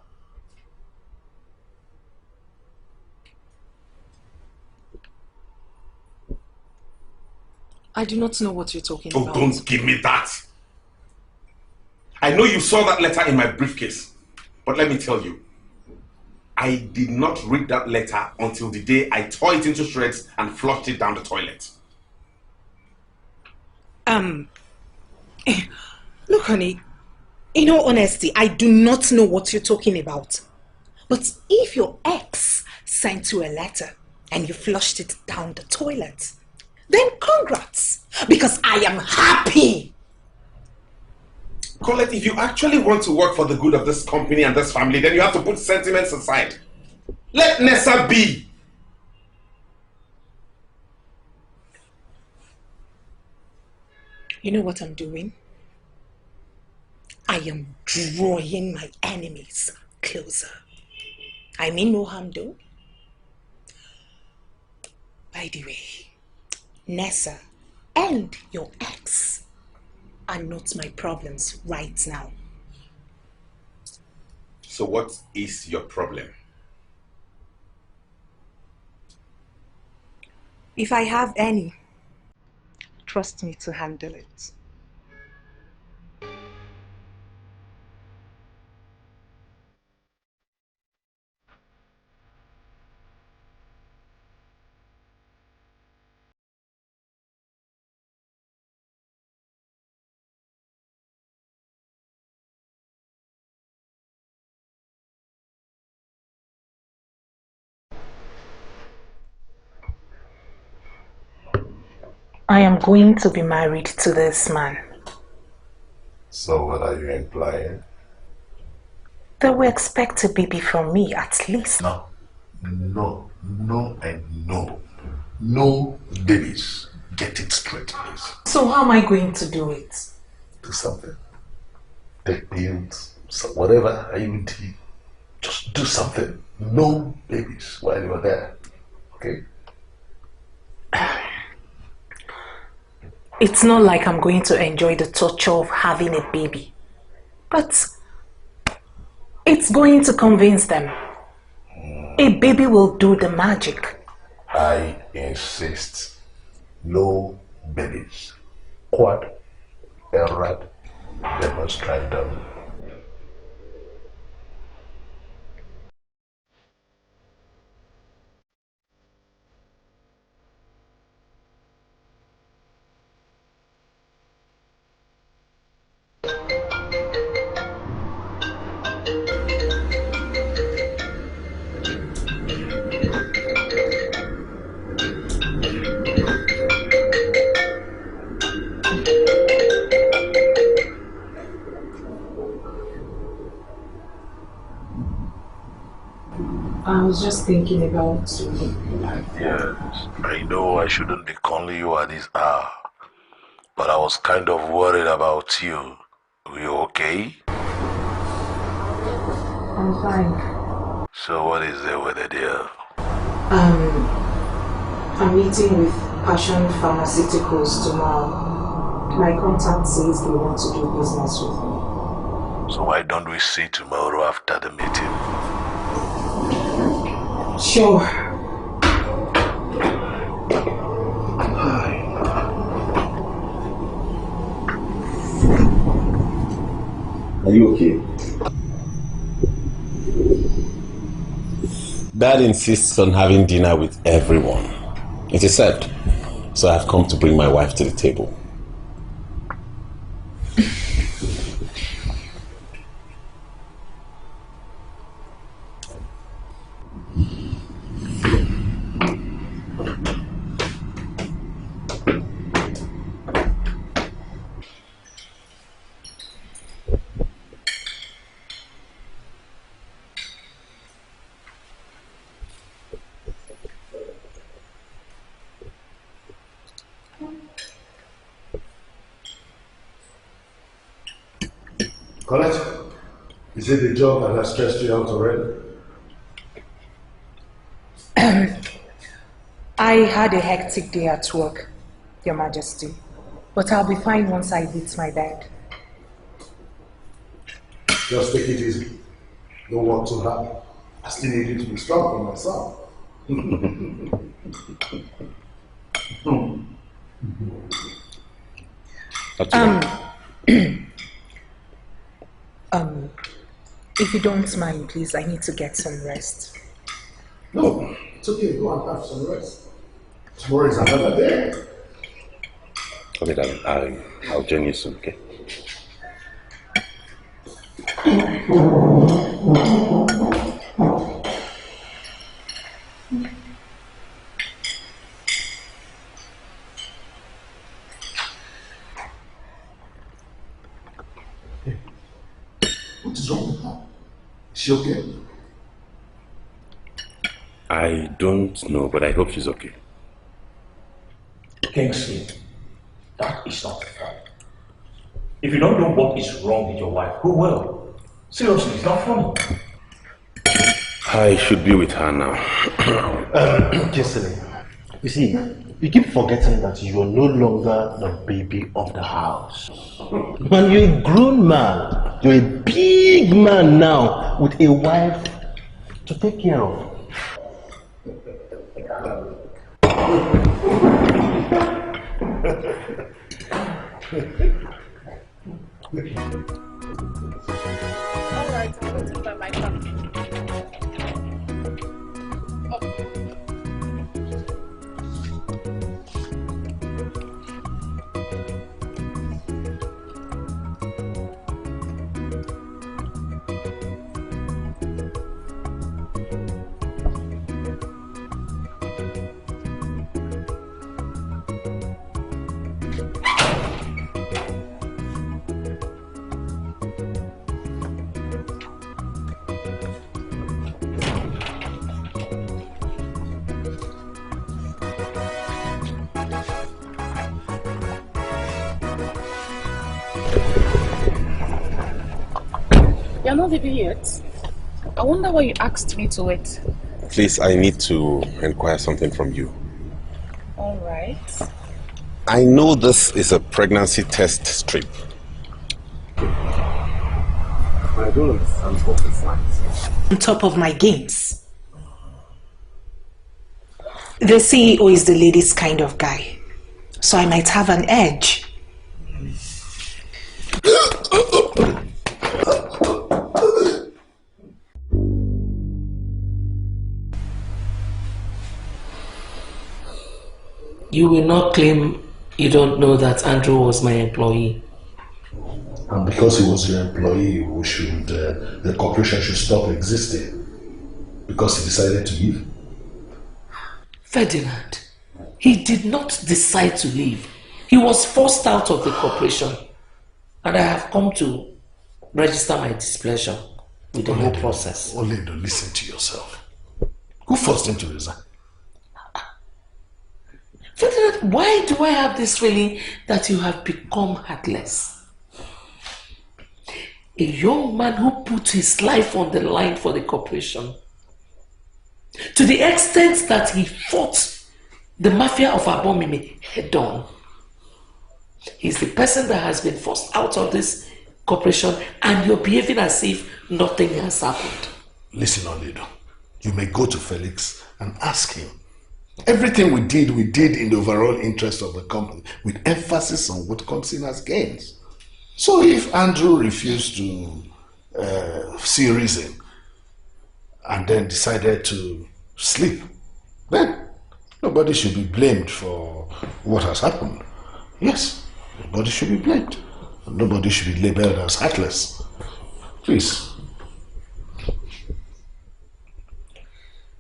[SPEAKER 3] I do not know what you're talking
[SPEAKER 20] Oh,
[SPEAKER 3] about.
[SPEAKER 20] don't give me that. I know you saw that letter in my briefcase. But let me tell you, I did not read that letter until the day I tore it into shreds and flushed it down the toilet.
[SPEAKER 3] Look, honey, in all honesty, I do not know what you're talking about. But if your ex sent you a letter and you flushed it down the toilet, then congrats, because I am happy.
[SPEAKER 20] Colette, if you actually want to work for the good of this company and this family, then you have to put sentiments aside. Let Nessa be.
[SPEAKER 3] You know what I'm doing? I am drawing my enemies closer. I mean no harm though. By the way, Nessa and your ex are not my problems right now.
[SPEAKER 20] So what is your problem?
[SPEAKER 3] If I have any, trust me to handle it. I am going to be married to this man.
[SPEAKER 1] So what are you implying?
[SPEAKER 3] They will expect a baby from me at least.
[SPEAKER 1] No, and no. No babies. Get it straight, please.
[SPEAKER 3] So how am I going to do it?
[SPEAKER 1] Do something. Take pills, so whatever IUD. Just do something. No babies while you are there. Okay?
[SPEAKER 3] It's not like I'm going to enjoy the torture of having a baby. But it's going to convince them. A baby will do the magic.
[SPEAKER 1] I insist. No babies. Quad, errad, demonstrandum.
[SPEAKER 3] I was just thinking about you.
[SPEAKER 1] Yes, I know I shouldn't be calling you at this hour, but I was kind of worried about you. Are you okay?
[SPEAKER 3] I'm fine.
[SPEAKER 1] So what is there with the deal?
[SPEAKER 3] I'm meeting with Passion Pharmaceuticals tomorrow. My contact says they want to do business with me.
[SPEAKER 1] So why don't we see tomorrow after the meeting?
[SPEAKER 3] Sure.
[SPEAKER 20] Are you okay? Dad insists on having dinner with everyone. It is served. So I've come to bring my wife to the table.
[SPEAKER 14] Colette, is it the job that has stressed you out already?
[SPEAKER 3] I had a hectic day at work, Your Majesty. But I'll be fine once I hit my bed.
[SPEAKER 14] Just take it easy. Don't work too hard. I still need you to be strong for myself.
[SPEAKER 3] If you don't mind, please, I need to get some rest.
[SPEAKER 14] No, it's okay. Go and have some rest. Tomorrow is another day.
[SPEAKER 21] Okay, darling. I'll join you soon, okay?
[SPEAKER 14] What is wrong with her? Is she okay?
[SPEAKER 21] I don't know, but I hope she's okay.
[SPEAKER 4] Kingsley, that is not fair. If you don't know what is wrong with your wife, who will? Seriously, it's not funny.
[SPEAKER 21] I should be with her now.
[SPEAKER 8] Kingsley, you see, you keep forgetting that you're no longer the baby of the house. Man, you're a grown man. You're a big man now with a wife to take care of.
[SPEAKER 11] Alright, I'm waiting for my family. You're not leaving yet. I wonder why you asked me to wait.
[SPEAKER 21] Please, I need to inquire something from you.
[SPEAKER 11] Alright.
[SPEAKER 21] I know this is a pregnancy test strip.
[SPEAKER 8] I don't understand what it's like.
[SPEAKER 3] On top of my games. The CEO is the ladies' kind of guy. So I might have an edge.
[SPEAKER 17] You will not claim you don't know that Andrew was my employee.
[SPEAKER 14] And because he was your employee, we should, the corporation should stop existing. Because he decided to leave.
[SPEAKER 17] Ferdinand, he did not decide to leave. He was forced out of the corporation. And I have come to register my displeasure with the whole process.
[SPEAKER 14] Only to listen to yourself. Who forced him to resign?
[SPEAKER 17] Ferdinand, why do I have this feeling that you have become heartless? A young man who put his life on the line for the corporation, to the extent that he fought the mafia of Abomime head on. He's the person that has been forced out of this corporation, and you're behaving as if nothing has happened.
[SPEAKER 14] Listen, Olido. You may go to Felix and ask him. Everything we did in the overall interest of the company, with emphasis on what comes in as gains. So if Andrew refused to see reason and then decided to sleep, then nobody should be blamed for what has happened. Yes, nobody should be blamed. Nobody should be labeled as heartless. Please.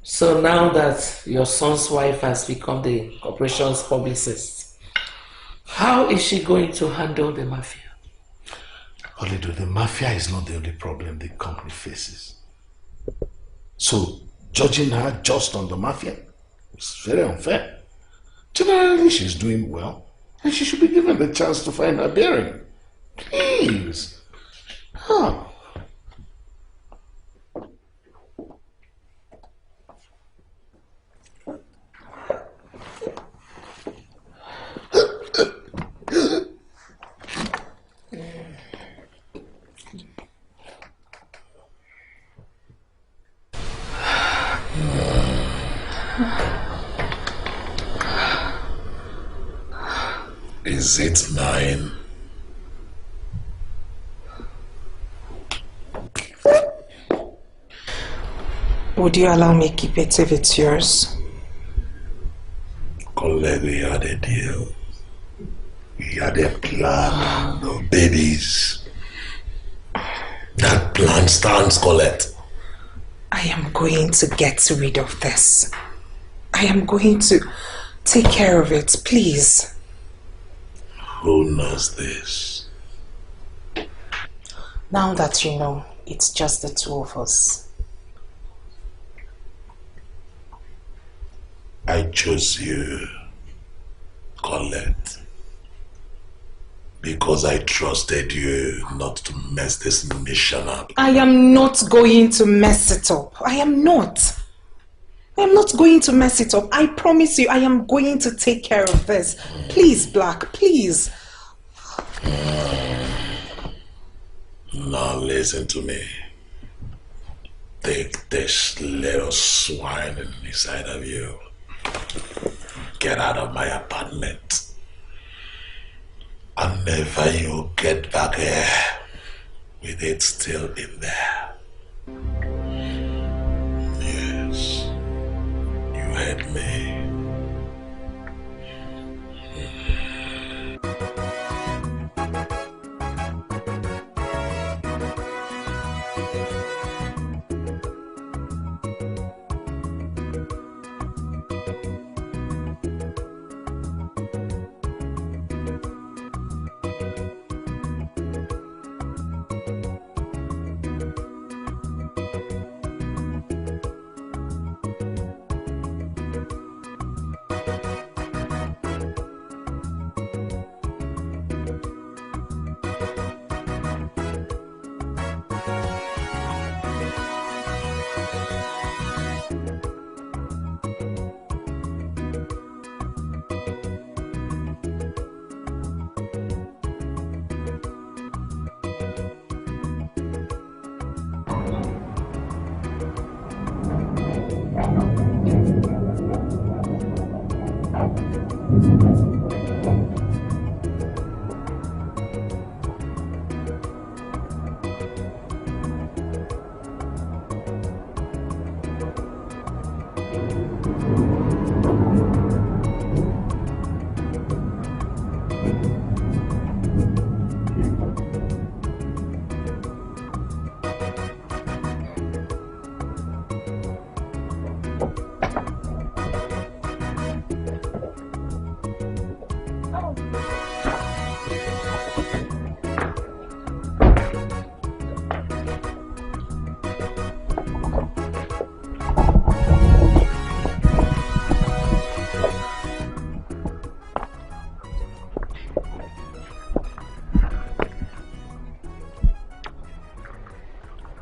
[SPEAKER 17] So now that your son's wife has become the corporation's publicist, how is she going to handle the mafia?
[SPEAKER 14] Olido, the mafia is not the only problem the company faces. So, judging her just on the mafia is very unfair. Generally, she's doing well, and she should be given the chance to find her bearing. Please.
[SPEAKER 16] Huh.
[SPEAKER 1] Is it mine?
[SPEAKER 3] Would you allow me to keep it if it's yours?
[SPEAKER 1] Colette, we had a deal. We had a plan. No babies. That plan stands, Colette.
[SPEAKER 3] I am going to get rid of this. I am going to take care of it, please.
[SPEAKER 1] Who knows this?
[SPEAKER 3] Now that you know, it's just the two of us.
[SPEAKER 1] I chose you, Colette, because I trusted you not to mess this mission up.
[SPEAKER 3] I am not going to mess it up. I am not. I am not going to mess it up. I promise you, I am going to take care of this. Please, Black, please.
[SPEAKER 1] Now listen to me. Take this little swine inside of you. Get out of my apartment. And never you get back here with it still in there. Yes, you heard me.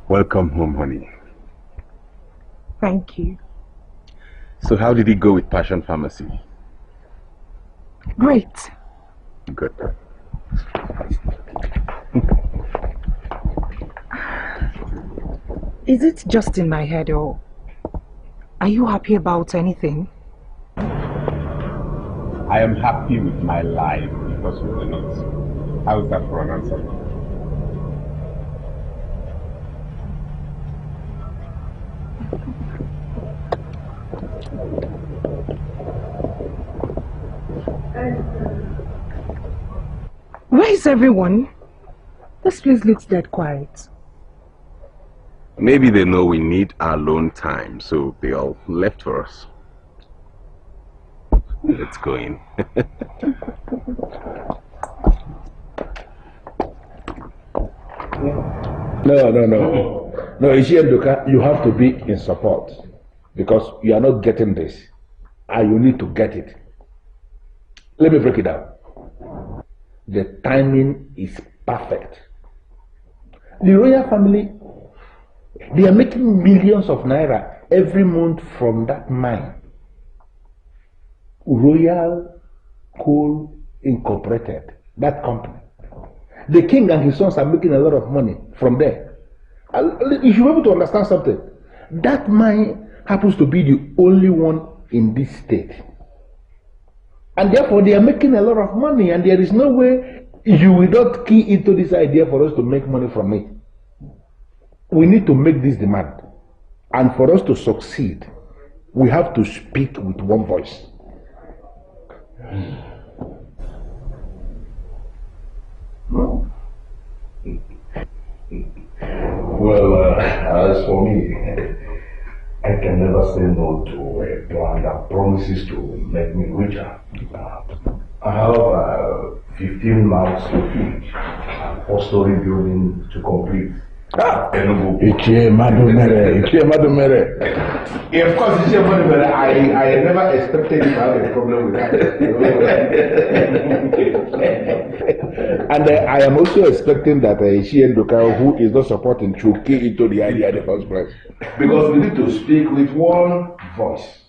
[SPEAKER 18] Welcome home, honey.
[SPEAKER 3] Thank you.
[SPEAKER 18] So how did it go with Passion Pharmacy?
[SPEAKER 3] Great.
[SPEAKER 18] Good.
[SPEAKER 3] Is it just in my head, or are you happy about anything?
[SPEAKER 18] I am happy with my life because of the notes. How's that for an answer?
[SPEAKER 3] Where is everyone? This place looks dead quiet.
[SPEAKER 18] Maybe they know we need our alone time, so they all left for us. Let's go in.
[SPEAKER 9] No, Ezeonu, you have to be in support because you are not getting this and you need to get it. Let me break it down. The timing is perfect. The royal family, they are making millions of naira every month from that mine. Royal Coal Incorporated, that company. The king and his sons are making a lot of money from there. You should be able to understand something. That mine happens to be the only one in this state. And therefore they are making a lot of money, and there is no way you will not key into this idea for us to make money from it. We need to make this demand. And for us to succeed, we have to speak with one voice.
[SPEAKER 6] Well, as for me, I can never say no to a plan that promises to make me richer. I have 15 miles to feed, a 4-story building to complete.
[SPEAKER 9] Ichie Madumere. Yeah, of course, Ichie Madumere. I never expected to have a problem with that. And I am also expecting that Ichie Ndoka, who is not supporting, should key into the idea in the first place.
[SPEAKER 6] Because we need to speak with one voice.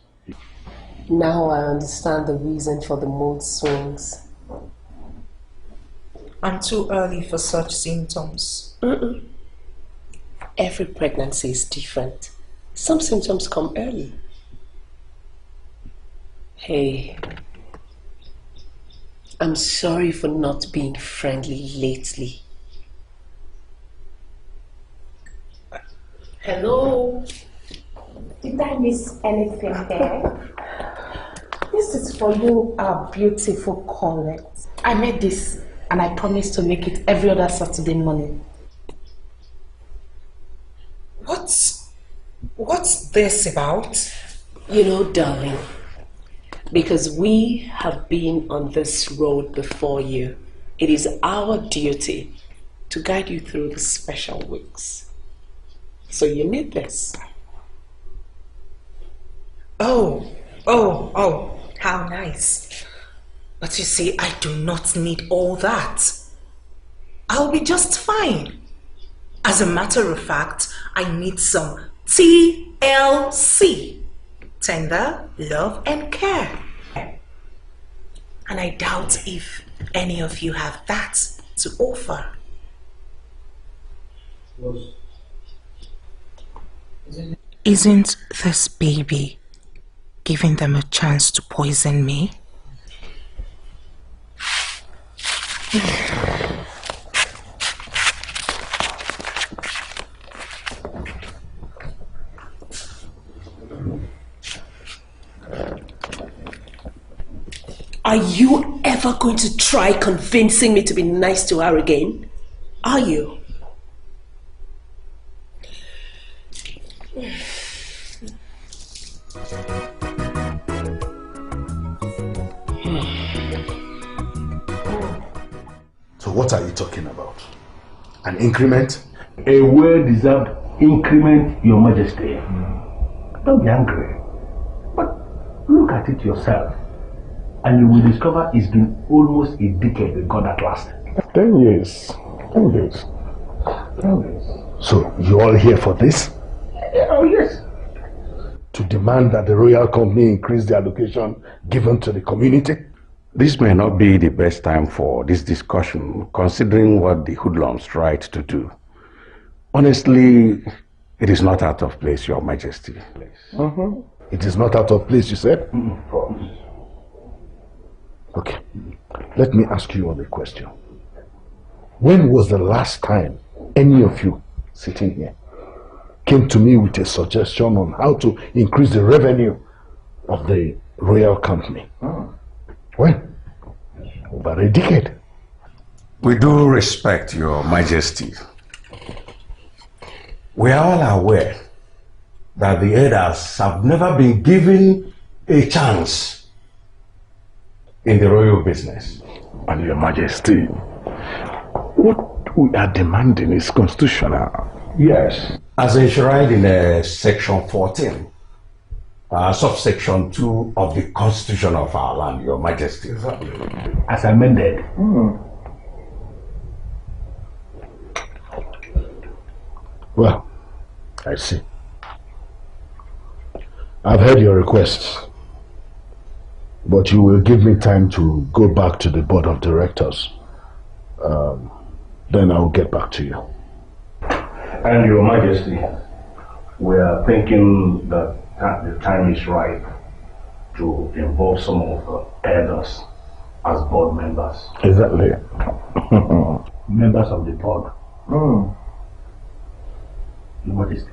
[SPEAKER 2] Now I understand the reason for the mood swings.
[SPEAKER 3] I'm too early for such symptoms.
[SPEAKER 2] Every pregnancy is different. Some symptoms come early. Hey, I'm sorry for not being friendly lately. Hello?
[SPEAKER 3] Did I miss anything there? This is for you, our beautiful Colette. I made this and I promise to make it every other Saturday morning. What's this about?
[SPEAKER 2] You know, darling, because we have been on this road before you, it is our duty to guide you through the special weeks. So you need this.
[SPEAKER 3] Oh, how nice. But you see, I do not need all that. I'll be just fine. As a matter of fact, I need some TLC. Tender, love and care. And I doubt if any of you have that to offer. Isn't this baby giving them a chance to poison me?
[SPEAKER 2] Are you ever going to try convincing me to be nice to her again? Are you?
[SPEAKER 18] So what are you talking about? An increment?
[SPEAKER 9] A well-deserved increment, Your Majesty. Don't be angry. But look at it yourself, and you will discover it's been almost a decade we got that last.
[SPEAKER 18] 10 years. 10 years. 10 years. So you all here for this?
[SPEAKER 9] Oh yes.
[SPEAKER 18] To demand that the royal company increase the allocation given to the community?
[SPEAKER 22] This may not be the best time for this discussion, considering what the hoodlums tried to do. Honestly, it is not out of place, Your Majesty.
[SPEAKER 18] It is not out of place, you said? Okay, let me ask you all a question. When was the last time any of you sitting here came to me with a suggestion on how to increase the revenue of the royal company? When? Over a decade.
[SPEAKER 22] We do respect Your Majesty. We are all aware that the elders have never been given a chance in the royal business.
[SPEAKER 18] And Your Majesty, what we are demanding is constitutional.
[SPEAKER 22] Yes. As enshrined in Section 14, subsection 2 of the Constitution of our land, Your Majesty.
[SPEAKER 9] As amended. Well, I see. I've heard your requests, but you will give me time to go back to the board of directors. Then I will get back to you. And Your Majesty, we are thinking that the time is right to involve some of the elders as board members. Exactly. Members of the board. Your Majesty.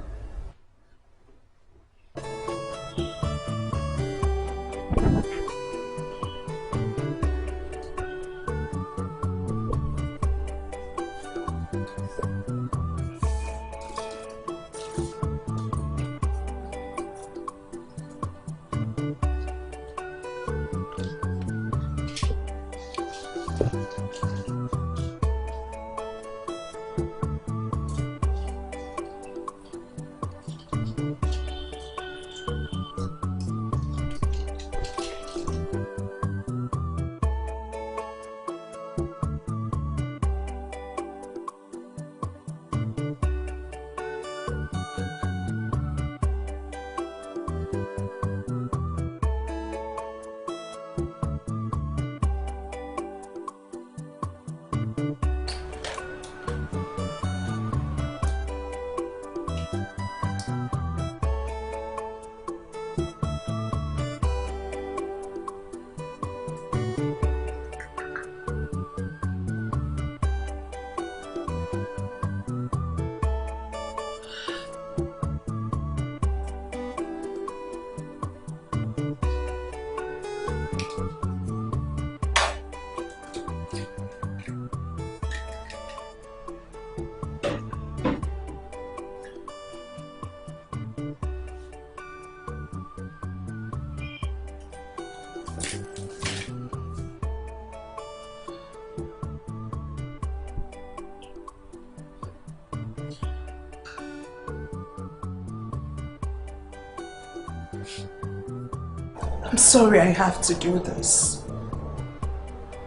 [SPEAKER 3] I'm sorry I have to do this.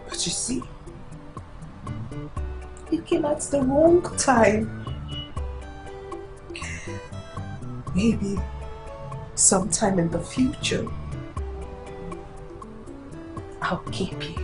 [SPEAKER 3] But you see, you came at the wrong time. Maybe sometime in the future, I'll keep you.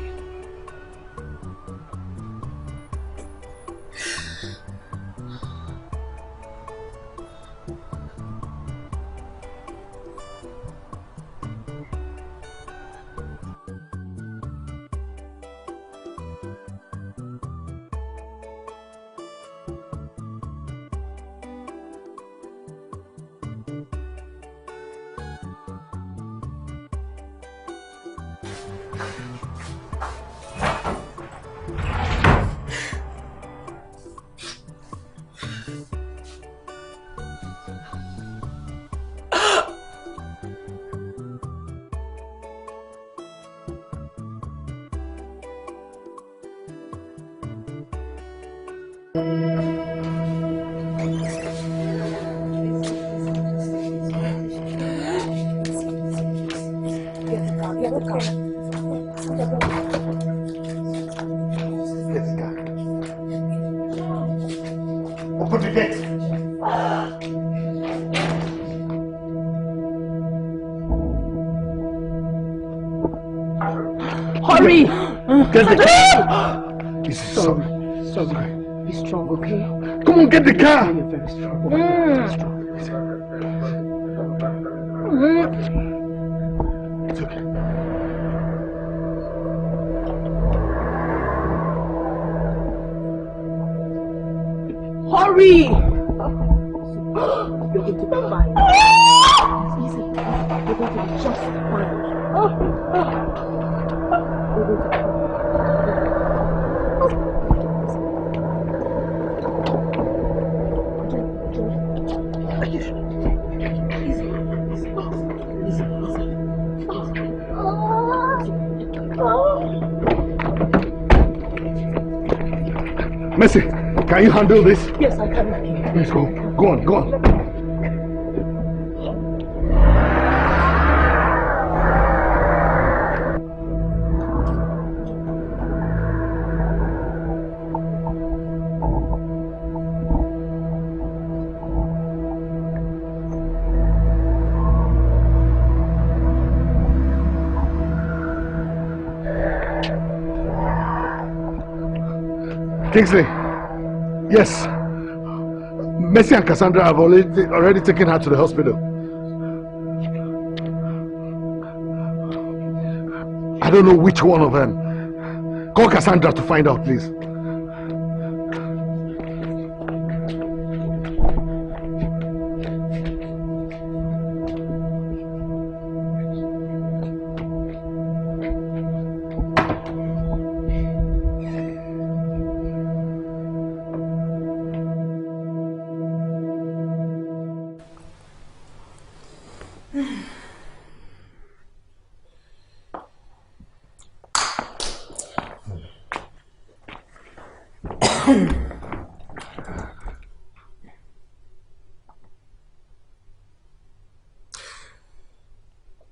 [SPEAKER 14] Open the gate.
[SPEAKER 2] Hurry!
[SPEAKER 9] Get the car! He's sorry.
[SPEAKER 2] Be strong, okay?
[SPEAKER 9] Come on, get the car!
[SPEAKER 2] You're very strong. Very strong.
[SPEAKER 9] It's okay.
[SPEAKER 2] Hurry! You're going to be fine. It's easy. You're going to be just fine. You're going to be fine.
[SPEAKER 9] Mercy, can you handle this?
[SPEAKER 2] Yes, I can.
[SPEAKER 9] Let's go. Go on, go on. Kingsley. Yes. Mercy and Cassandra have already taken her to the hospital. I don't know which one of them. Call Cassandra to find out, please.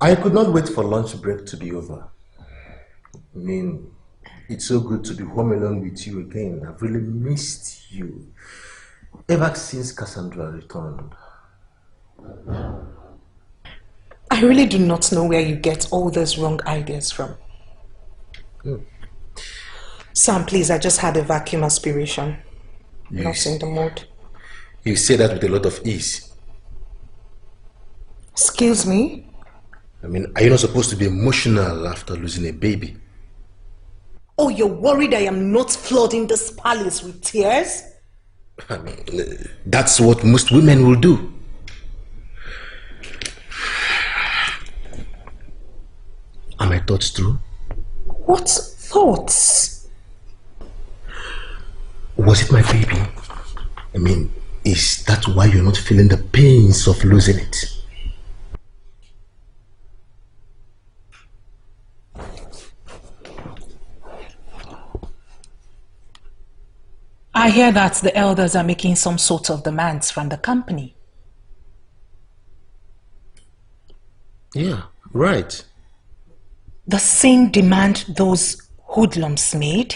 [SPEAKER 8] I could not wait for lunch break to be over. I mean, it's so good to be home alone with you again. I've really missed you ever since Cassandra returned.
[SPEAKER 3] I really do not know where you get all those wrong ideas from. Sam, please, I just had a vacuum aspiration. Not in the mood.
[SPEAKER 8] You say that with a lot of ease.
[SPEAKER 3] Excuse me?
[SPEAKER 8] I mean, are you not supposed to be emotional after losing a baby?
[SPEAKER 3] Oh, you're worried I am not flooding this palace with tears?
[SPEAKER 8] I mean, that's what most women will do. Are my thoughts true?
[SPEAKER 3] What thoughts?
[SPEAKER 8] Was it my baby? I mean, is that why you're not feeling the pains of losing it?
[SPEAKER 3] I hear that the elders are making some sort of demands from the company.
[SPEAKER 8] Yeah, right.
[SPEAKER 3] The same demand those hoodlums made?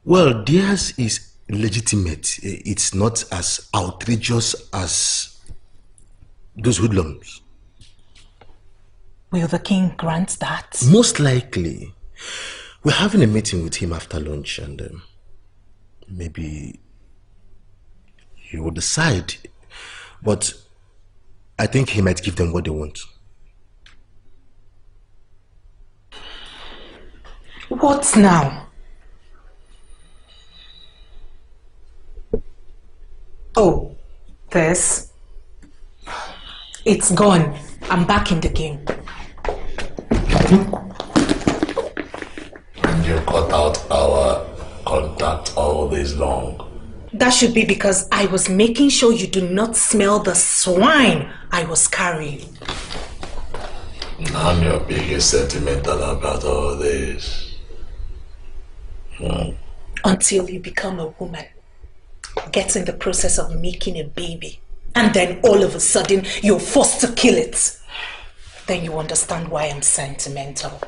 [SPEAKER 8] Well, theirs is legitimate. It's not as outrageous as those hoodlums.
[SPEAKER 3] Will the king grant that?
[SPEAKER 8] Most likely. We're having a meeting with him after lunch and maybe he will decide. But I think he might give them what they want.
[SPEAKER 3] What now? Oh, this. It's gone. I'm back in the game.
[SPEAKER 1] And you cut out our contact all this long.
[SPEAKER 3] That should be because I was making sure you do not smell the swine I was carrying.
[SPEAKER 1] I'm your biggest sentimental about all this.
[SPEAKER 3] Until you become a woman, get in the process of making a baby, and then all of a sudden you're forced to kill it. Then you understand why I'm sentimental.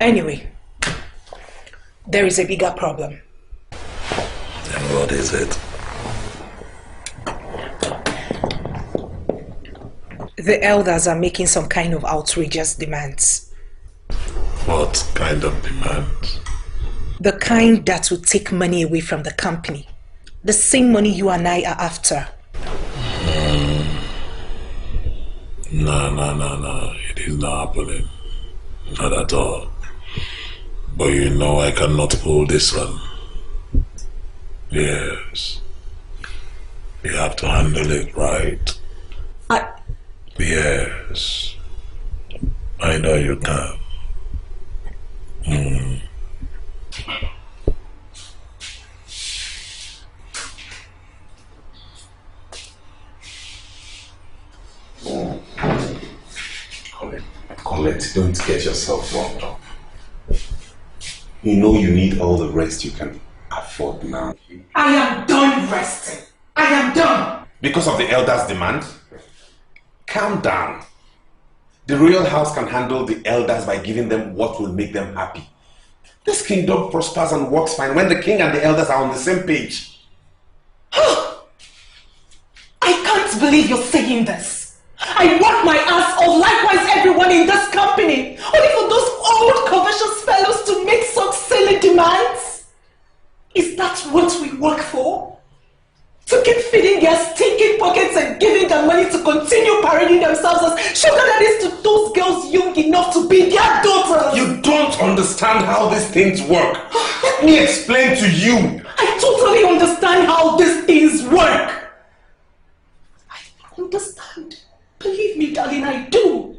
[SPEAKER 3] Anyway, there is a bigger problem.
[SPEAKER 1] And what is it?
[SPEAKER 3] The elders are making some kind of outrageous demands.
[SPEAKER 1] What kind of demands?
[SPEAKER 3] The kind that will take money away from the company. The same money you and I are after.
[SPEAKER 1] No. It is not happening. Not at all. But you know I cannot pull this one. Yes. You have to handle it right. Yes. I know you can.
[SPEAKER 21] Colette, don't get yourself wrong up. You know you need all the rest you can afford now.
[SPEAKER 3] I am done resting. I am done.
[SPEAKER 21] Because of the elders' demand? Calm down. The royal house can handle the elders by giving them what will make them happy.
[SPEAKER 20] This kingdom prospers and works fine when the king and the elders are on the same page.
[SPEAKER 3] I can't believe you're saying this. I work my ass off, likewise everyone in this company, only for those old covetous fellows to make such silly demands. Is that what we work for? To keep feeding their stinking pockets and giving them money to continue parading themselves as sugar daddies to those girls young enough to be their daughters.
[SPEAKER 20] You don't understand how these things work. Let me explain to you.
[SPEAKER 3] I totally understand how these things work. I understand. Believe me, darling, I do.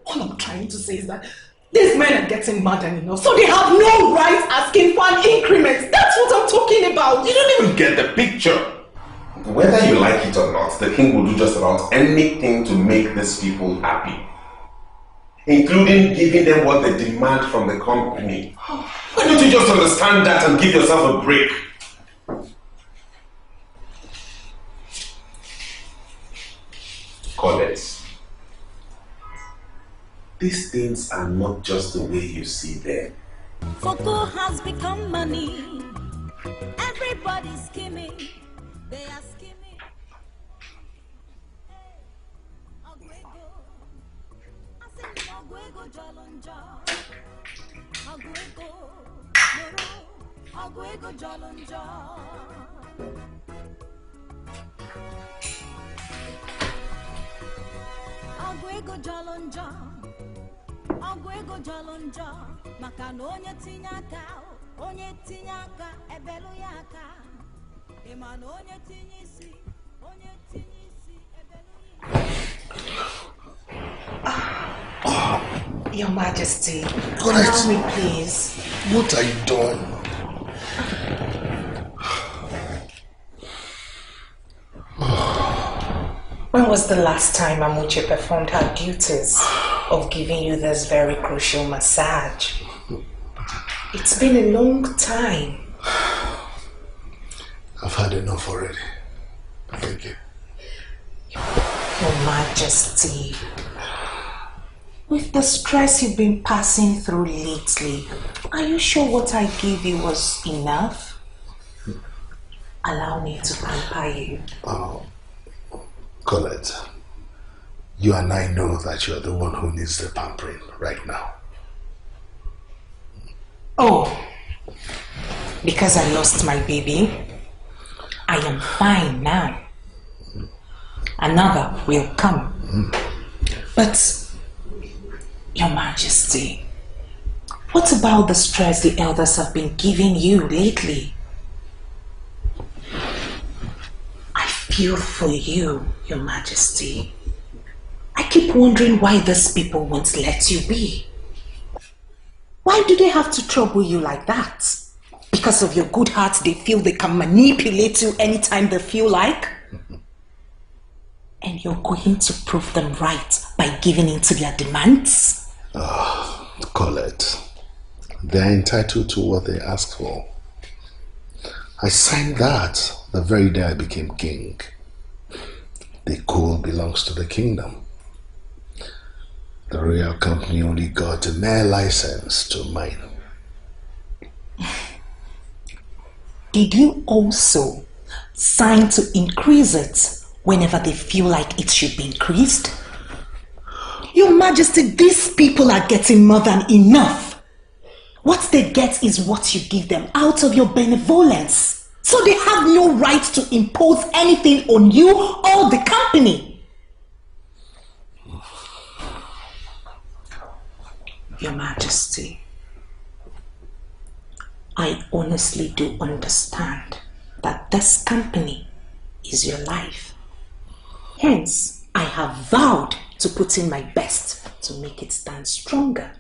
[SPEAKER 3] All I'm trying to say is that these men are getting mad enough, so they have no right asking for an increment. That's what I'm talking about.
[SPEAKER 20] You don't even get the picture. Whether you like it or not, the king will do just about anything to make these people happy, including giving them what they demand from the company. Why don't you just understand that and give yourself a break? Colette, these things are not just the way you see them.
[SPEAKER 10] Photo has become money. Everybody's skimming. They are skimming. Hey, Aguego. I say Aguego Jalonja. Aguego. Noro. Aguego Jalonja. Aguego Jalonja. Aguego Jalonja. Maka na onye tinye aka ebelu ya aka. Ịma na onye tinye isi ebelu ya.
[SPEAKER 3] Your Majesty, allow me please.
[SPEAKER 18] What are you doing?
[SPEAKER 3] When was the last time Amuche performed her duties of giving you this very crucial massage? It's been a long time.
[SPEAKER 18] I've had enough already. Thank you.
[SPEAKER 3] Your Majesty, with the stress you've been passing through lately, are you sure what I gave you was enough? Allow me to pamper you.
[SPEAKER 18] Colette, you and I know that you're the one who needs the pampering right now.
[SPEAKER 3] Oh, because I lost my baby, I am fine now. Another will come. But, Your Majesty, what about the stress the elders have been giving you lately? I feel for you, Your Majesty. I keep wondering why these people won't let you be. Why do they have to trouble you like that? Because of your good heart, they feel they can manipulate you anytime they feel like? And you're going to prove them right by giving in to their demands?
[SPEAKER 18] Colette, they're entitled to what they ask for. I signed that the very day I became king. The coal belongs to the kingdom. The royal company only got a mere license to mine.
[SPEAKER 3] Did you also sign to increase it whenever they feel like it should be increased? Your Majesty, these people are getting more than enough. What they get is what you give them out of your benevolence. So they have no right to impose anything on you or the company. Your Majesty, I honestly do understand that this company is your life. Hence, I have vowed to put in my best to make it stand stronger.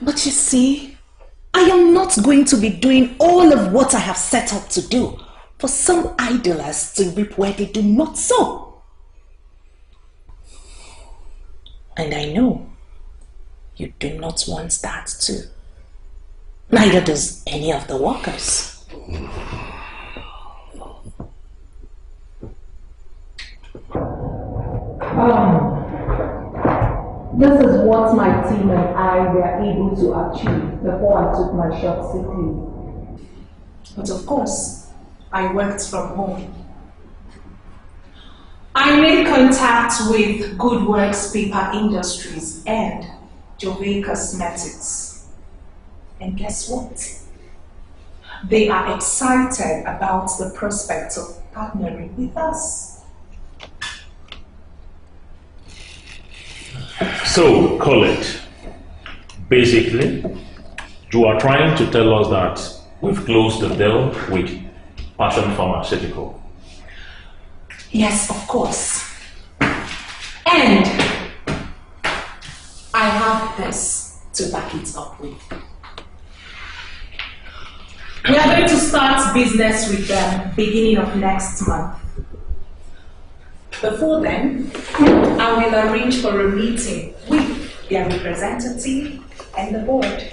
[SPEAKER 3] But you see, I am not going to be doing all of what I have set out to do for some idlers to reap where they do not sow. And I know you do not want that too. Neither does any of the workers. This is what my team and I were able to achieve before I took my short sick leave. But of course, I worked from home. I made contact with Good Works Paper Industries and Jove Cosmetics. And guess what? They are excited about the prospect of partnering with us.
[SPEAKER 4] So, Colette, basically, you are trying to tell us that we've closed the deal with Passion Pharmaceutical.
[SPEAKER 3] Yes, of course. And I have this to back it up with. We are going to start business with them beginning of next month. Before then, I will arrange for a meeting with their representative and the board.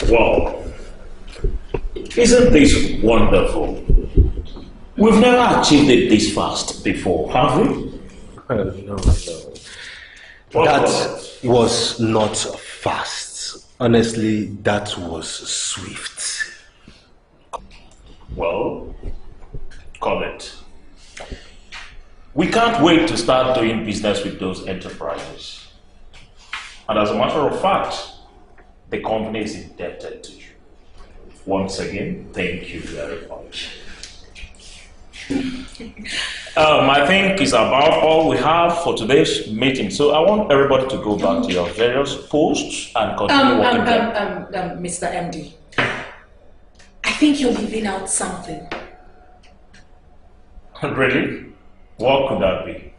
[SPEAKER 4] Wow. Isn't this wonderful? We've never achieved it this fast before, have we?
[SPEAKER 8] No. That was not fast. Honestly, that was swift.
[SPEAKER 4] Well, Colette, we can't wait to start doing business with those enterprises. And as a matter of fact, the company is indebted to you. Once again, thank you very much. I think it's about all we have for today's meeting. So I want everybody to go back to your various posts and continue working there.
[SPEAKER 3] Mr. MD, I think you're leaving out something.
[SPEAKER 4] Really? What could that be?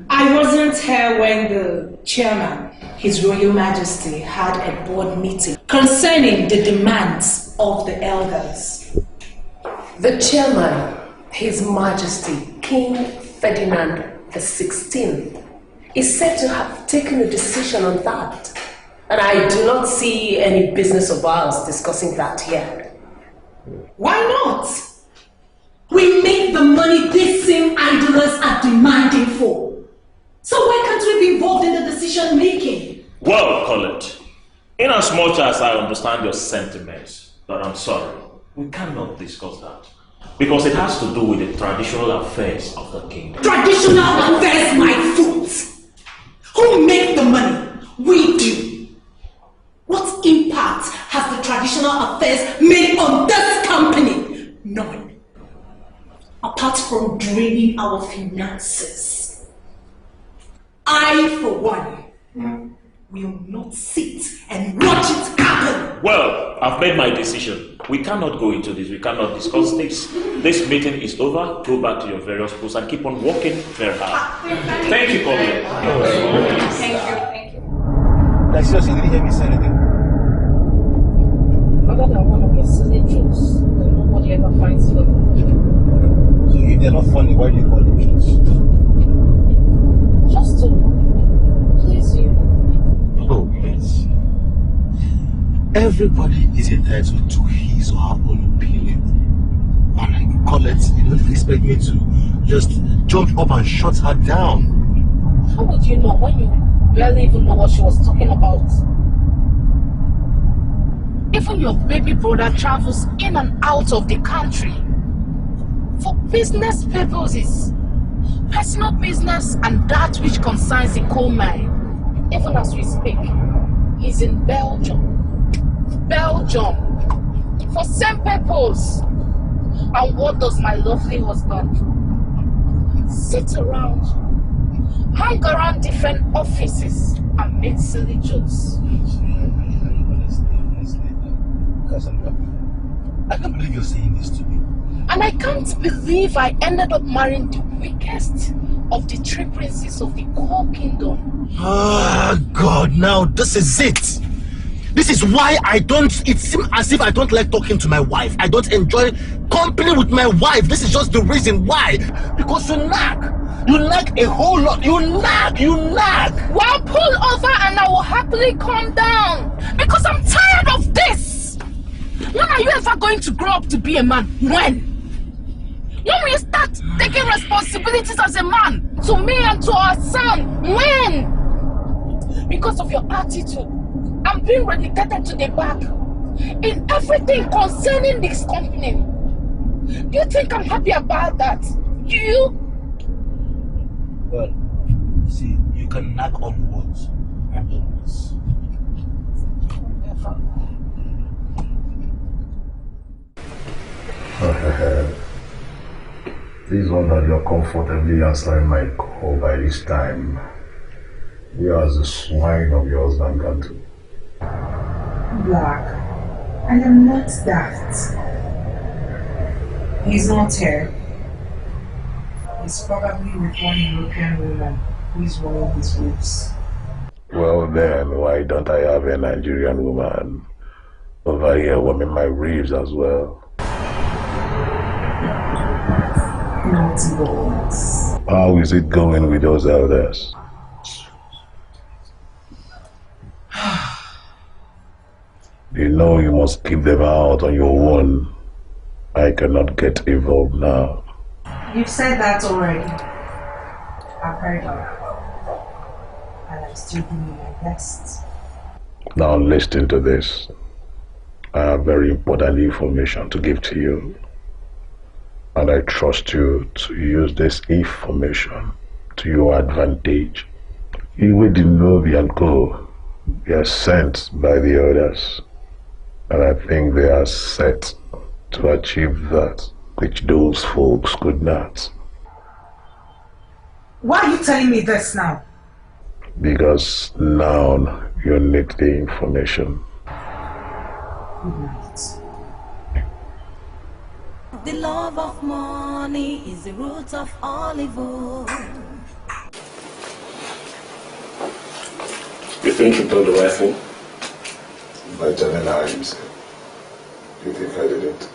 [SPEAKER 3] I wasn't here when the chairman, His Royal Majesty, had a board meeting concerning the demands of the elders.
[SPEAKER 2] The chairman, His Majesty King Ferdinand XVI, is said to have taken a decision on that. And I do not see any business of ours discussing that here.
[SPEAKER 3] Why not? We make the money these same idlers are demanding for. So why can't we be involved in the decision making?
[SPEAKER 4] Well, Colette, in as much as I understand your sentiments, but I'm sorry, we cannot discuss that. Because it has to do with the traditional affairs of the kingdom.
[SPEAKER 3] Traditional affairs, my foot! Who make the money? We do. What impact has the traditional affairs made on this company? None. Apart from draining our finances. I, for one, will not sit and watch it happen.
[SPEAKER 4] Well, I've made my decision. We cannot go into this. We cannot discuss this. This meeting is over. Go back to your various posts and keep on working very hard. Thank you, Colette.
[SPEAKER 3] Thank you.
[SPEAKER 8] Like seriously, you didn't hear me say anything.
[SPEAKER 17] Other than one of your silly jokes that nobody ever finds funny.
[SPEAKER 8] So if they're not funny, why do you call them jokes?
[SPEAKER 17] Just to please you.
[SPEAKER 8] Oh, yes. Everybody is entitled to his or her own opinion. And Colette, you don't expect me to just jump up and shut her down.
[SPEAKER 17] How would you know when you barely even know what she was talking about? Even your baby brother travels in and out of the country for business purposes, personal business and that which concerns the coal mine. Even as we speak, he's in Belgium for same purpose. And what does my lovely husband? Sit around, hang around different offices and make silly jokes.
[SPEAKER 8] I can't believe you're saying this to me.
[SPEAKER 17] And I can't believe I ended up marrying the weakest of the three princes of the coal kingdom.
[SPEAKER 8] Ah, God, now this is it. This is why it seems as if I don't like talking to my wife. I don't enjoy company with my wife. This is just the reason why. Because you nag. You nag a whole lot. You nag.
[SPEAKER 17] Well, pull over and I will happily calm down. Because I'm tired of this. When are you ever going to grow up to be a man? When? When will you start taking responsibilities as a man to me and to our son? When? Because of your attitude, I'm being relegated to the back in everything concerning this company. Do you think I'm happy about that? Do you?
[SPEAKER 8] Well, see, you can knock on wood and always.
[SPEAKER 6] Please one that you're comfortably answering my call by this time. Where has the swine of your husband gone to?
[SPEAKER 3] Black, I am not that. He's not here. He's probably with one European woman who is rolling his roots.
[SPEAKER 22] Well then, why don't I have a Nigerian woman over here warming my ribs as well?
[SPEAKER 3] Naughty boys.
[SPEAKER 22] How is it going with those elders? You know you must keep them out on your own. I cannot get involved now.
[SPEAKER 3] You've said that already. I've heard you. And I'm still doing my best.
[SPEAKER 22] Now listen to this. I have very important information to give to you. And I trust you to use this information to your advantage. Even the Ngozi and Co. They are sent by the others. And I think they are set to achieve that which those folks could not.
[SPEAKER 3] Why are you telling me this now?
[SPEAKER 22] Because now you need the information.
[SPEAKER 3] Good night.
[SPEAKER 10] The love of money is the root of all evil.
[SPEAKER 1] You think you've done the right thing? By telling her himself. You think I did it?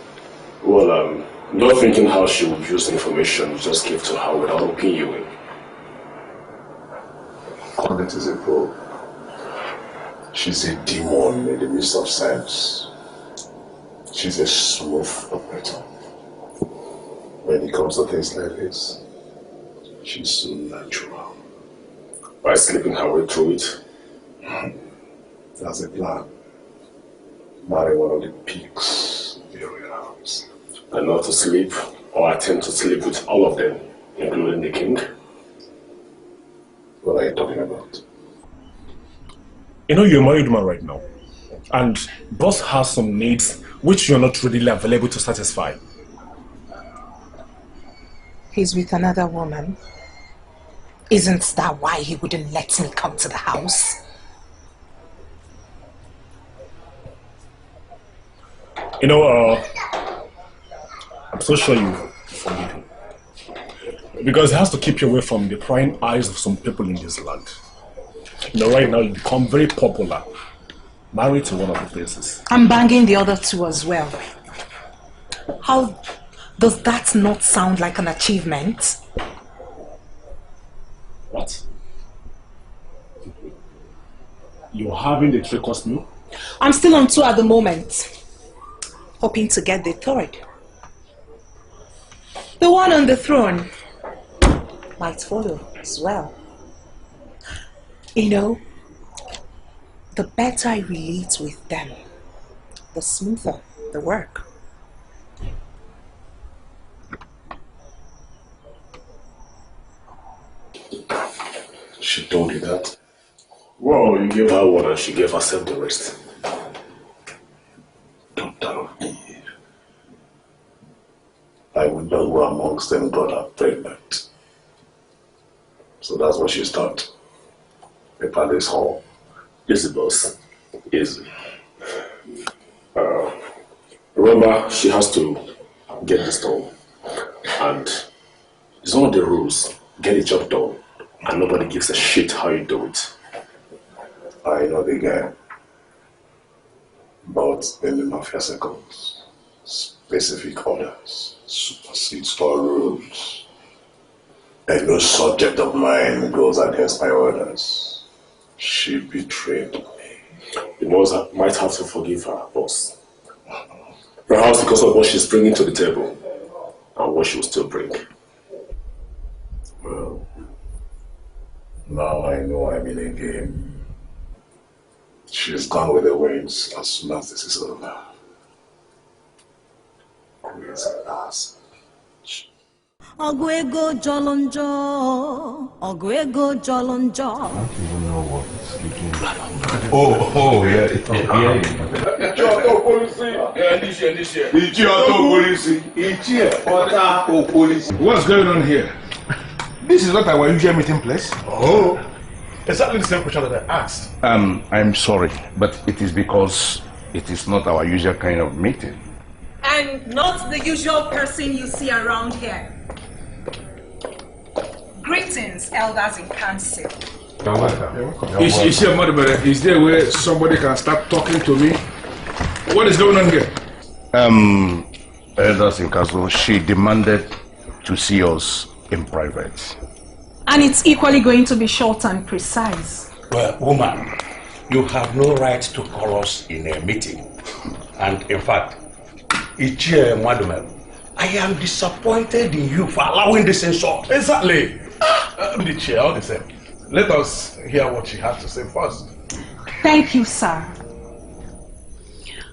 [SPEAKER 1] Well, not thinking how she would use the information you just gave to her without hooking you in. Colette is a pro. She's a demon in the midst of science. She's a smooth operator. When it comes to things like this, she's so natural. By sleeping her way through it, that's a plan. Marry one of the pigs in the royal house. And not to sleep or attempt to sleep with all of them, including the king. What are you talking about?
[SPEAKER 7] You know, you're a married man right now. And boss has some needs which you're not readily available to satisfy.
[SPEAKER 3] He's with another woman. Isn't that why he wouldn't let me come to the house?
[SPEAKER 7] You know, I'm so sure you forgive him. Because he has to keep you away from the prying eyes of some people in this land. You know, right now you become very popular. Married to one of the places.
[SPEAKER 3] I'm banging the other two as well. How does that not sound like an achievement?
[SPEAKER 7] What? You're having the tricos meal?
[SPEAKER 3] I'm still on 2 at the moment. Hoping to get the 3rd. The one on the throne might follow as well. You know, the better I relate with them, the smoother the work.
[SPEAKER 1] She told you that? Well, you gave her one and she gave herself the rest. Daughter of Eve. I would not go amongst them got her pregnant. So that's what she started. The palace hall. Easy, boss. Easy. Remember, she has to get the stone. And it's one of the rules. Get the job done. And nobody gives a shit how you do it. I know the game. But in the mafia circles, specific orders supersedes all rules. And no subject of mine goes against my orders. She betrayed me. You might have to forgive her, boss. Perhaps because of what she's bringing to the table.
[SPEAKER 20] and what she'll still bring.
[SPEAKER 1] Well, now I know I'm in a game. She's gone with the winds as soon as this is over. Crazy ass.
[SPEAKER 10] Ọgụ ego jọlọ njọ, ọgụ ego jọlọ njọ.
[SPEAKER 6] I don't even know what it's speaking. Oh, yeah.
[SPEAKER 18] What's going on here? This is not our usual meeting place.
[SPEAKER 7] Oh, exactly the same question that I asked.
[SPEAKER 18] I'm sorry, but it is because it is not our usual kind of meeting.
[SPEAKER 3] And not the usual person you see around here. Greetings, elders in council.
[SPEAKER 18] Is there a way somebody can start talking to me? What is going on here? Elders in council, she demanded to see us in private.
[SPEAKER 3] And it's equally going to be short and precise.
[SPEAKER 12] Well, woman, you have no right to call us in a meeting. And in fact, Ichie Madumel, I am disappointed in you for allowing this insult.
[SPEAKER 7] Exactly. The chair, all the same. Let us hear what she has to say first.
[SPEAKER 3] Thank you, sir.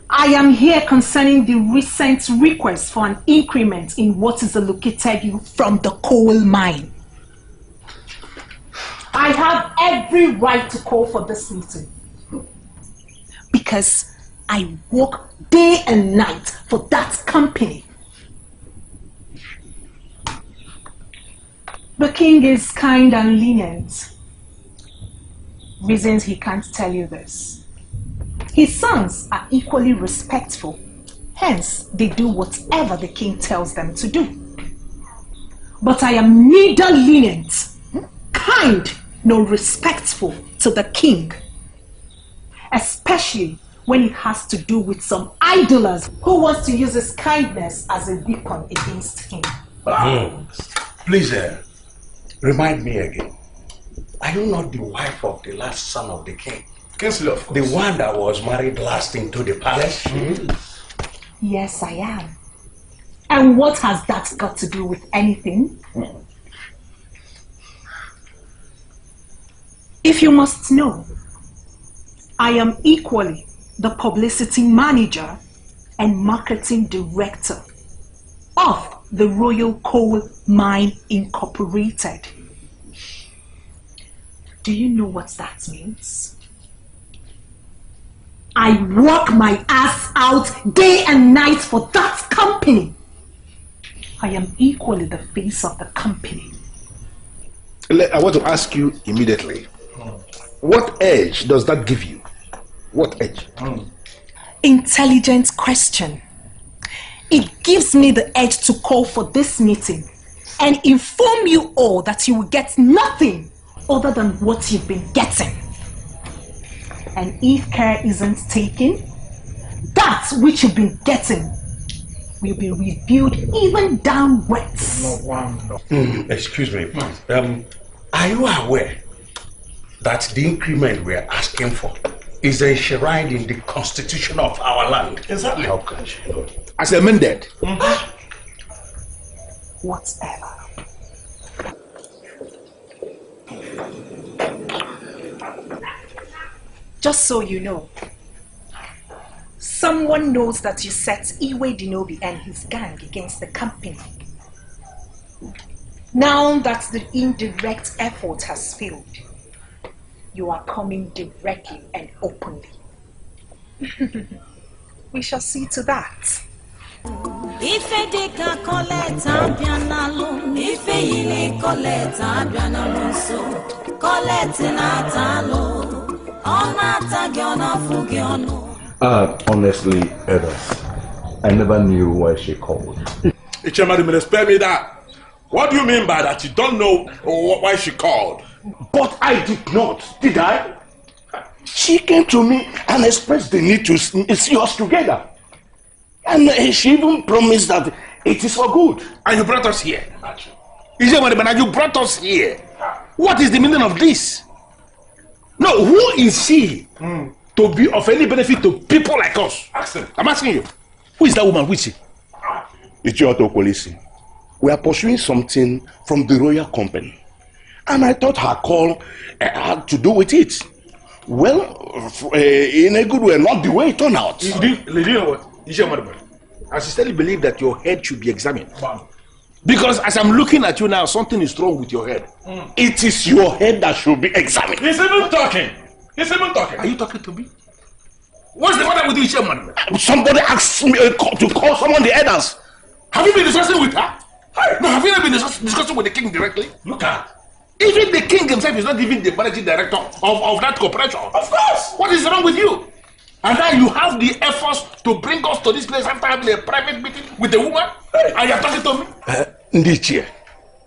[SPEAKER 3] I am here concerning the recent request for an increment in what is allocated from the coal mine. I have every right to call for this meeting because I work day and night for that company. The king is kind and lenient. Reasons he can't tell you this. His sons are equally respectful. Hence, they do whatever the king tells them to do. But I am neither lenient, kind, nor respectful to the king. Especially when it has to do with some idlers who wants to use his kindness as a weapon against him.
[SPEAKER 12] Please, remind me again. Are you not the wife of the last son of the king?
[SPEAKER 7] Kinsley, of course.
[SPEAKER 12] The one that was married last into the palace?
[SPEAKER 3] Yes, I am. And what has that got to do with anything? If you must know, I am equally the publicity manager and marketing director of the Royal Coal Mine Incorporated. Do you know what that means? I work my ass out day and night for that company. I am equally the face of the company.
[SPEAKER 18] I want to ask you immediately, what edge does that give you? What edge?
[SPEAKER 3] Intelligent question. It gives me the edge to call for this meeting and inform you all that you will get nothing other than what you've been getting. And if care isn't taken, that which you've been getting will be reviewed even downwards.
[SPEAKER 12] Excuse me, please. Are you aware that the increment we are asking for is enshrined in the constitution of our land?
[SPEAKER 7] Exactly.
[SPEAKER 12] How can she know?
[SPEAKER 18] As amended.
[SPEAKER 3] Whatever. Just so you know, someone knows that you set Ezeonu and his gang against the company. Now that the indirect effort has failed, you are coming directly and openly. We shall see to that.
[SPEAKER 10] Ife dika koleta abianalu, ife yili koleta abianalu so, koleta na talo, ona tagi ona fugi ono.
[SPEAKER 6] Honestly, Edas, I never knew why she called.
[SPEAKER 7] Ichemadu, spare me that. What do you mean by that? You don't know why she called?
[SPEAKER 18] But I did not, did I? She came to me and expressed the need to see us together. And she even promised that it is for good.
[SPEAKER 7] And you brought us here.
[SPEAKER 18] Ezeonu, you brought us here. What is the meaning of this? No, who is she to be of any benefit to people like us?
[SPEAKER 7] Ask them.
[SPEAKER 18] I'm asking you. Who is that woman? Who is she?
[SPEAKER 6] It's your police.
[SPEAKER 18] we are pursuing something from the royal company. And I thought her call had to do with it. Well, in a good way, not the way it turned out.
[SPEAKER 9] You know what? I sincerely believe that your head should be examined. Because as I'm looking at you now, something is wrong with your head.
[SPEAKER 18] It is your head that should be examined.
[SPEAKER 9] He's even talking. Are you talking to me? What's the matter with you, Chairman?
[SPEAKER 18] Somebody asked me to call someone the elders.
[SPEAKER 9] Have you been discussing with her? No, have you not been discussing with the king directly? Look at. Even the king himself is not even the managing director of that corporation. Of course. What is wrong with you? And now you have the efforts to bring us to this place after having a private meeting with the woman? And you're talking to me?
[SPEAKER 16] Ndichie,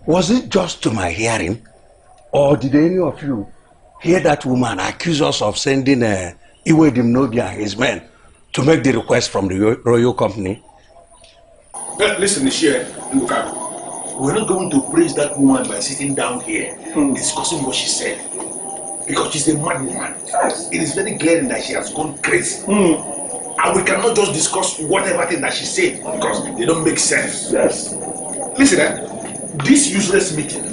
[SPEAKER 16] was it just to my hearing? Or did any of you hear that woman accuse us of sending Ezeonu and his men to make the request from the royal company?
[SPEAKER 9] Listen, Nishie, we're not going to praise that woman by sitting down here discussing what she said. Because she's a mad woman. It is very glaring that she has gone crazy. And we cannot just discuss whatever thing that she said because they don't make sense. Yes. Listen, this useless meeting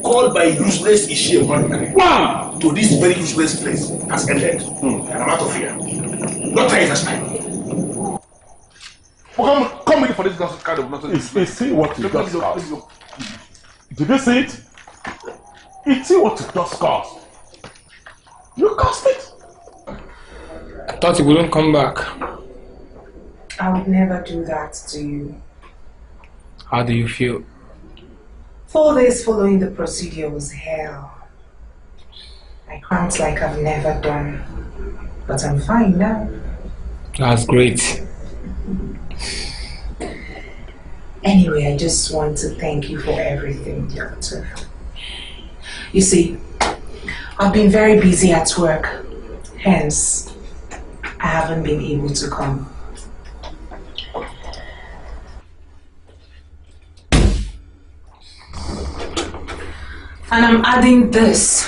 [SPEAKER 9] called by useless Ezeonu to this very useless place has ended. And I'm out of here. Don't try it as time. Come in for this kind of nonsense.
[SPEAKER 7] See what it does cause. Did you see it? It's see what it does cause. You caused it.
[SPEAKER 13] I thought you wouldn't come back.
[SPEAKER 3] I would never do that to you.
[SPEAKER 13] How do you feel?
[SPEAKER 3] 4 days following the procedure was hell. I cramped like I've never done. But I'm fine now.
[SPEAKER 13] That's great.
[SPEAKER 3] Anyway, I just want to thank you for everything, Doctor. You see, I've been very busy at work, hence, I haven't been able to come. And I'm adding this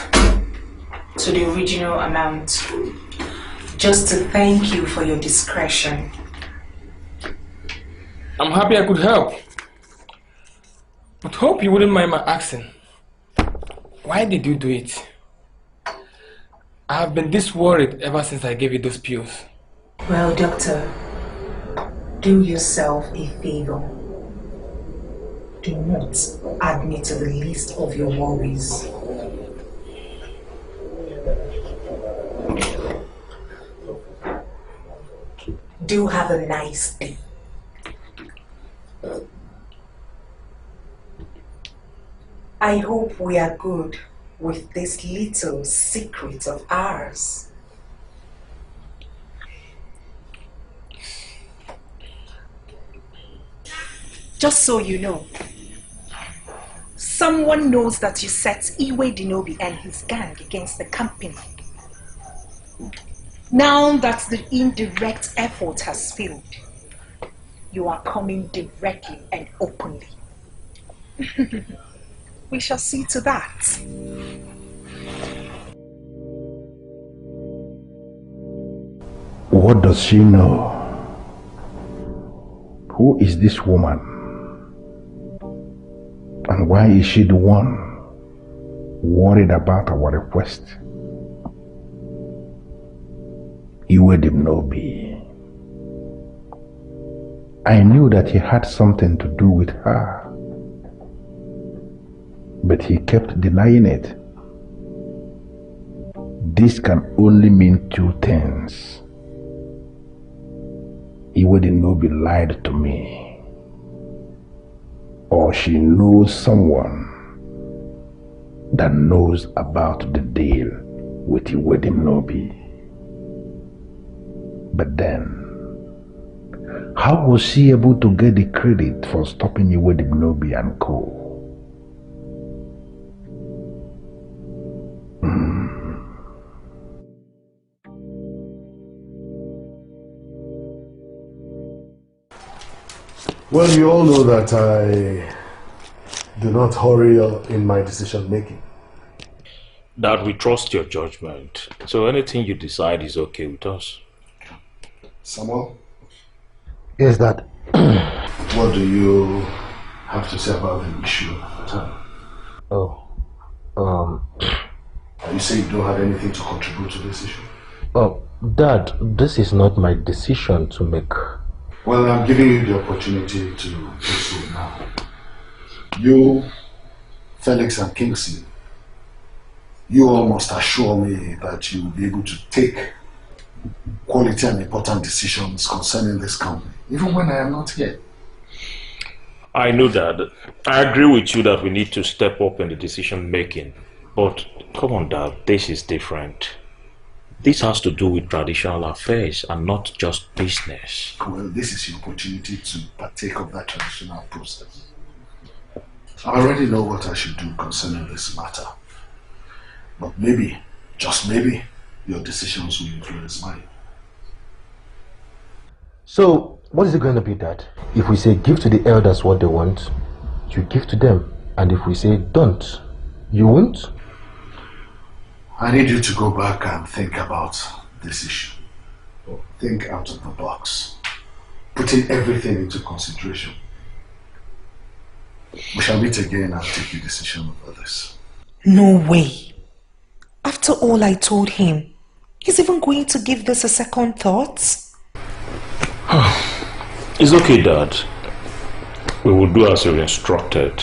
[SPEAKER 3] to the original amount, just to thank you for your discretion.
[SPEAKER 13] I'm happy I could help. But hope you wouldn't mind my asking. Why did you do it? I have been this worried ever since I gave you those pills.
[SPEAKER 3] Well, Doctor, do yourself a favor. Do not add me to the list of your worries. Do have a nice day. I hope we are good with this little secret of ours. Just so you know, someone knows that you set Ezeonu and his gang against the company. Now that the indirect effort has failed, you are coming directly and openly. We shall see to that.
[SPEAKER 9] What does she know? Who is this woman? And why is she the one worried about our request? Ezeonu. I knew that he had something to do with her, but he kept denying it. This can only mean two things. Ezeonu lied to me, or she knows someone that knows about the deal with Ezeonu. But then, how was she able to get the credit for stopping Ezeonu and co?
[SPEAKER 14] Well, you all know that I do not hurry in my decision making.
[SPEAKER 4] That we trust your judgment. So anything you decide is okay with us.
[SPEAKER 14] Samuel?
[SPEAKER 9] Yes, Dad.
[SPEAKER 14] What do you have to say about the issue at the time?
[SPEAKER 8] Oh,
[SPEAKER 14] You say you don't have anything to contribute to this issue?
[SPEAKER 8] Oh, Dad, this is not my decision to make.
[SPEAKER 14] Well, I'm giving you the opportunity to do so now. You, Felix and Kingsley, you all must assure me that you will be able to take quality and important decisions concerning this company, even when I am not here.
[SPEAKER 4] I know that. I agree with you that we need to step up in the decision making. But come on, Dad, this is different. This has to do with traditional affairs and not just business.
[SPEAKER 14] Well, this is your opportunity to partake of that traditional process. I already know what I should do concerning this matter. But maybe, just maybe, your decisions will influence mine.
[SPEAKER 8] So, what is it going to be, Dad? If we say give to the elders what they want, you give to them. And if we say don't, you won't?
[SPEAKER 14] I need you to go back and think about this issue. Think out of the box. Putting everything into consideration. We shall meet again and take a decision over this.
[SPEAKER 3] No way. After all I told him, he's even going to give this a second thought?
[SPEAKER 4] It's okay, Dad. We will do as you're instructed.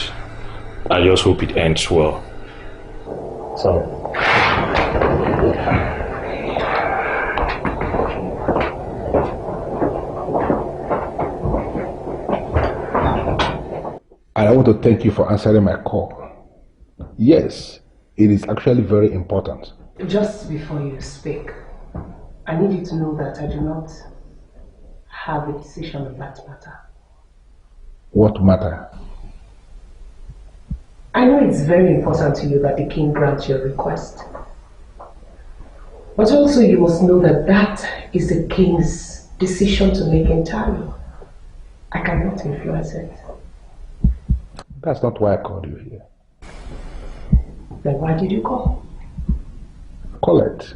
[SPEAKER 4] I just hope it ends well. So.
[SPEAKER 9] And I want to thank you for answering my call. Yes, it is actually very important.
[SPEAKER 2] Just before you speak, I need you to know that I do not have a decision on that matter.
[SPEAKER 9] What matter?
[SPEAKER 2] I know it's very important to you that the king grants your request. But also you must know that that is the king's decision to make entirely. I cannot influence it.
[SPEAKER 9] That's not why I called you here.
[SPEAKER 2] Then why did you call?
[SPEAKER 9] Colette,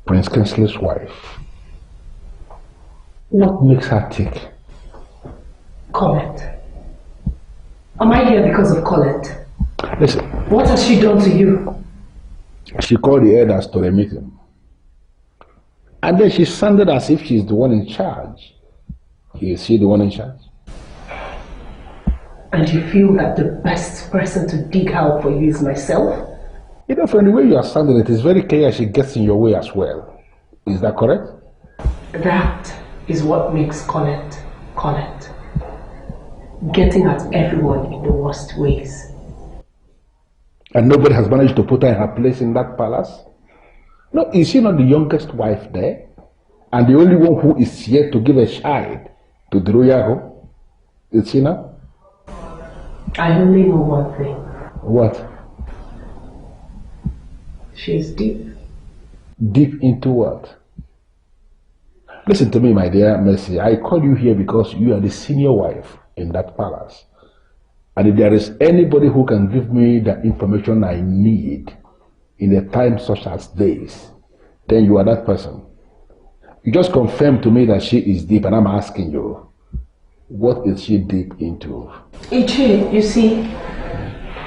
[SPEAKER 9] Prince Kingsley's wife. What makes her tick?
[SPEAKER 2] Colette. Am I here because of Colette?
[SPEAKER 9] Listen.
[SPEAKER 2] What has she done to you?
[SPEAKER 9] She called the elders to a meeting. And then she sounded as if she's the one in charge. Is she the one in charge?
[SPEAKER 2] And you feel that the best person to dig out for you is myself?
[SPEAKER 9] You know, from the way you are sounding, it is very clear she gets in your way as well. Is that correct?
[SPEAKER 2] That is what makes Colette, Colette. Getting at everyone in the worst ways.
[SPEAKER 9] And nobody has managed to put her in her place in that palace? No, is she not the youngest wife there? And the only one who is yet to give a child to the royal home? Is she not?
[SPEAKER 2] I only know one thing.
[SPEAKER 9] What?
[SPEAKER 2] She is deep.
[SPEAKER 9] Deep into what? Listen to me, my dear Mercy. I call you here because you are the senior wife in that palace. And if there is anybody who can give me the information I need in a time such as this, then you are that person. You just confirm to me that she is deep, and I'm asking you, what is she deep into?
[SPEAKER 2] Ichi, you see,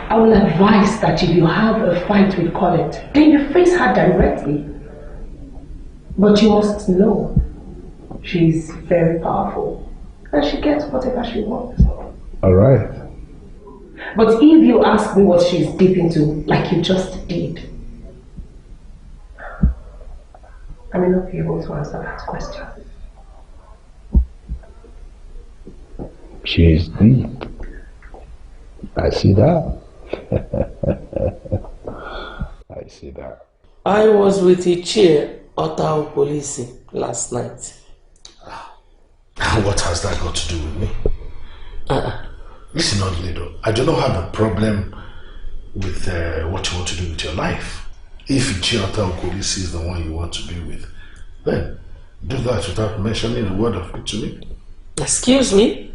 [SPEAKER 2] I will advise that if you have a fight with Colette, then you face her directly. But you must know, she is very powerful, and she gets whatever she wants.
[SPEAKER 9] All right.
[SPEAKER 2] But if you ask me what she's deep into, like you just did, I may not be able to answer that question.
[SPEAKER 9] She is deep. I see that. I see that.
[SPEAKER 17] I was with Ichie Otahu Police last night.
[SPEAKER 14] What has that got to do with me? Listen, Odledo, I do not have a problem with what you want to do with your life. If Ichie Otahu Police is the one you want to be with, then do that without mentioning a word of it to me.
[SPEAKER 17] Excuse me?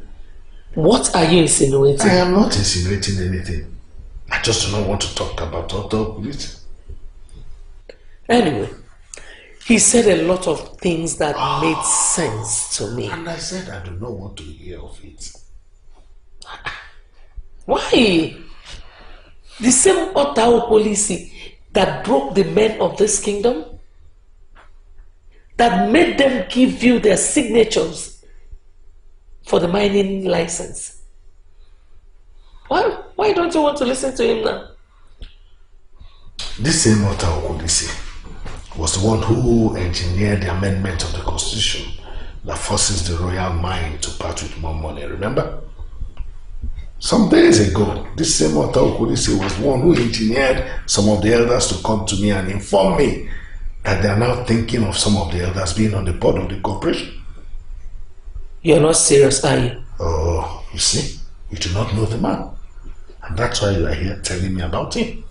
[SPEAKER 17] What are you insinuating?
[SPEAKER 14] I am not insinuating anything. I just do not want to talk about Otahu Police.
[SPEAKER 17] Anyway, he said a lot of things that made sense to me.
[SPEAKER 14] And I said I do not want to hear of it.
[SPEAKER 17] Why? The same Otao policy that broke the men of this kingdom, that made them give you their signatures for the mining license. Why don't you want to listen to him now?
[SPEAKER 14] This same Otao policy was the one who engineered the amendment of the constitution that forces the royal mine to part with more money, remember? Some days ago, this same Otao Kulisi was one who engineered some of the elders to come to me and inform me that they are now thinking of some of the elders being on the board of the corporation.
[SPEAKER 17] You're not serious, are you?
[SPEAKER 14] Oh, you see, you do not know the man. And that's why you are here telling me about him.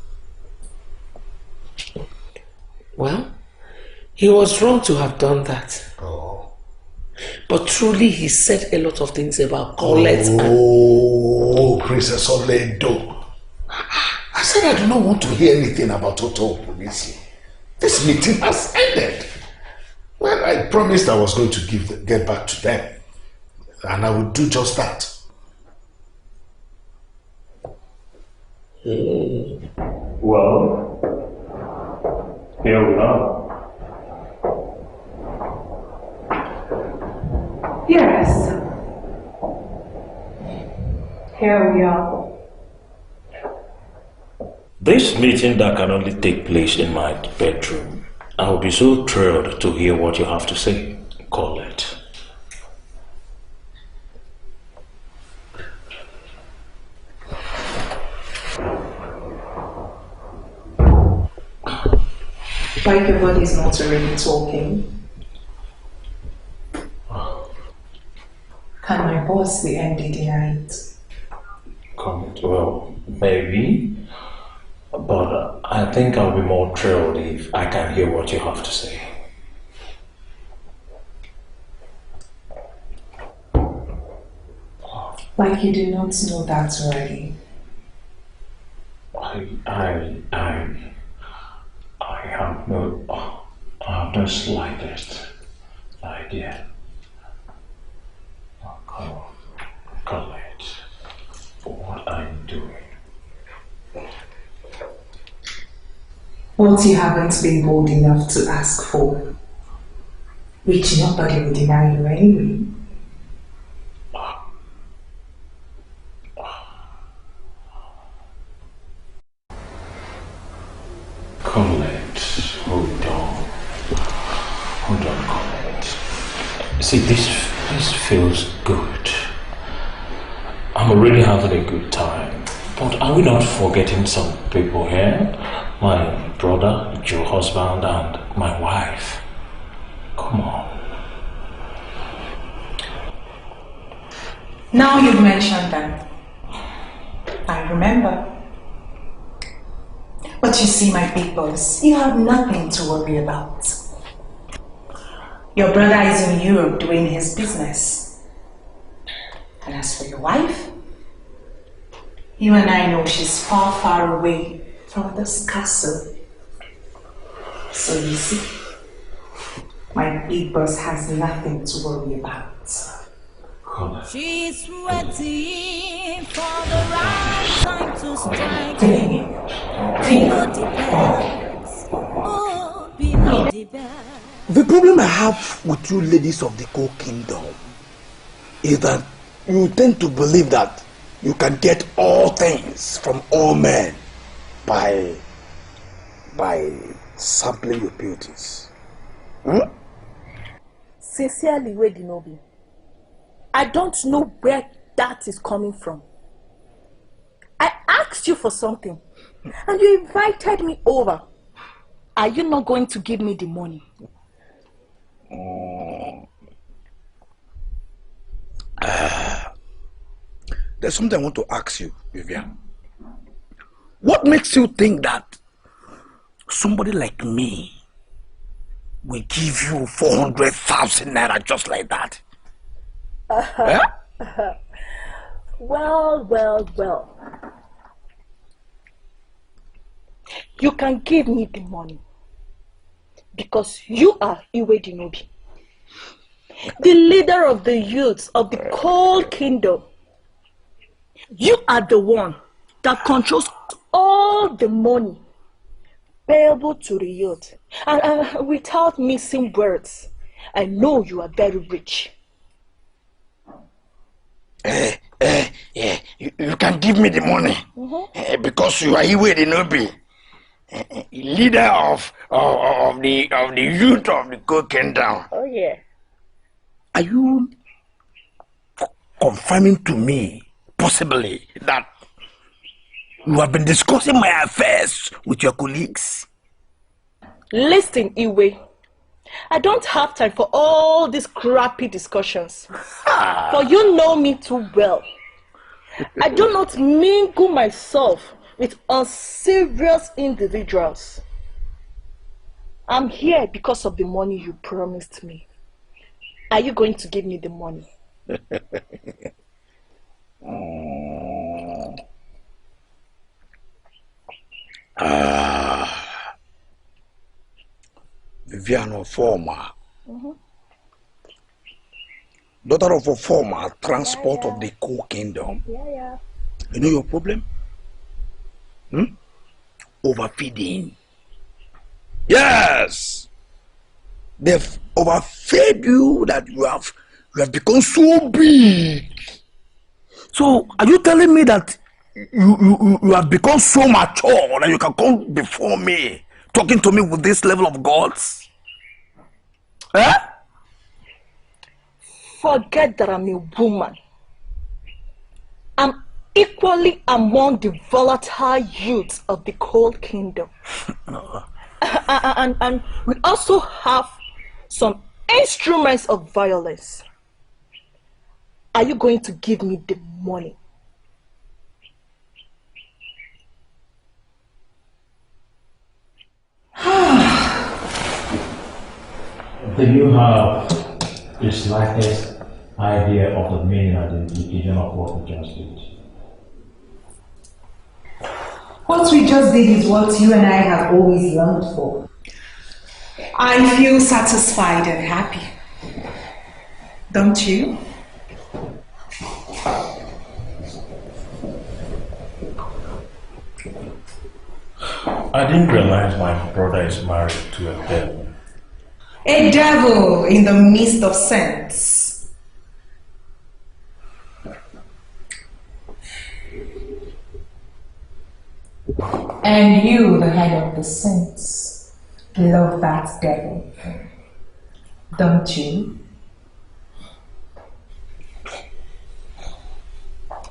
[SPEAKER 17] Well, he was wrong to have done that.
[SPEAKER 14] Oh.
[SPEAKER 17] But truly he said a lot of things about Colette.
[SPEAKER 14] Oh, Princess Oledo. I said I do not want to hear anything about Otao Police. This meeting has ended. Well, I promised I was going to get back to them. And I would do just that.
[SPEAKER 4] Well, here we are.
[SPEAKER 3] Yes. Here we are.
[SPEAKER 4] This meeting that can only take place in my bedroom. I will be so thrilled to hear what you have to say, Colette.
[SPEAKER 3] Like everybody's not already talking. Can my boss be NDDI'd?
[SPEAKER 4] Well, maybe. But I think I'll be more thrilled if I can hear what you have to say.
[SPEAKER 3] Like you do not know that already.
[SPEAKER 4] I have no slightest idea. Colette, what are you doing?
[SPEAKER 3] What you haven't been bold enough to ask for, which nobody will deny you anyway.
[SPEAKER 4] Colette, hold on, Colette. See, this feels good. I'm already having a good time. But are we not forgetting some people here? My brother, your husband, and my wife. Come on.
[SPEAKER 3] Now you've mentioned them, I remember. But you see, my big boss, you have nothing to worry about. Your brother is in Europe doing his business. And as for your wife, you and I know she's far, far away from this castle. So you see, my big boss has nothing to worry about.
[SPEAKER 10] She's ready for the right time to strike. People depends. Oh, people depends.
[SPEAKER 16] The problem I have with you ladies of the co-kingdom is that you tend to believe that you can get all things from all men by sampling your beauties.
[SPEAKER 2] Sincerely, Wedinobi, I don't know where that is coming from. I asked you for something and you invited me over. Are you not going to give me the money?
[SPEAKER 16] There's something I want to ask you, Vivian. What makes you think that somebody like me will give you 400,000 naira just like that?
[SPEAKER 2] Well. You can give me the money because you are Iwedinobi, the leader of the youths of the cold kingdom.
[SPEAKER 15] You are the one that controls all the money payable to the youth. And without missing words, I know you are very rich.
[SPEAKER 16] Yeah, you can give me the money because you are Iwe the Nobi, leader of the youth of the Cocaine Down.
[SPEAKER 15] Oh yeah.
[SPEAKER 16] Are you confirming to me, possibly, that you have been discussing my affairs with your colleagues?
[SPEAKER 15] Listen, Iwe, I don't have time for all these crappy discussions. For you know me too well. I do not mingle myself with unserious individuals. I'm here because of the money you promised me. Are you going to give me the money?
[SPEAKER 16] Viviano former, daughter of a former transport of the Coal Kingdom.
[SPEAKER 15] Yeah.
[SPEAKER 16] You know your problem? Overfeeding. Yes! They've overfed you that you have become so big. So are you telling me that you have become so mature that you can come before me talking to me with this level of gods?
[SPEAKER 15] Forget that I'm a woman. I'm equally among the volatile youths of the Coal Kingdom. And we also have some instruments of violence. Are you going to give me the money?
[SPEAKER 4] Do you have the slightest idea of the meaning and the implication of what we just did?
[SPEAKER 3] What we just did is what you and I have always longed for. I feel satisfied and happy. Don't you?
[SPEAKER 4] I didn't realize my brother is married to a devil.
[SPEAKER 3] A devil in the midst of saints. And you, the head of the saints, love that devil, don't you?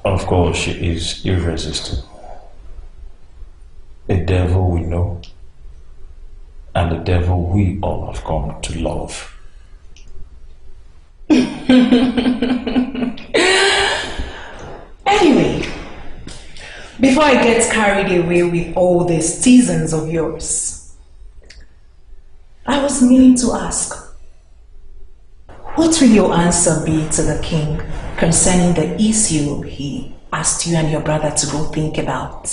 [SPEAKER 4] Of course, she is irresistible. A devil we know, and the devil we all have come to love.
[SPEAKER 3] Anyway, before I get carried away with all these seasons of yours, I was meaning to ask, what will your answer be to the king concerning the issue he asked you and your brother to go think about?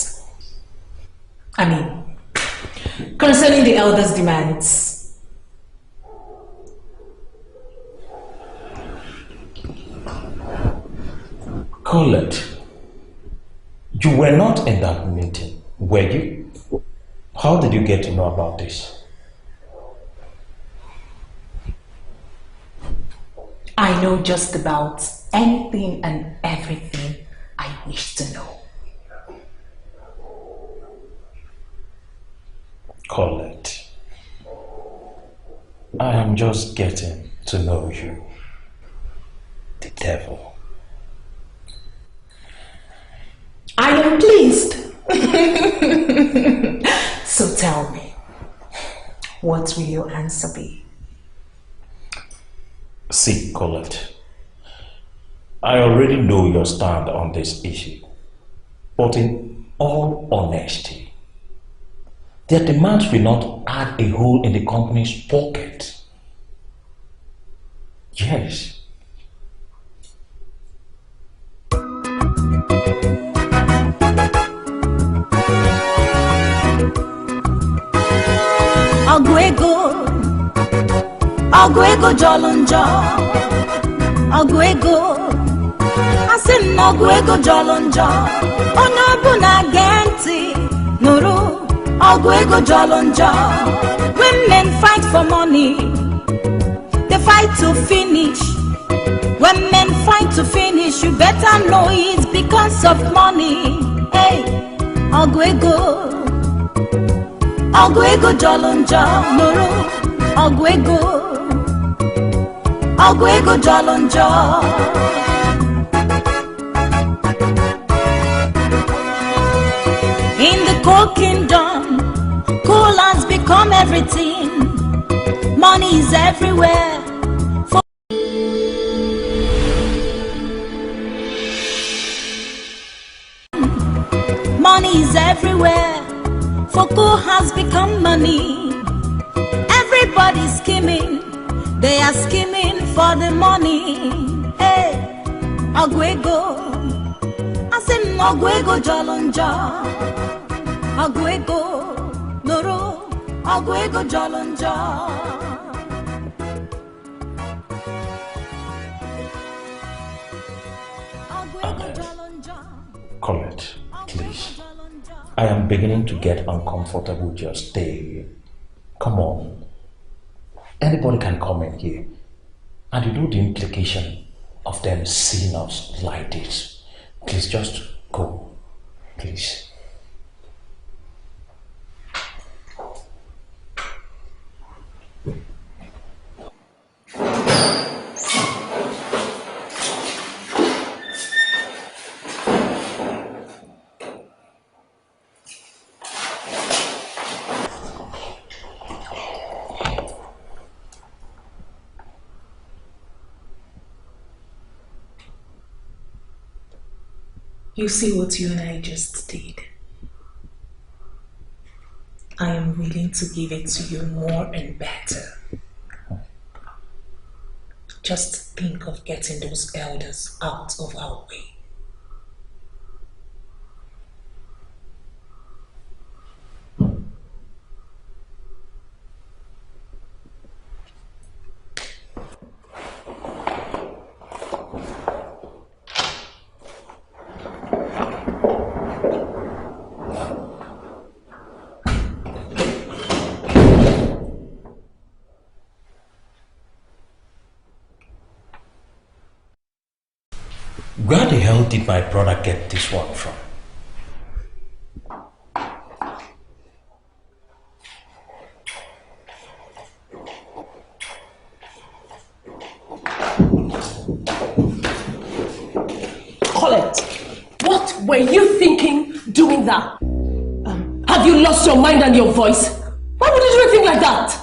[SPEAKER 3] I mean, concerning the elders' demands.
[SPEAKER 4] Colette, you were not in that meeting, were you? How did you get to know about this?
[SPEAKER 3] I know just about anything and everything I wish to know.
[SPEAKER 4] Colette, I am just getting to know you, the devil.
[SPEAKER 3] I am pleased. So tell me, what will your answer be?
[SPEAKER 4] See, Colette, I already know your stand on this issue, but in all honesty, their demands will not add a hole in the company's pocket. Yes.
[SPEAKER 10] Ọgwụ ego jọlụ njọ, ọgwụ ego asị m na ọgwụ ego jọrọ njọ onye ọbụla gee ntị nụrụ ọgwụ ego jọrọ njọ. Women fight for money, they fight to finish. When men fight to finish, you better know it's because of money. Hey, ọgwụ ego jọrọ njọ nụrụ ọgwụ ego jọrọ njọ. In the coal kingdom, coal has become everything. Money is everywhere. Money is everywhere. For coal has become money. Everybody's skimming. They are skimming for the money. Hey, Ogwego. I said Ogwego Jolonja. Ogwego Noro. Ogwego Jolonja. Ogwego Jolonja.
[SPEAKER 4] Colette, please. I am beginning to get uncomfortable with your stay. Come on. Anybody can come in here. And you know the implication of them seeing us like this. Please just go. Please.
[SPEAKER 11] You see what you and I just did. I am willing to give it to you more and better. Just think of getting those elders out of our way.
[SPEAKER 4] Where the hell did my brother get this one from?
[SPEAKER 2] Colette, what were you thinking doing that? Have you lost your mind and your voice? Why would you do a thing like that?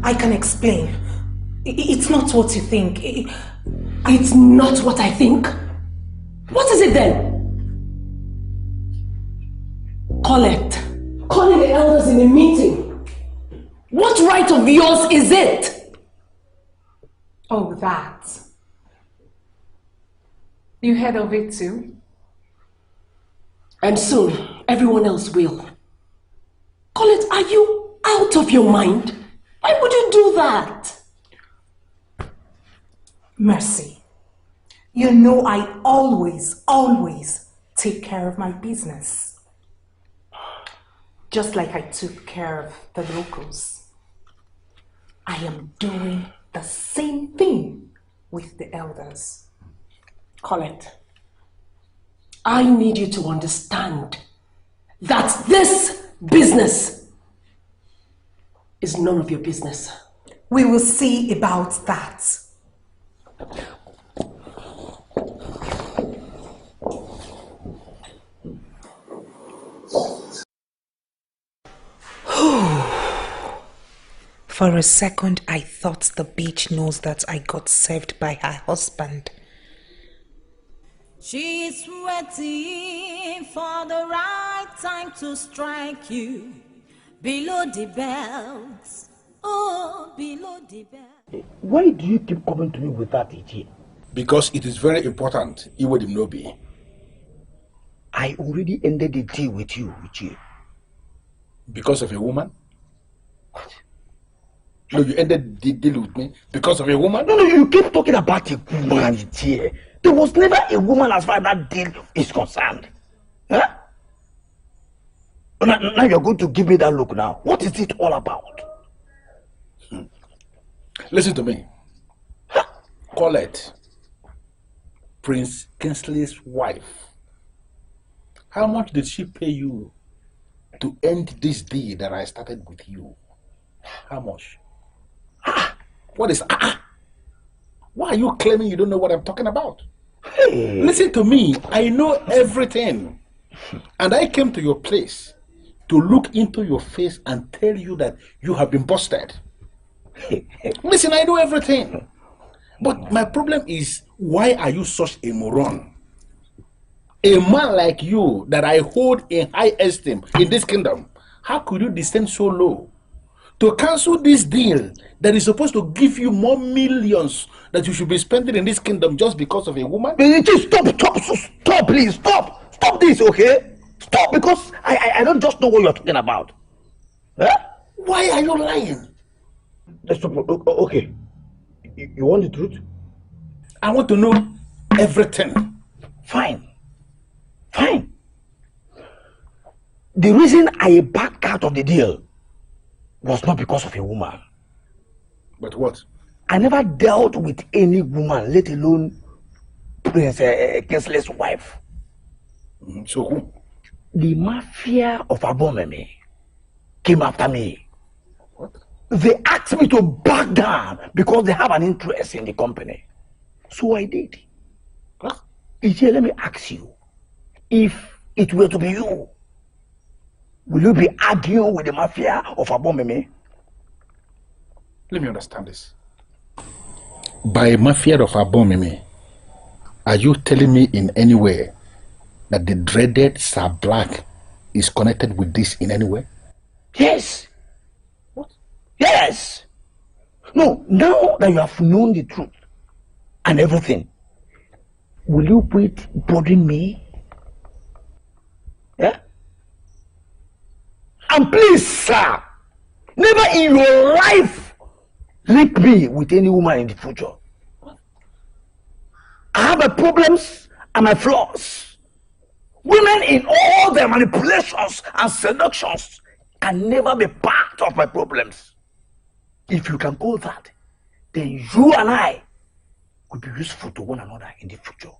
[SPEAKER 11] I can explain. It's not what you think.
[SPEAKER 2] It's not what I think? What is it then? Colette, calling the elders in a meeting. What right of yours is it?
[SPEAKER 11] Oh, that. You heard of it too?
[SPEAKER 2] And soon, everyone else will. Colette, are you out of your mind? Why would you do that?
[SPEAKER 11] Mercy. You know I always take care of my business. Just like I took care of the locals. I am doing the same thing with the elders.
[SPEAKER 2] Colette, I need you to understand that this business is none of your business.
[SPEAKER 11] We will see about that. For a second, I thought the bitch knows that I got saved by her husband.
[SPEAKER 10] She's waiting for the right time to strike you. Below the belt, oh, below the belt.
[SPEAKER 9] Why do you keep coming to me with that, Ichi?
[SPEAKER 18] Because it is very important, Iwo Dimnobi.
[SPEAKER 9] I already ended the deal with you, Ichi.
[SPEAKER 18] Because of a woman? What? No, you ended the deal with me because of a woman?
[SPEAKER 9] No, you keep talking about a woman, Ichi.
[SPEAKER 16] There was never a woman as far as that deal is concerned. Huh? Now you're going to give me that look now. What is it all about?
[SPEAKER 18] Listen to me. Colette, Prince Kingsley's wife. How much did she pay you to end this deal that I started with you? How much? What is Why are you claiming you don't know what I'm talking about? Hey. Listen to me. I know everything. And I came to your place to look into your face and tell you that you have been busted. Listen, I know everything. But my problem is, why are you such a moron? A man like you that I hold in high esteem in this kingdom, how could you descend so low to cancel this deal that is supposed to give you more millions that you should be spending in this kingdom just because of a woman?
[SPEAKER 16] Stop, please, stop this, okay? Stop, because I don't just know what you're talking about. Huh?
[SPEAKER 18] Why are you lying?
[SPEAKER 16] Okay, you want the truth?
[SPEAKER 18] I want to know everything.
[SPEAKER 16] Fine. The reason I backed out of the deal was not because of a woman.
[SPEAKER 18] But what?
[SPEAKER 16] I never dealt with any woman, let alone Prince Kingsley's wife.
[SPEAKER 18] So who?
[SPEAKER 16] The mafia of Abomeme came after me.
[SPEAKER 18] What?
[SPEAKER 16] They asked me to back down because they have an interest in the company. So I did.
[SPEAKER 18] Huh?
[SPEAKER 16] Let me ask you, if it were to be you, will you be arguing with the mafia of Abomeme?
[SPEAKER 18] Let me understand this. By mafia of Abomeme, are you telling me in any way that the dreaded Sir Black is connected with this in any way?
[SPEAKER 16] Yes. What? Yes. No, now that you have known the truth and everything, will you quit bothering me? Yeah? And please, sir, never in your life link me with any woman in the future. I have my problems and my flaws. Women in all their manipulations and seductions can never be part of my problems. If you can go that, then you and I will be useful to one another in the future.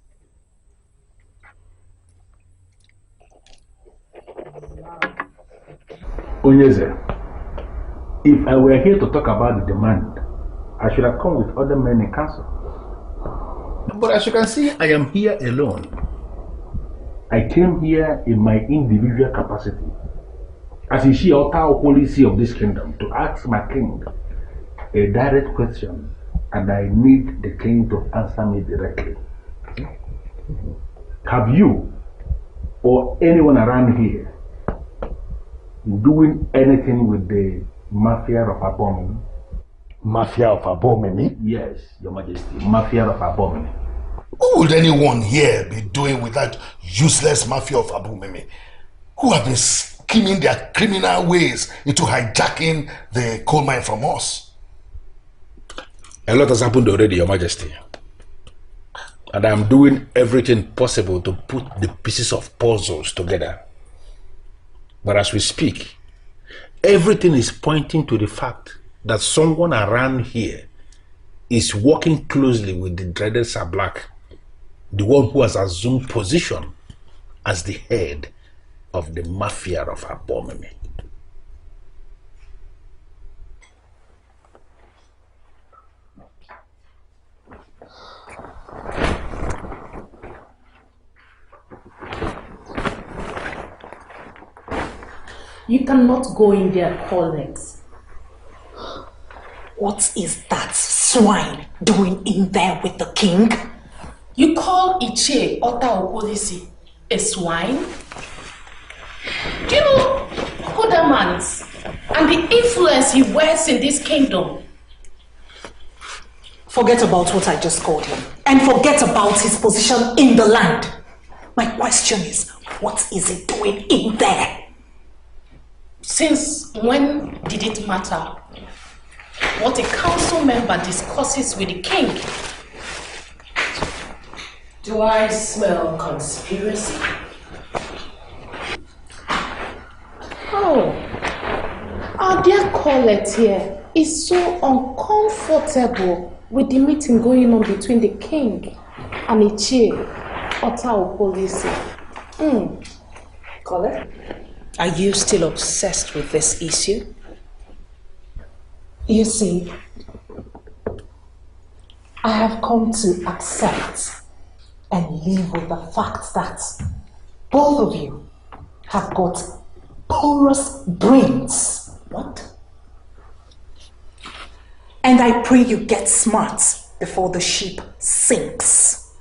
[SPEAKER 18] Onyeze, if I were here to talk about the demand, I should have come with other men in council. But as you can see, I am here alone. I came here in my individual capacity as a Shiota policy of this kingdom to ask my king a direct question, and I need the king to answer me directly. Have you or anyone around here doing anything with the mafia of Abomeme?
[SPEAKER 16] Mafia of Abomeme?
[SPEAKER 18] Yes, Your Majesty, mafia of Abomeme.
[SPEAKER 14] What would anyone here be doing with that useless mafia of Abomeme, who have been scheming their criminal ways into hijacking the coal mine from us?
[SPEAKER 18] A lot has happened already, Your Majesty. And I'm doing everything possible to put the pieces of puzzles together. But as we speak, everything is pointing to the fact that someone around here is working closely with the dreaded Sir Black, the one who has assumed position as the head of the mafia of Abomeme.
[SPEAKER 11] You cannot go in there, Colette.
[SPEAKER 3] What is that swine doing in there with the king?
[SPEAKER 11] You call Ichie Ota Opolisi a swine? Do you know who that man is? And the influence he wears in this kingdom?
[SPEAKER 3] Forget about what I just called him. And forget about his position in the land. My question is, what is he doing in there?
[SPEAKER 11] Since when did it matter what a council member discusses with the king?
[SPEAKER 2] Do I smell conspiracy?
[SPEAKER 11] Oh, our dear Colette here is so uncomfortable with the meeting going on between the king and Ichie Ota Opolisi.
[SPEAKER 2] Colette, are you still obsessed with this issue?
[SPEAKER 3] You see, I have come to accept and live with the fact that both of you have got porous brains.
[SPEAKER 2] What?
[SPEAKER 3] And I pray you get smart before the ship sinks.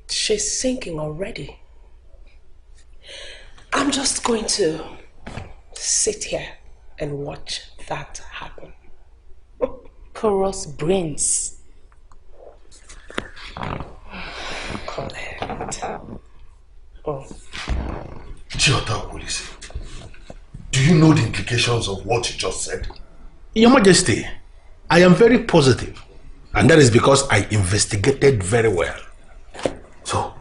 [SPEAKER 2] She's sinking already. I'm just going to sit here and watch that happen.
[SPEAKER 11] Porous brains.
[SPEAKER 2] Colette. Oh.
[SPEAKER 14] Chiota Opolisi, do you know the implications of what you just said?
[SPEAKER 18] Your Majesty, I am very positive, and that is because I investigated very well.
[SPEAKER 14] So,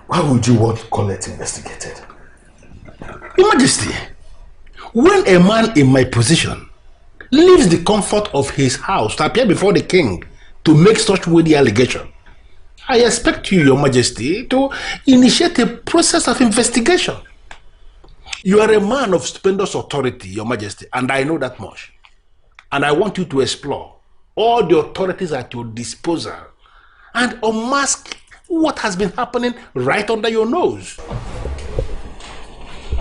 [SPEAKER 14] why would you want Colette investigated?
[SPEAKER 18] Your Majesty, when a man in my position leaves the comfort of his house to appear before the king to make such weighty allegation, I expect you, Your Majesty, to initiate a process of investigation. You are a man of stupendous authority, Your Majesty, and I know that much. And I want you to explore all the authorities at your disposal and unmask what has been happening right under your nose.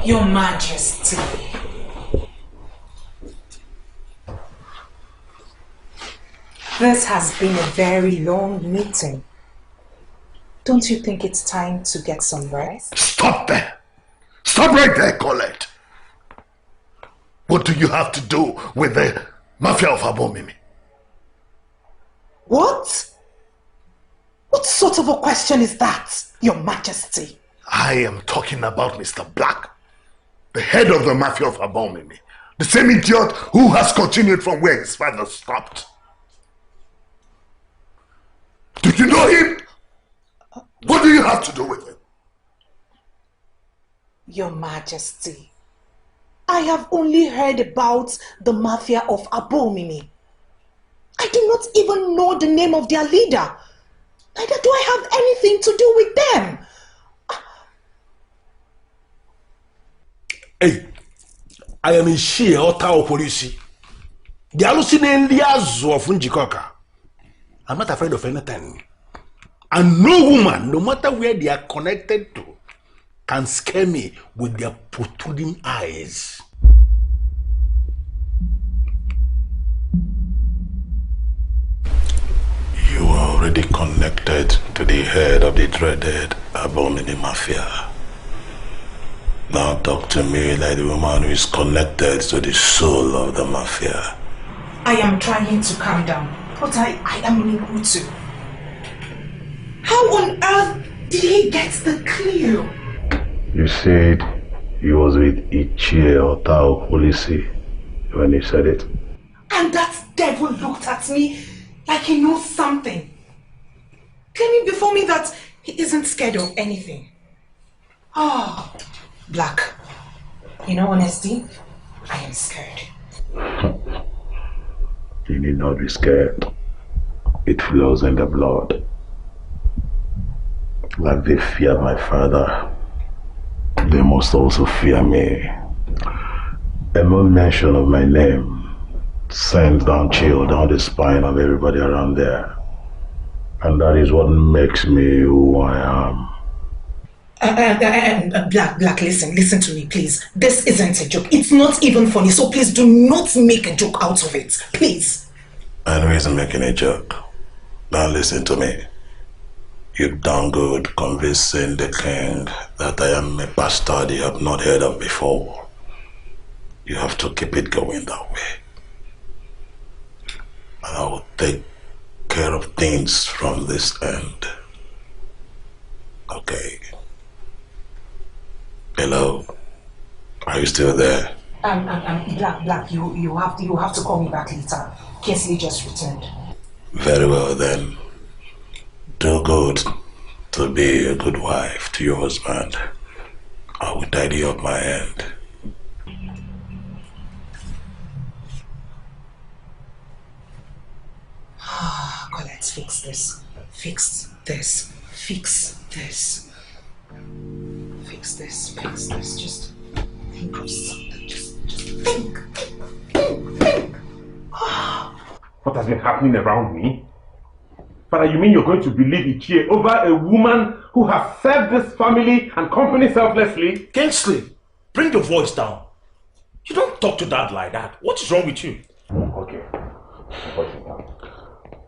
[SPEAKER 3] Your Majesty. This has been a very long meeting. Don't you think it's time to get some rest?
[SPEAKER 14] Stop there! Stop right there, Colette! What do you have to do with the mafia of Abomimi?
[SPEAKER 3] What? What sort of a question is that, Your Majesty?
[SPEAKER 14] I am talking about Mr. Black, the head of the mafia of Abomimi, the same idiot who has continued from where his father stopped. Do you know him? What do you have to do with him?
[SPEAKER 3] Your Majesty, I have only heard about the mafia of Abomimi. I do not even know the name of their leader. Neither do I have anything to do with them.
[SPEAKER 18] Hey, I am Ichie Ota Opolisi. The hallucinating of Njikoka. I'm not afraid of anything. And no woman, no matter where they are connected to, can scare me with their protruding eyes.
[SPEAKER 1] You are already connected to the head of the dreaded Abomini Mafia. Now talk to me like the woman who is connected to the soul of the Mafia.
[SPEAKER 3] I am trying to calm down, but I am unable to. How on earth did he get the clue?
[SPEAKER 22] You said he was with Ichie Ota Opolisi when he said it.
[SPEAKER 3] And that devil looked at me like he knows something, claiming before me that he isn't scared of anything. Oh, Black, in all honesty, I am scared.
[SPEAKER 22] You need not be scared. It flows in the blood. Like they feared my father, they must also fear me. A mere mention of my name sends down chill down the spine of everybody around there. And that is what makes me who I am.
[SPEAKER 3] Black, listen to me, please. This isn't a joke. It's not even funny, so please do not make a joke out of it. Please.
[SPEAKER 1] I know he's making a joke. Now listen to me. You've done good convincing the king that I am a bastard you have not heard of before. You have to keep it going that way. And I will take care of things from this end. Okay. Hello? Are you still there?
[SPEAKER 3] Black, you have to call me back later. Kesley just returned.
[SPEAKER 1] Very well then. Do good to be a good wife to your husband. I will tidy up my end.
[SPEAKER 3] Let's fix this. Fix this. Fix this. Fix this. Fix this. Just think of something. Just think. Think.
[SPEAKER 18] What has been happening around me? Father, you mean you're going to believe Ichie over a woman who has served this family and company selflessly?
[SPEAKER 4] Kingsley, bring your voice down. You don't talk to Dad like that. What is wrong with you?
[SPEAKER 18] Okay.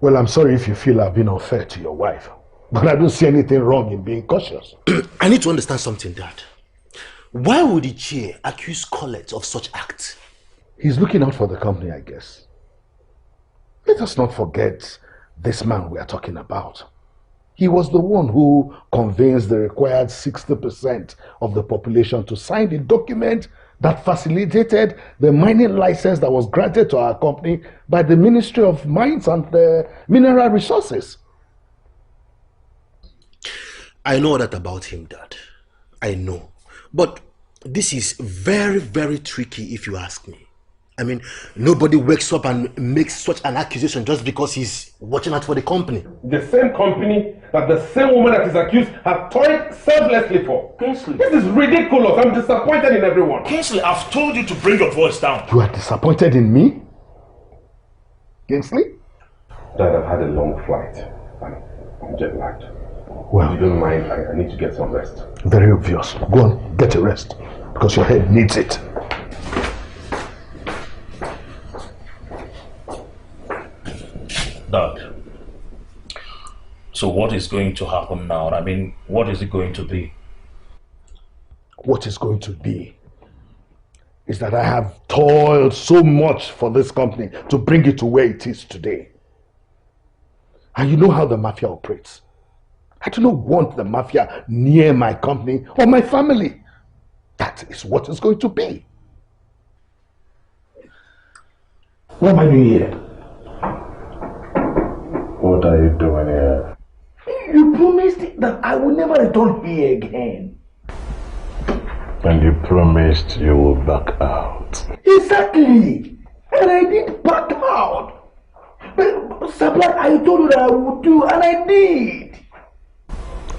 [SPEAKER 9] Well, I'm sorry if you feel I've been unfair to your wife, but I don't see anything wrong in being cautious.
[SPEAKER 8] I need to understand something, Dad. Why would Ichie accuse Colette of such acts?
[SPEAKER 9] He's looking out for the company, I guess. Let us not forget this man we are talking about. He was the one who convinced the required 60% of the population to sign the document that facilitated the mining license that was granted to our company by the Ministry of Mines and Mineral Resources.
[SPEAKER 8] I know that about him, Dad. I know. But this is very, very tricky if you ask me. I mean, nobody wakes up and makes such an accusation just because he's watching out for the company.
[SPEAKER 18] The same company that the same woman that is accused had toiled selflessly for.
[SPEAKER 4] Kingsley.
[SPEAKER 18] This is ridiculous. I'm disappointed in everyone.
[SPEAKER 4] Kingsley, I've told you to bring your voice down.
[SPEAKER 9] You are disappointed in me? Kingsley?
[SPEAKER 18] Dad, I've had a long flight and I'm jet lagged.
[SPEAKER 9] Well,
[SPEAKER 18] if you don't mind, I need to get some rest.
[SPEAKER 9] Very obvious. Go on, get a rest. Because your head needs it.
[SPEAKER 4] Dad, so what is going to happen now? I mean, what is it going to be?
[SPEAKER 9] What is going to be is that I have toiled so much for this company to bring it to where it is today. And you know how the mafia operates. I do not want the mafia near my company or my family. That is what it's going to be.
[SPEAKER 18] What am I doing here?
[SPEAKER 22] What are you doing here?
[SPEAKER 18] You promised that I will never return here again.
[SPEAKER 22] And you promised you will back out.
[SPEAKER 18] Exactly. And I did back out. But Sablat, I told you that I would do, and I did.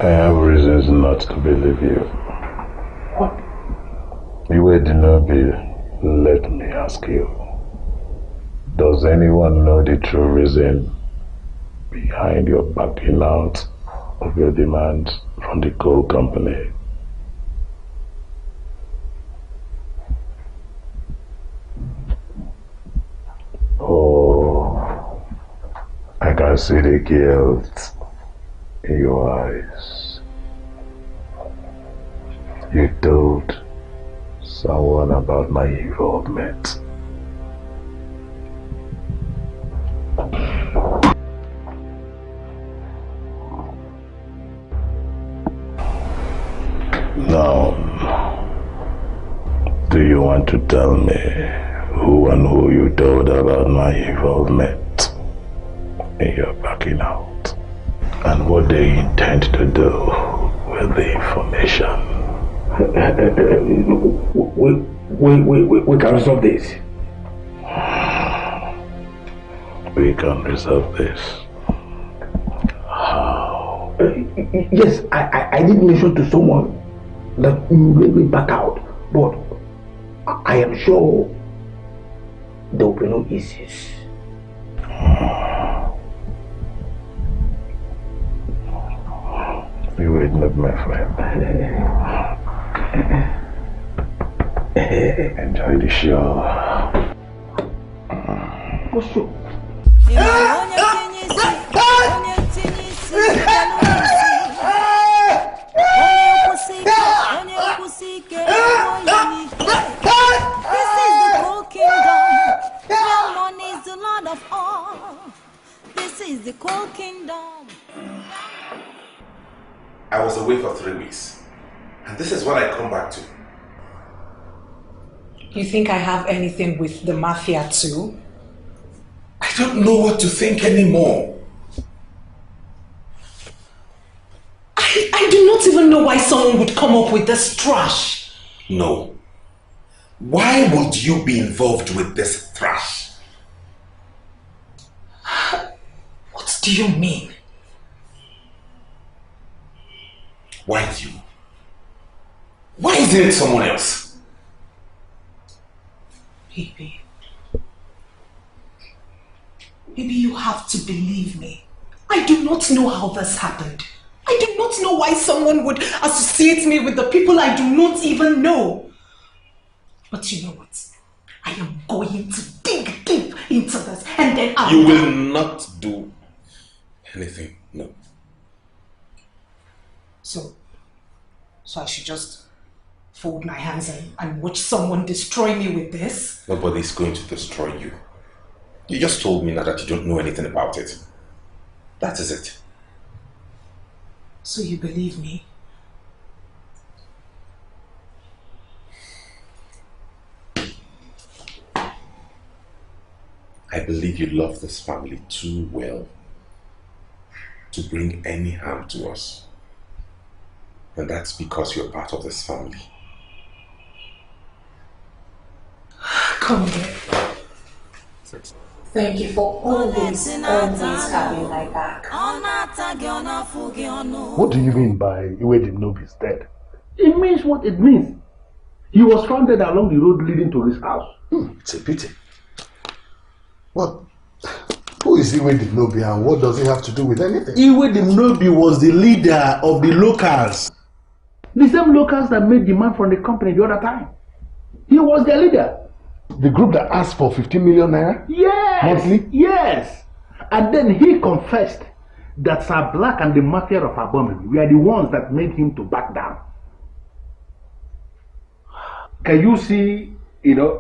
[SPEAKER 22] I have reasons not to believe you.
[SPEAKER 18] What?
[SPEAKER 22] You were Dinobi. Let me ask you. Does anyone know the true reason behind your backing out of your demands from the coal company? Oh, I can see the guilt in your eyes. You told someone about my involvement. Now, do you want to tell me who and who you told about my involvement in your backing out? And what they intend to do with the information?
[SPEAKER 18] We can resolve this.
[SPEAKER 22] We can resolve this. How?
[SPEAKER 18] Yes, I did mention to someone that you let me back out, but I am sure there will be no issues.
[SPEAKER 22] You wait not, my friend. Enjoy the show.
[SPEAKER 18] What show?
[SPEAKER 10] This is the coal kingdom.
[SPEAKER 20] I was away for 3 weeks, and this is what I come back to.
[SPEAKER 3] You think I have anything with the mafia too?
[SPEAKER 12] I don't know what to think anymore.
[SPEAKER 3] I do not even know why someone would come up with this trash.
[SPEAKER 12] No. Why would you be involved with this trash?
[SPEAKER 3] What do you mean?
[SPEAKER 12] Why you? Why isn't it someone else?
[SPEAKER 3] Baby, you have to believe me. I do not know how this happened. I do not know why someone would associate me with the people I do not even know. But you know what? I am going to dig deep into this and then
[SPEAKER 12] You will not do anything, no.
[SPEAKER 3] So I should just fold my hands and watch someone destroy me with this?
[SPEAKER 12] Nobody's going to destroy you. You just told me now that you don't know anything about it. That is it.
[SPEAKER 3] So you believe me?
[SPEAKER 12] I believe you love this family too well to bring any harm to us. And that's because you're part of this family.
[SPEAKER 3] Come here. Thank you for always having my back.
[SPEAKER 9] What do you mean by Ezeonu is dead? It means what it means. He was founded along the road leading to his house.
[SPEAKER 8] It's a pity. What? Who is Ezeonu and what does he have to do with anything?
[SPEAKER 9] Ezeonu was the leader of the locals. The same locals that made demand from the company the other time. He was their leader.
[SPEAKER 18] The group that asked for 15 million naira?
[SPEAKER 9] Yes!
[SPEAKER 18] Monthly?
[SPEAKER 9] Yes! And then he confessed that Sir Black and the mafia of Abomin were the ones that made him to back down. Can you see,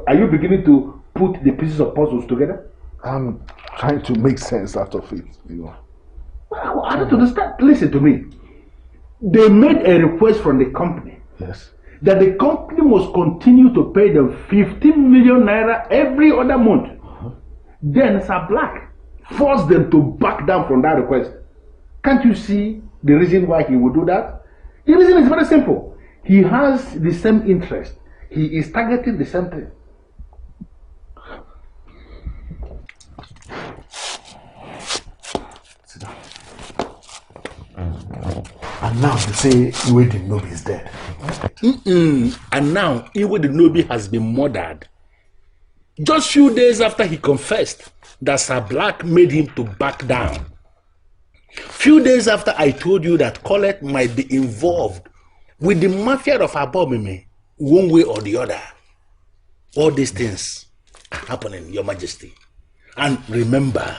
[SPEAKER 9] are you beginning to put the pieces of puzzles together?
[SPEAKER 18] I'm trying to make sense out of it,
[SPEAKER 9] Well, I don't understand. Listen to me. They made a request from the company.
[SPEAKER 18] Yes.
[SPEAKER 9] That the company must continue to pay them 15 million naira every other month. Then Sir Black forced them to back down from that request. Can't you see the reason why he would do that? The reason is very simple. He has the same interest. He is targeting the same thing.
[SPEAKER 18] Sit down. And now they say Ezeonu is dead.
[SPEAKER 9] And now Ezeonu has been murdered. Just few days after he confessed that Sir Black made him to back down. Few days after I told you that Colette might be involved with the mafia of Abomime one way or the other. All these things are happening, Your Majesty. And remember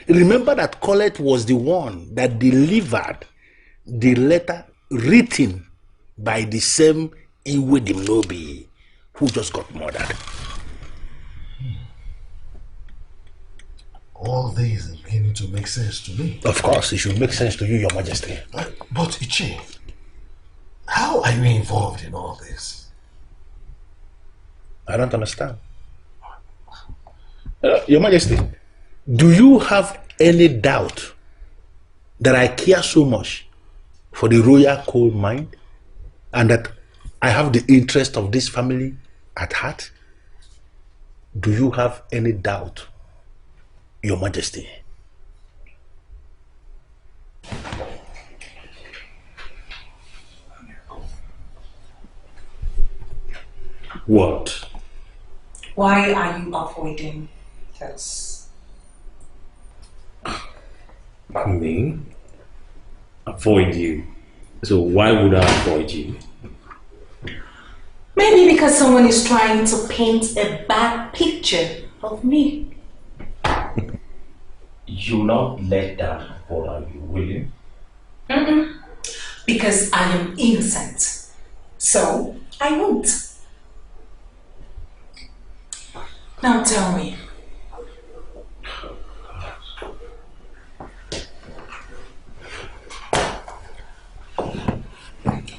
[SPEAKER 9] that Colette was the one that delivered the letter written by the same Ezeonu who just got murdered.
[SPEAKER 8] All these are beginning to make sense to me.
[SPEAKER 9] Of course, it should make sense to you, Your Majesty.
[SPEAKER 8] But Ichi, how are you involved in all this?
[SPEAKER 9] I don't understand. Your Majesty, do you have any doubt that I care so much for the royal coal mine and that I have the interest of this family at heart? Do you have any doubt, Your Majesty? What?
[SPEAKER 3] Why are you avoiding this?
[SPEAKER 4] Me? Avoid you? So why would I avoid you?
[SPEAKER 3] Maybe because someone is trying to paint a bad picture of me.
[SPEAKER 4] You not let that bother you, will you?
[SPEAKER 3] Because I am innocent. So, I won't. Now tell me.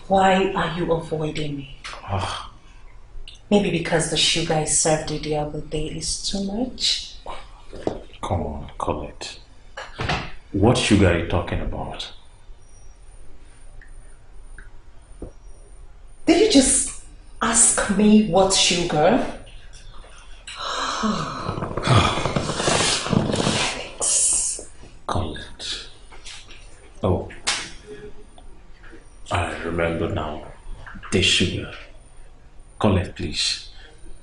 [SPEAKER 3] Why are you avoiding me?
[SPEAKER 11] Maybe because the sugar I served you the other day is too much.
[SPEAKER 4] Come on, Colette. What sugar are you talking about?
[SPEAKER 11] Did you just ask me what sugar?
[SPEAKER 4] Colette. Oh, I remember now. The sugar. Colette, please.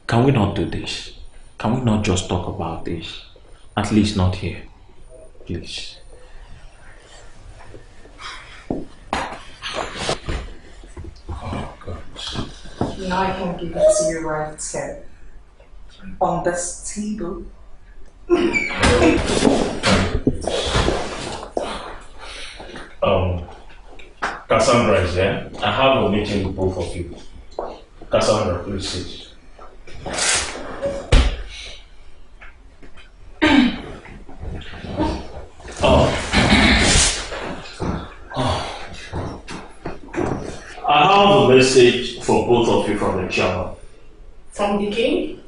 [SPEAKER 4] Can we not do this? Can we not just talk about this? At least not here. Please.
[SPEAKER 3] Oh, gosh. Now I can give it to you right here. On this table.
[SPEAKER 4] Cassandra is there. I have a meeting with both of you. Cassandra, please sit. I have a message for both of you from the chairman.
[SPEAKER 11] From the king?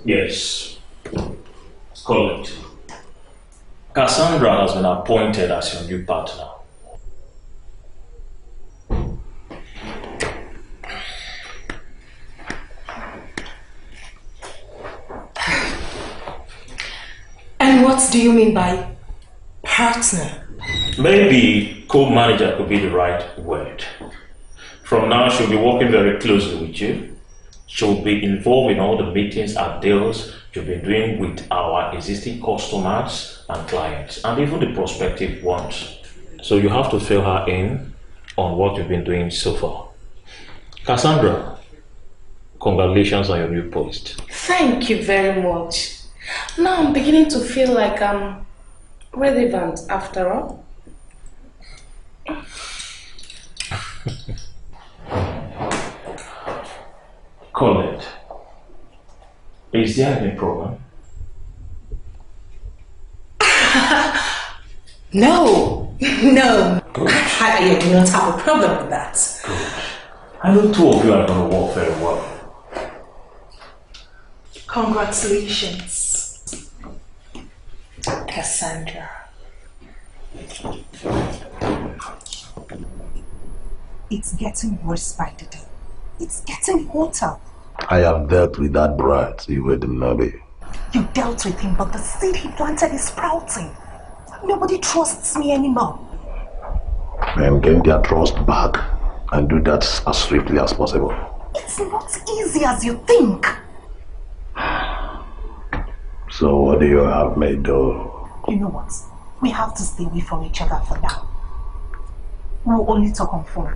[SPEAKER 4] Yes. Correct. Cassandra has been appointed as your new partner.
[SPEAKER 11] And what do you mean by partner?
[SPEAKER 4] Maybe co-manager could be the right word. From now, she'll be working very closely with you. She'll be involved in all the meetings and deals you've been doing with our existing customers and clients, and even the prospective ones. So you have to fill her in on what you've been doing so far. Cassandra, congratulations on your new post.
[SPEAKER 11] Thank you very much. Now I'm beginning to feel like I'm relevant after all.
[SPEAKER 4] Colette, is there any problem?
[SPEAKER 11] No, I do not have a problem with that.
[SPEAKER 4] Good. I know two of you are going to work very well.
[SPEAKER 3] Congratulations,
[SPEAKER 11] Cassandra.
[SPEAKER 3] It's getting worse by the day. It's getting hotter.
[SPEAKER 22] I have dealt with that brat, Ezeonu.
[SPEAKER 3] You dealt with him, but the seed he planted is sprouting. Nobody trusts me anymore.
[SPEAKER 22] And gain their trust back and do that as swiftly as possible.
[SPEAKER 3] It's not easy as you think.
[SPEAKER 22] So what do you have me do?
[SPEAKER 3] You know what? We have to stay away from each other for now. We'll only talk on phone.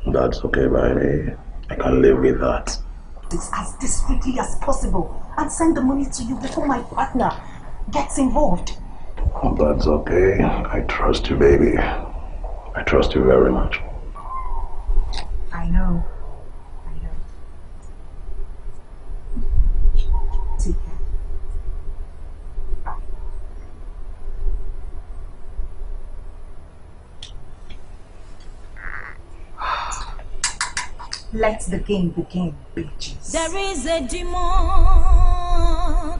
[SPEAKER 22] That's okay by me. I can live with that.
[SPEAKER 3] This as discreetly as possible and send the money to you before my partner gets involved.
[SPEAKER 22] That's okay. I trust you, baby. I trust you very much.
[SPEAKER 3] I know. Take care. Let the game begin, bitches.
[SPEAKER 10] There is a demon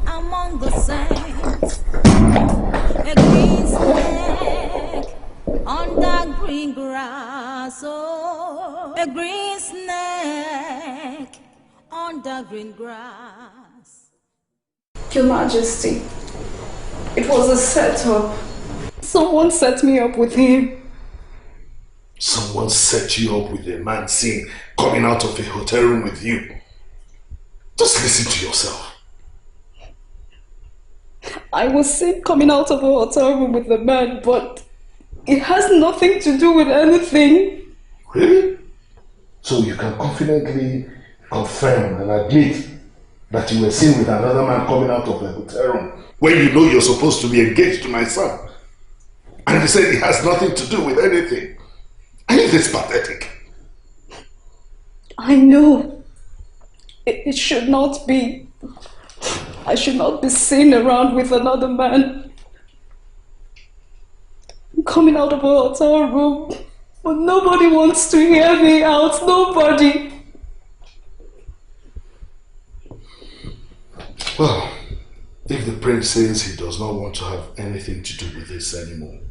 [SPEAKER 10] among the saints, a green snake under green grass, oh, a green snake under green grass.
[SPEAKER 3] Your Majesty, it was a setup. Someone set me up with him.
[SPEAKER 14] Someone set you up with a man seen coming out of a hotel room with you. Just listen to yourself.
[SPEAKER 3] I was seen coming out of a hotel room with the man, but it has nothing to do with anything.
[SPEAKER 14] Really? So you can confidently confirm and admit that you were seen with another man coming out of a hotel room when you know you're supposed to be engaged to my son. And you said it has nothing to do with anything. I think it's pathetic.
[SPEAKER 3] I know. It should not be. I should not be seen around with another man. Coming out of a hotel room
[SPEAKER 15] But nobody wants to hear me out. Nobody.
[SPEAKER 14] Well, if the prince says he does not want to have anything to do with this anymore,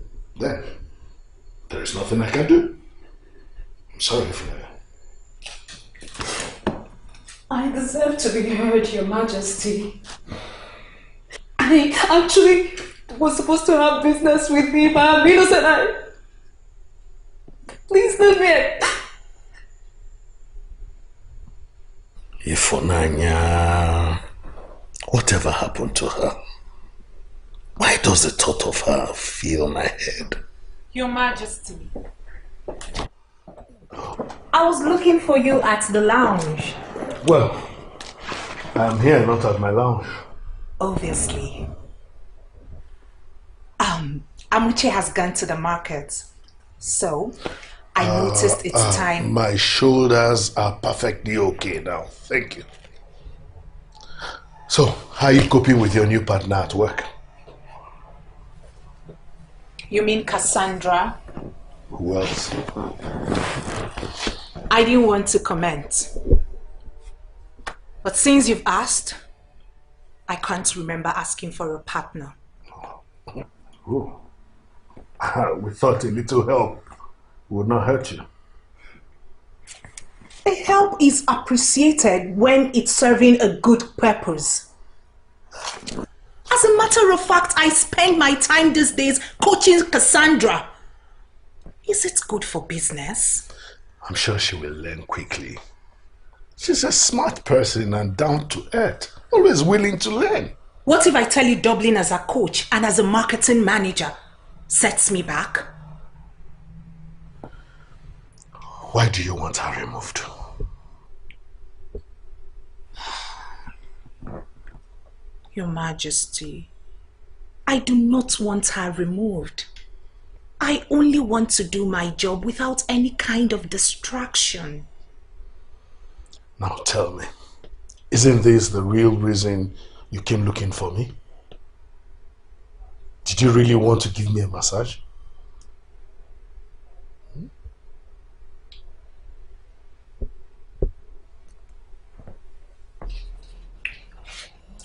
[SPEAKER 14] then there is nothing I can do. I'm sorry, Fleur.
[SPEAKER 15] I deserve to be heard, Your Majesty. I actually was supposed to have business with him. I am innocent. Please leave me.
[SPEAKER 1] Ifunanya, whatever happened to her? Why does the thought of her fill my head?
[SPEAKER 3] Your Majesty, I was looking for you at the lounge.
[SPEAKER 14] Well, I'm here, not at my lounge.
[SPEAKER 3] Obviously. Amuche has gone to the market. So, I noticed it's time.
[SPEAKER 14] My shoulders are perfectly okay now. Thank you. So, how are you coping with your new partner at work?
[SPEAKER 3] You mean Cassandra?
[SPEAKER 14] Who else?
[SPEAKER 3] I didn't want to comment. But since you've asked, I can't remember asking for a partner.
[SPEAKER 14] Oh. We thought a little help would not hurt you.
[SPEAKER 3] A help is appreciated when it's serving a good purpose. As a matter of fact, I spend my time these days coaching Cassandra. Is it good for business?
[SPEAKER 14] I'm sure she will learn quickly. She's a smart person and down to earth, always willing to learn.
[SPEAKER 3] What if I tell you Dublin as a coach and as a marketing manager sets me back?
[SPEAKER 14] Why do you want her removed?
[SPEAKER 3] Your Majesty, I do not want her removed. I only want to do my job without any kind of distraction.
[SPEAKER 14] Now tell me, isn't this the real reason you came looking for me? Did you really want to give me a massage?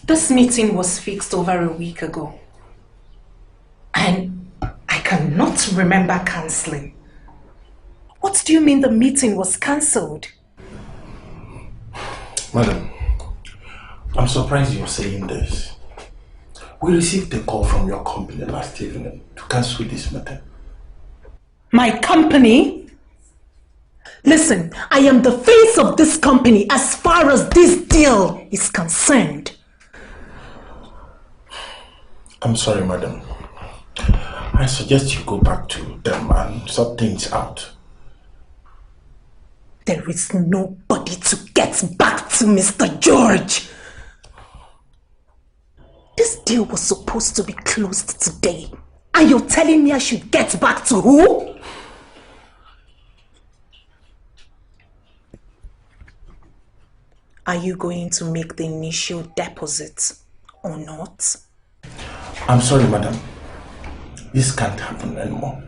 [SPEAKER 3] This meeting was fixed over a week ago. And I cannot remember cancelling. What do you mean the meeting was cancelled?
[SPEAKER 4] Madam, I'm surprised you're saying this. We received a call from your company last evening to cancel this meeting.
[SPEAKER 3] My company? Listen, I am the face of this company as far as this deal is concerned.
[SPEAKER 4] I'm sorry, madam. I suggest you go back to them and sort things out.
[SPEAKER 3] There is nobody to get back to, Mr. George. This deal was supposed to be closed today. And you're telling me I should get back to who? Are you going to make the initial deposit or not?
[SPEAKER 4] I'm sorry, madam. This can't happen anymore.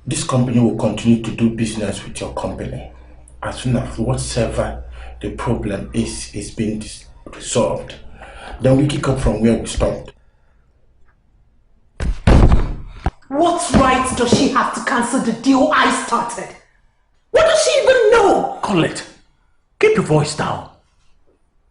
[SPEAKER 4] This company will continue to do business with your company as soon as whatever the problem is being resolved. Then we kick up from where we stopped.
[SPEAKER 3] What right does she have to cancel the deal I started? What does she even know?
[SPEAKER 4] Colette, keep your voice down.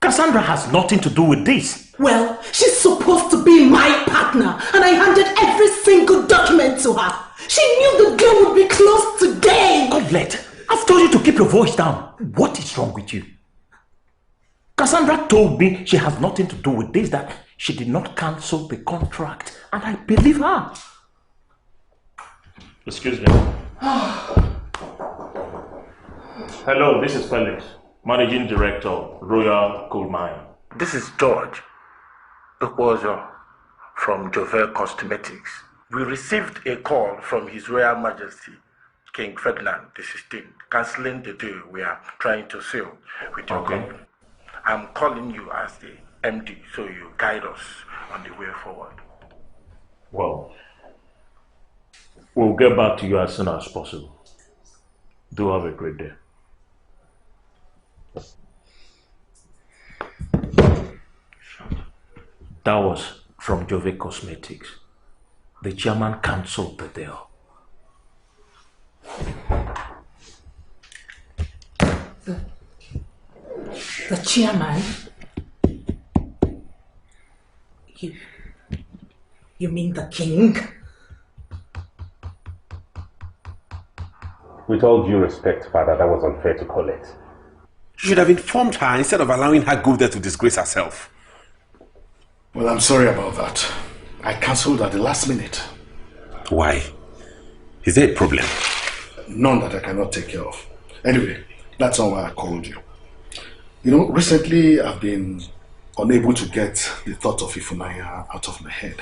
[SPEAKER 4] Cassandra has nothing to do with this.
[SPEAKER 3] Well, she's supposed to be my partner, and I handed every single document to her. She knew the deal would be closed today.
[SPEAKER 4] Colette, I've told you to keep your voice down. What is wrong with you? Cassandra told me she has nothing to do with this, that she did not cancel the contract, and I believe her.
[SPEAKER 5] Excuse me. Hello, this is Felix, Managing Director, Royal Gold Mine.
[SPEAKER 18] This is George Ukwozo from Jovel Cosmetics. We received a call from His Royal Majesty, King Ferdinand XVI, cancelling the deal we are trying to seal with your company. I'm calling you as the MD so you guide us on the way forward.
[SPEAKER 5] Well, We'll get back to you as soon as possible. Do have a great day. That was from Jove Cosmetics. The chairman cancelled the deal.
[SPEAKER 11] The chairman? You mean the king?
[SPEAKER 19] With all due respect, Father, that was unfair to Colette.
[SPEAKER 12] You should have informed her instead of allowing her go there to disgrace herself.
[SPEAKER 14] Well, I'm sorry about that. I cancelled at the last minute.
[SPEAKER 12] Why? Is there a problem?
[SPEAKER 14] None that I cannot take care of. Anyway, that's not why I called you. You know, recently I've been unable to get the thought of Ifunanya out of my head.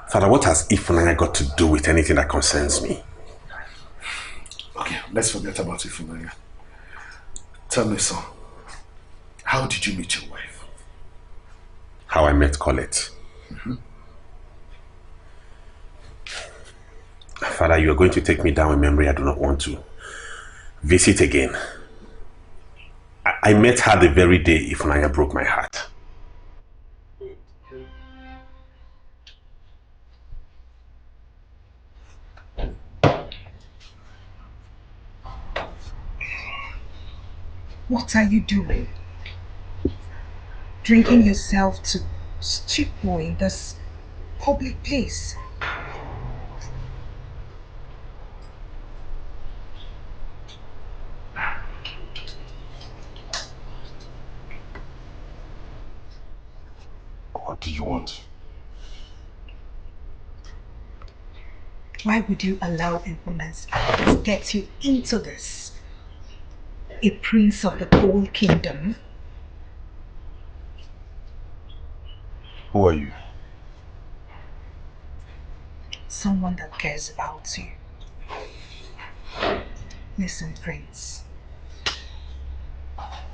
[SPEAKER 12] Father, what has Ifunanya got to do with anything that concerns me?
[SPEAKER 14] Okay, let's forget about Ifunanya. Tell me, son, how did you meet your wife?
[SPEAKER 12] How I met Colette. Father, you are going to take me down a memory I do not want to visit again. I met her the very day Ifunanya broke my heart.
[SPEAKER 3] What are you doing? Drinking yourself to stupor in this public place?
[SPEAKER 19] What do you want?
[SPEAKER 3] Why would you allow influence to get you into this? A prince of the whole kingdom?
[SPEAKER 19] Who are you?
[SPEAKER 3] Someone that cares about you. Listen, Prince.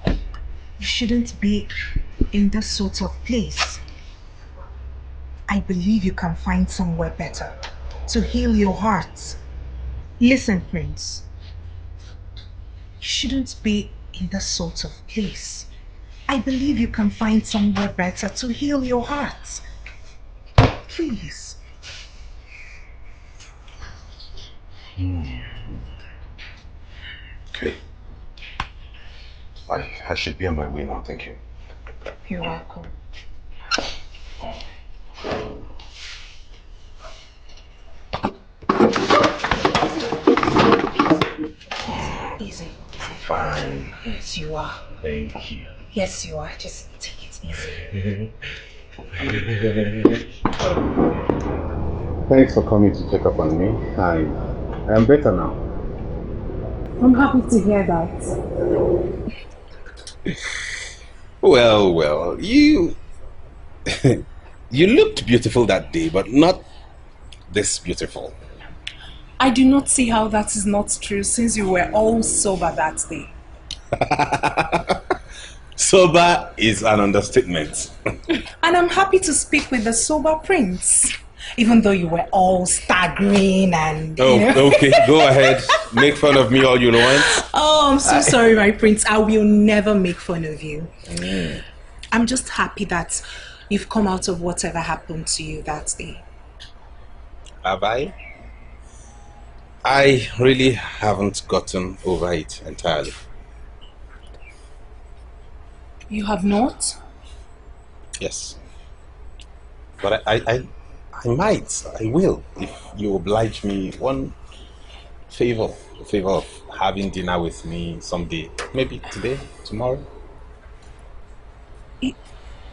[SPEAKER 3] You shouldn't be in this sort of place. I believe you can find somewhere better to heal your heart. Listen, Prince. You shouldn't be in this sort of place. I believe you can find somewhere better to heal your heart. Please.
[SPEAKER 19] Okay. I should be on my way now, thank you.
[SPEAKER 3] You're welcome. Easy.
[SPEAKER 19] Fine.
[SPEAKER 3] Yes, you are.
[SPEAKER 19] Thank you.
[SPEAKER 3] Yes, you are. Just take it easy.
[SPEAKER 19] Thanks for coming to check up on me. I am better now.
[SPEAKER 3] I'm happy to hear that.
[SPEAKER 12] Well, you you looked beautiful that day, but not this beautiful.
[SPEAKER 3] I do not see how that is not true since you were all sober that day.
[SPEAKER 12] Sober is an understatement.
[SPEAKER 3] And I'm happy to speak with the sober prince, even though you were all staggering and...
[SPEAKER 12] Okay, go ahead. Make fun of me all you want.
[SPEAKER 3] Oh, I'm so sorry, my prince. I will never make fun of you. I'm just happy that you've come out of whatever happened to you that day.
[SPEAKER 12] Have I? I really haven't gotten over it entirely.
[SPEAKER 3] You have not?
[SPEAKER 12] Yes. But I might, I will, if you oblige me one favor, the favor of having dinner with me someday. Maybe today, tomorrow.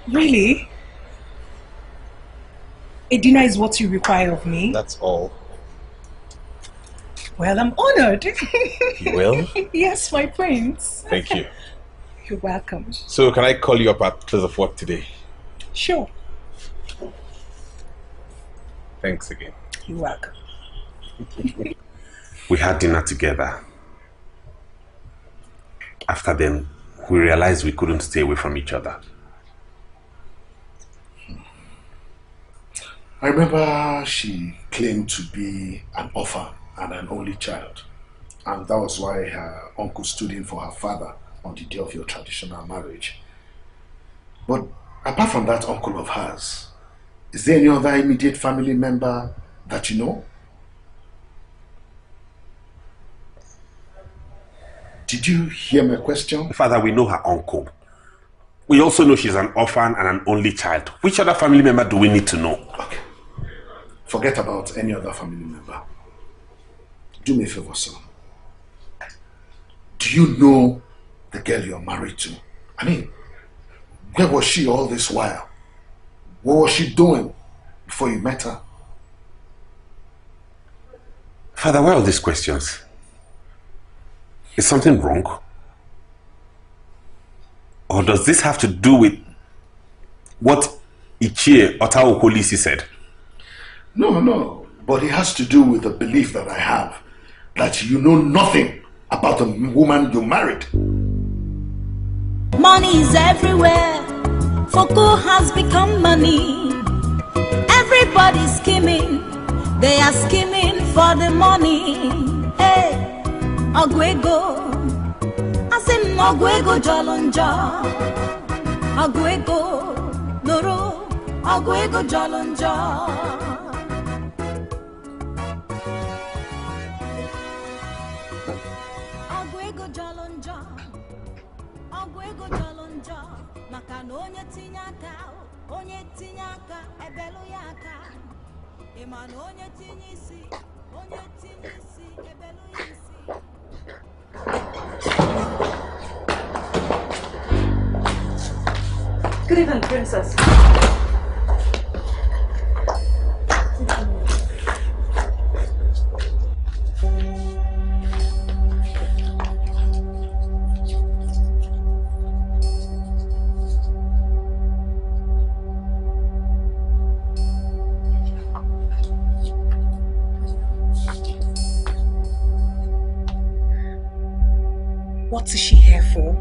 [SPEAKER 3] Really? A dinner is what you require of me?
[SPEAKER 12] That's all.
[SPEAKER 3] Well, I'm honored.
[SPEAKER 12] You will?
[SPEAKER 3] Yes, my prince.
[SPEAKER 12] Thank you.
[SPEAKER 3] You're welcome.
[SPEAKER 12] So can I call you up at close of work today?
[SPEAKER 3] Sure.
[SPEAKER 12] Thanks again.
[SPEAKER 3] You're welcome.
[SPEAKER 12] We had dinner together. After then, we realized we couldn't stay away from each other.
[SPEAKER 14] I remember she claimed to be an orphan and an only child. And that was why her uncle stood in for her father on the day of your traditional marriage. But apart from that uncle of hers, is there any other immediate family member that you know? Did you hear my question?
[SPEAKER 12] Father, we know her uncle. We also know she's an orphan and an only child. Which other family member do we need to know?
[SPEAKER 14] Okay. Forget about any other family member. Do me a favor, son. Do you know the girl you're married to? I mean, where was she all this while? What was she doing before you met her?
[SPEAKER 12] Father, why all these questions? Is something wrong? Or does this have to do with what Ichie Otaokolisi said?
[SPEAKER 14] No. But it has to do with the belief that I have that you know nothing about the woman you married.
[SPEAKER 10] Money is everywhere. Foko has become money. Everybody's scheming. They are scheming for the money. Hey, Ogwego. I say Ogwego Jolonja. Ogwego Noro. Ogwego Jolonja. Makana onye tinye aka ebelu ya aka ịmana onye tinye isi ebelu ya isi.
[SPEAKER 2] Good evening, princess.
[SPEAKER 3] What is she here for?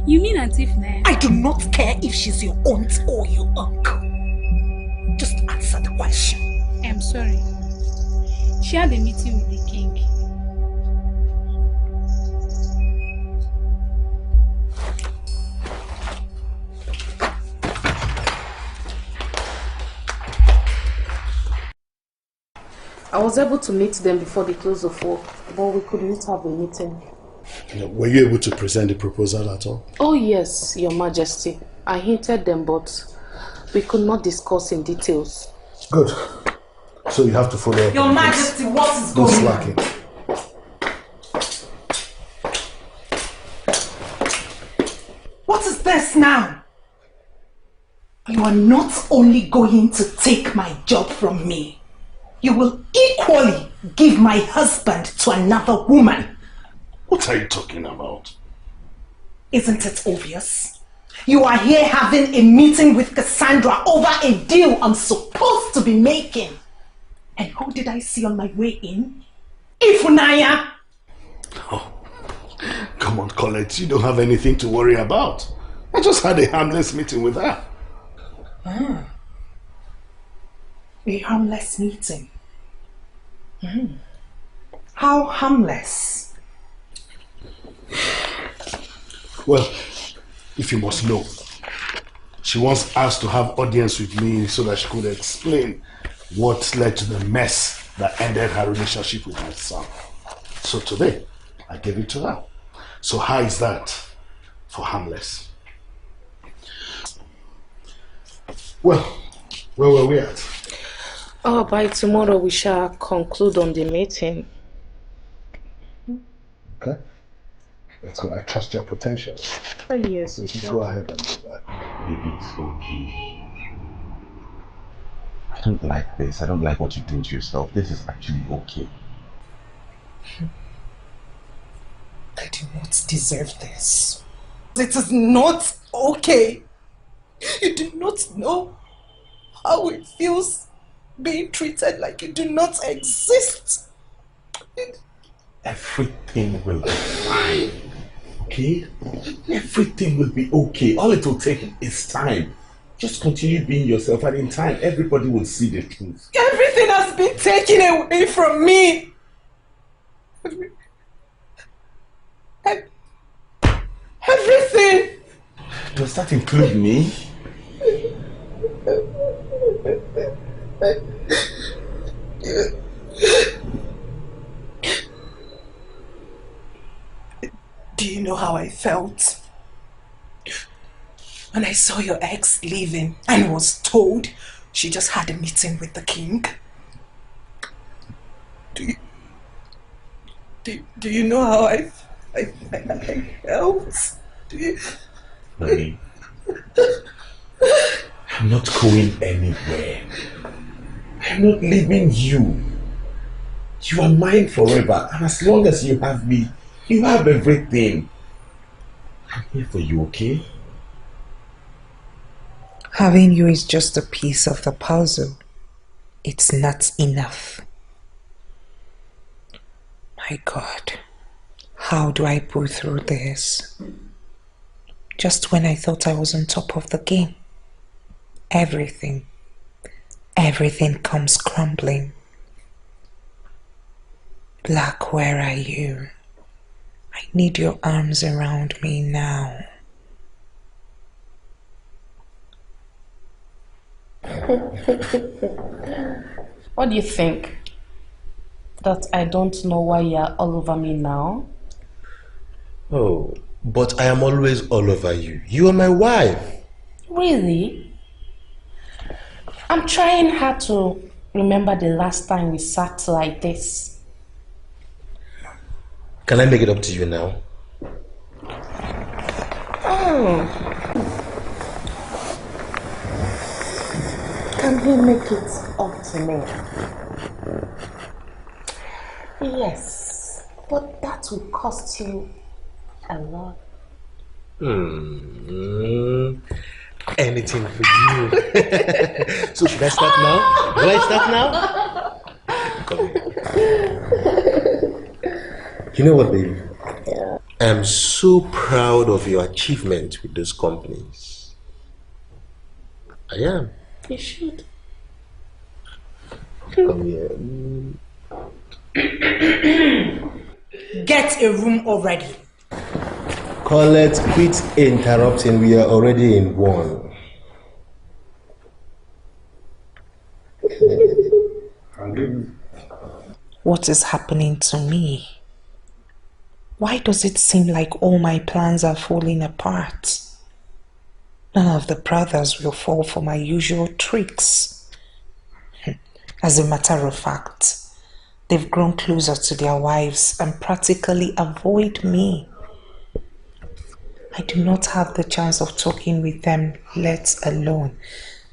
[SPEAKER 6] You mean Auntie Fne?
[SPEAKER 3] I do not care if she's your aunt or your uncle. Just answer the question.
[SPEAKER 6] I'm sorry. She had a meeting with the king.
[SPEAKER 11] I was able to meet them before the close of work, but we couldn't have a meeting.
[SPEAKER 14] Were you able to present the proposal at all?
[SPEAKER 11] Oh yes, Your Majesty. I hinted them, but we could not discuss in details.
[SPEAKER 14] Good. So you have to follow up.
[SPEAKER 3] Your Majesty, what is
[SPEAKER 14] No
[SPEAKER 3] going
[SPEAKER 14] slacking.
[SPEAKER 3] on? What is this now? You are not only going to take my job from me, you will equally give my husband to another woman.
[SPEAKER 14] What are you talking about?
[SPEAKER 3] Isn't it obvious? You are here having a meeting with Cassandra over a deal I'm supposed to be making. And who did I see on my way in? Ifunaya!
[SPEAKER 14] Oh, come on, Colette. You don't have anything to worry about. I just had a harmless meeting with her.
[SPEAKER 3] A harmless meeting? How harmless?
[SPEAKER 14] Well, if you must know, she once asked to have audience with me so that she could explain what led to the mess that ended her relationship with my son. So today, I gave it to her. So how is that for harmless? Well, where were we at?
[SPEAKER 11] Oh, by tomorrow we shall conclude on the meeting.
[SPEAKER 14] Okay. Let's go. I trust your potential.
[SPEAKER 11] Oh, yes.
[SPEAKER 14] So you go ahead and do that.
[SPEAKER 21] Baby, it's okay. I don't like this. I don't like what you're doing to yourself. This is actually okay.
[SPEAKER 3] I do not deserve this. It is not okay. You do not know how it feels being treated like you do not exist.
[SPEAKER 21] Everything will be fine. Okay? Everything will be okay. All it will take is time.
[SPEAKER 18] Just continue being yourself, and in time, everybody will see the truth.
[SPEAKER 3] Everything has been taken away from me. Everything.
[SPEAKER 18] Does that include me?
[SPEAKER 3] Do you know how I felt when I saw your ex leaving and was told she just had a meeting with the king? Do you know how I felt?
[SPEAKER 18] Honey, I'm not going anywhere. I'm not leaving you. You are mine forever, and as long as you have me, you have everything. I'm here for you, okay?
[SPEAKER 3] Having you is just a piece of the puzzle. It's not enough. My God, how do I pull through this? Just when I thought I was on top of the game, everything comes crumbling. Black, where are you? I need your arms around me now.
[SPEAKER 11] What do you think? That I don't know why you're all over me now?
[SPEAKER 8] Oh, but I am always all over you. You are my wife.
[SPEAKER 11] Really? I'm trying hard to remember the last time we sat like this.
[SPEAKER 8] Can I make it up to you now?
[SPEAKER 11] Oh. Can he make it up to me? Yes, but that will cost you a lot.
[SPEAKER 8] Anything for you. So should I start now? Do I start now? Come here. You know what, baby?
[SPEAKER 11] Yeah.
[SPEAKER 8] I'm so proud of your achievement with those companies. I am.
[SPEAKER 11] You should.
[SPEAKER 8] Come here.
[SPEAKER 3] Get a room already.
[SPEAKER 8] Colette, quit interrupting. We are already in one.
[SPEAKER 3] What is happening to me? Why does it seem like all my plans are falling apart? None of the brothers will fall for my usual tricks. As a matter of fact, they've grown closer to their wives and practically avoid me. I do not have the chance of talking with them, let alone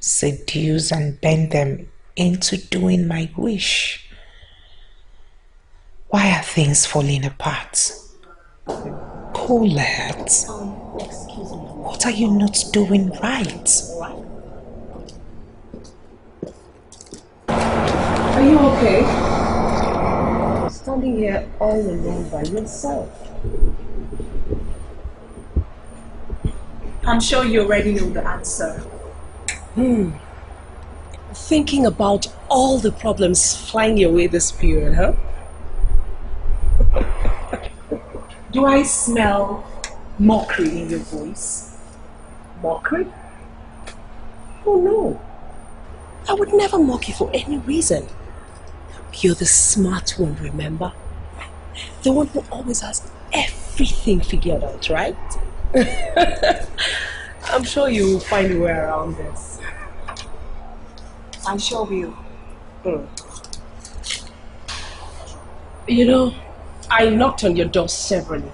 [SPEAKER 3] seduce and bend them into doing my wish. Why are things falling apart? Colette,
[SPEAKER 11] Excuse me.
[SPEAKER 3] what are you not doing right?
[SPEAKER 2] Are you okay? Standing here all alone by yourself.
[SPEAKER 3] I'm sure you already know the answer.
[SPEAKER 2] Thinking about all the problems flying your way this period, huh?
[SPEAKER 3] Do I smell mockery in your voice?
[SPEAKER 2] Mockery? Oh no. I would never mock you for any reason. You're the smart one, remember? The one who always has everything figured out, right? I'm sure you will find a way around this.
[SPEAKER 3] I sure will.
[SPEAKER 2] You know, I knocked on your door severally,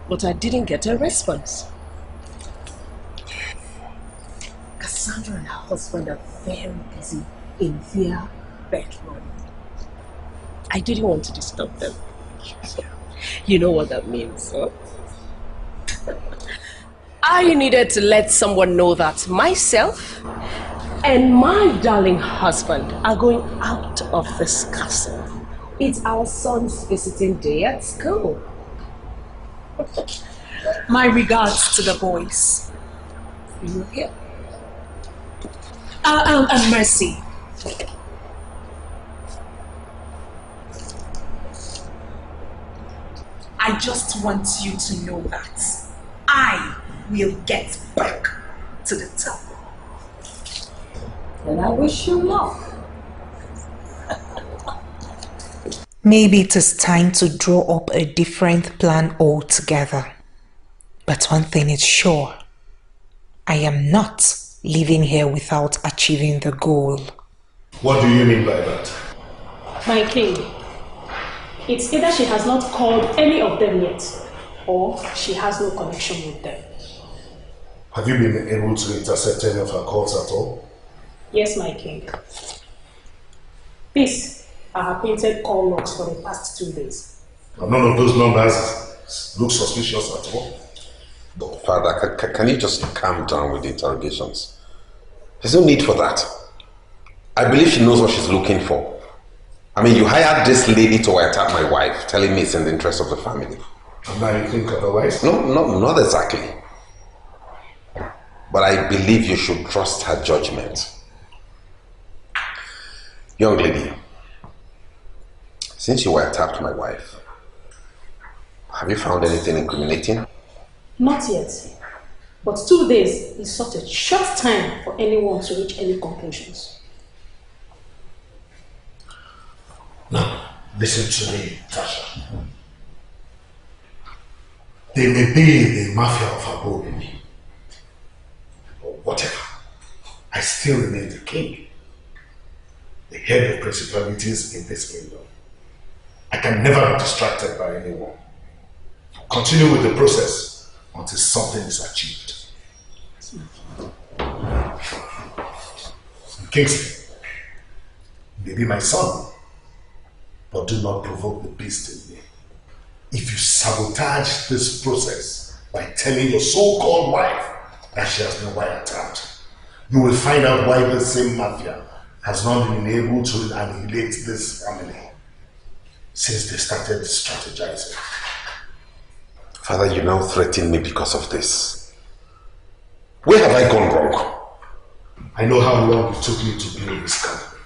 [SPEAKER 2] but I didn't get a response. Cassandra and her husband are very busy in their bedroom. I didn't want to disturb them. You know what that means, huh? I needed to let someone know that myself and my darling husband are going out of this castle. It's our son's visiting day at school.
[SPEAKER 3] My regards to the boys.
[SPEAKER 2] You hear?
[SPEAKER 3] Mercy. I just want you to know that I will get back to the top.
[SPEAKER 11] And I wish you luck.
[SPEAKER 3] Maybe it is time to draw up a different plan altogether. But one thing is sure. I am not leaving here without achieving the goal.
[SPEAKER 14] What do you mean by that?
[SPEAKER 6] My king, it's either she has not called any of them yet, or she has no connection with them.
[SPEAKER 14] Have you been able to intercept any of her calls at all?
[SPEAKER 6] Yes, my king. These are her printed call logs for the past 2 days.
[SPEAKER 14] And none of those numbers look suspicious at all.
[SPEAKER 20] But Father, can you just calm down with the interrogations? There's no need for that. I believe she knows what she's looking for. I mean, you hired this lady to attack my wife, telling me it's in the interest of the family.
[SPEAKER 14] And now you think otherwise?
[SPEAKER 20] No, not exactly. But I believe you should trust her judgment. Young lady, since you attacked my wife, have you found anything incriminating?
[SPEAKER 6] Not yet. But 2 days is such a short time for anyone to reach any conclusions.
[SPEAKER 14] Now, listen to me, Tasha. They may be the mafia of Abobini, or whatever. I still remain the king, the head of principalities in this kingdom. I can never be distracted by anyone. Continue with the process until something is achieved. Kingsley, you may be my son, but do not provoke the beast in me. If you sabotage this process by telling your so-called wife that she has been wiretapped, you will find out why the same mafia has not been able to annihilate this family since they started strategizing.
[SPEAKER 20] Father, you now threaten me because of this. Where have I gone wrong?
[SPEAKER 14] I know how long it took me to build this company.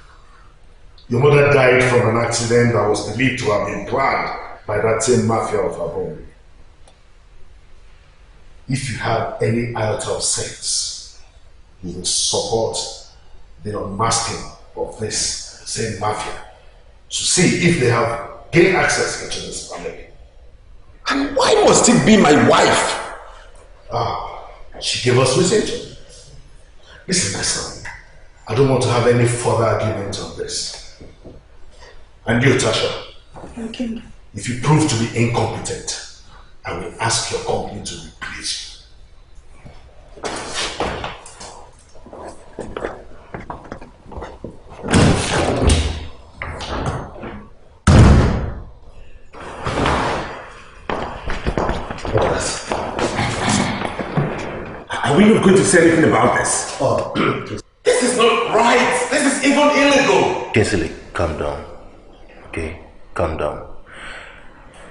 [SPEAKER 14] Your mother died from an accident that was believed to have been planned by that same mafia of her home. If you have any iota of sense, you will support the unmasking of this same mafia to see if they have gained access into this family.
[SPEAKER 20] And why must it be my wife?
[SPEAKER 14] She gave us reason. Listen, my son, I don't want to have any further argument on this. And you, Tasha,
[SPEAKER 6] Okay.
[SPEAKER 14] if you prove to be incompetent, I will ask your company to replace you.
[SPEAKER 16] Are we not going to say anything about this? This is not right. This is even illegal.
[SPEAKER 8] Kingsley, calm down. Okay, calm down.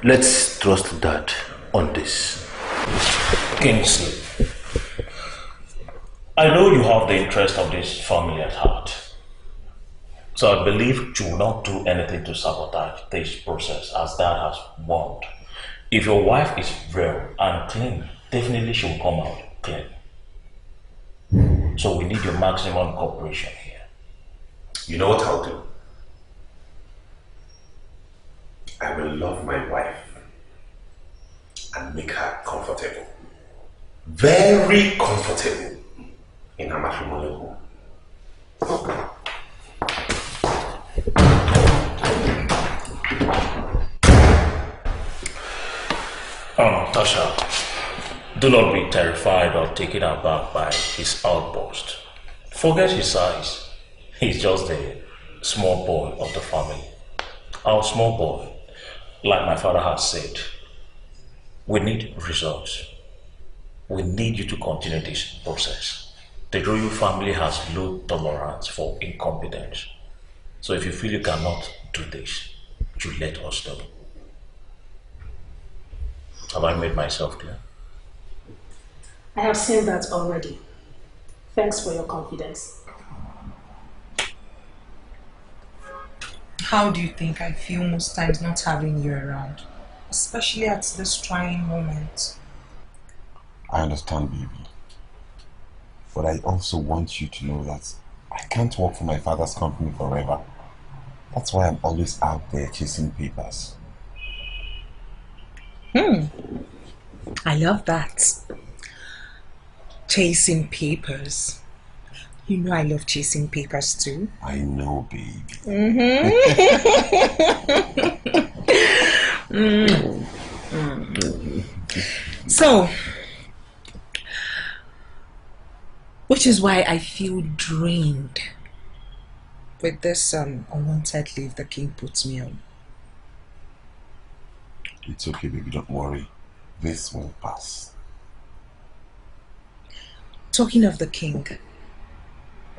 [SPEAKER 8] Let's trust Dad on this.
[SPEAKER 4] Kingsley, I know you have the interest of this family at heart. So I believe you will not do anything to sabotage this process, as Dad has warned. If your wife is real and clean, definitely she will come out clean. So we need your maximum cooperation here.
[SPEAKER 20] You know what I'll do? I will love my wife and make her comfortable. Very comfortable in her matrimonial home.
[SPEAKER 4] Tasha, do not be terrified or taken aback by his outburst. Forget his size. He's just a small boy of the family. Our small boy, like my father has said, we need results. We need you to continue this process. The royal family has low tolerance for incompetence. So if you feel you cannot do this, you let us know. Have I made myself clear?
[SPEAKER 6] I have seen that already. Thanks for your confidence.
[SPEAKER 3] How do you think I feel most times not having you around? Especially at this trying moment.
[SPEAKER 21] I understand, baby. But I also want you to know that I can't work for my father's company forever. That's why I'm always out there chasing papers.
[SPEAKER 3] I love that. Chasing papers. You know I love chasing papers too.
[SPEAKER 21] I know, baby.
[SPEAKER 3] So, which is why I feel drained with this unwanted leave the king puts me on.
[SPEAKER 21] It's okay, baby, don't worry. This will pass.
[SPEAKER 3] Talking of the king,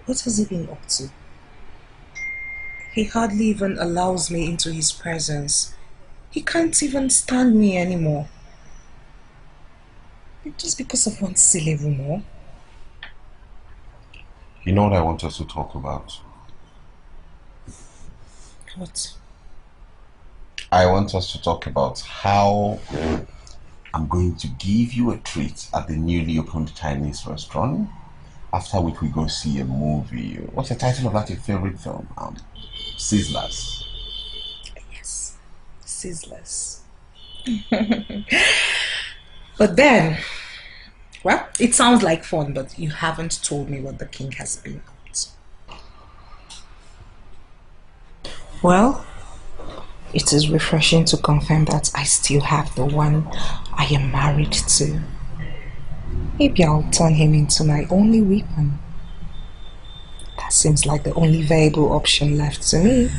[SPEAKER 3] what has he been up to? He hardly even allows me into his presence. He can't even stand me anymore. Just because of one silly rumor.
[SPEAKER 21] You know what I want us to talk about?
[SPEAKER 3] What?
[SPEAKER 21] I want us to talk about how I'm going to give you a treat at the newly opened Chinese restaurant, after which we go see a movie. What's the title of that, your favorite film? Sizzlers.
[SPEAKER 3] Yes, Sizzlers. But then, well, it sounds like fun, but you haven't told me what the king has been up to. Well, it is refreshing to confirm that I still have the one I am married to. Maybe I'll turn him into my only weapon. That seems like the only viable option left to me.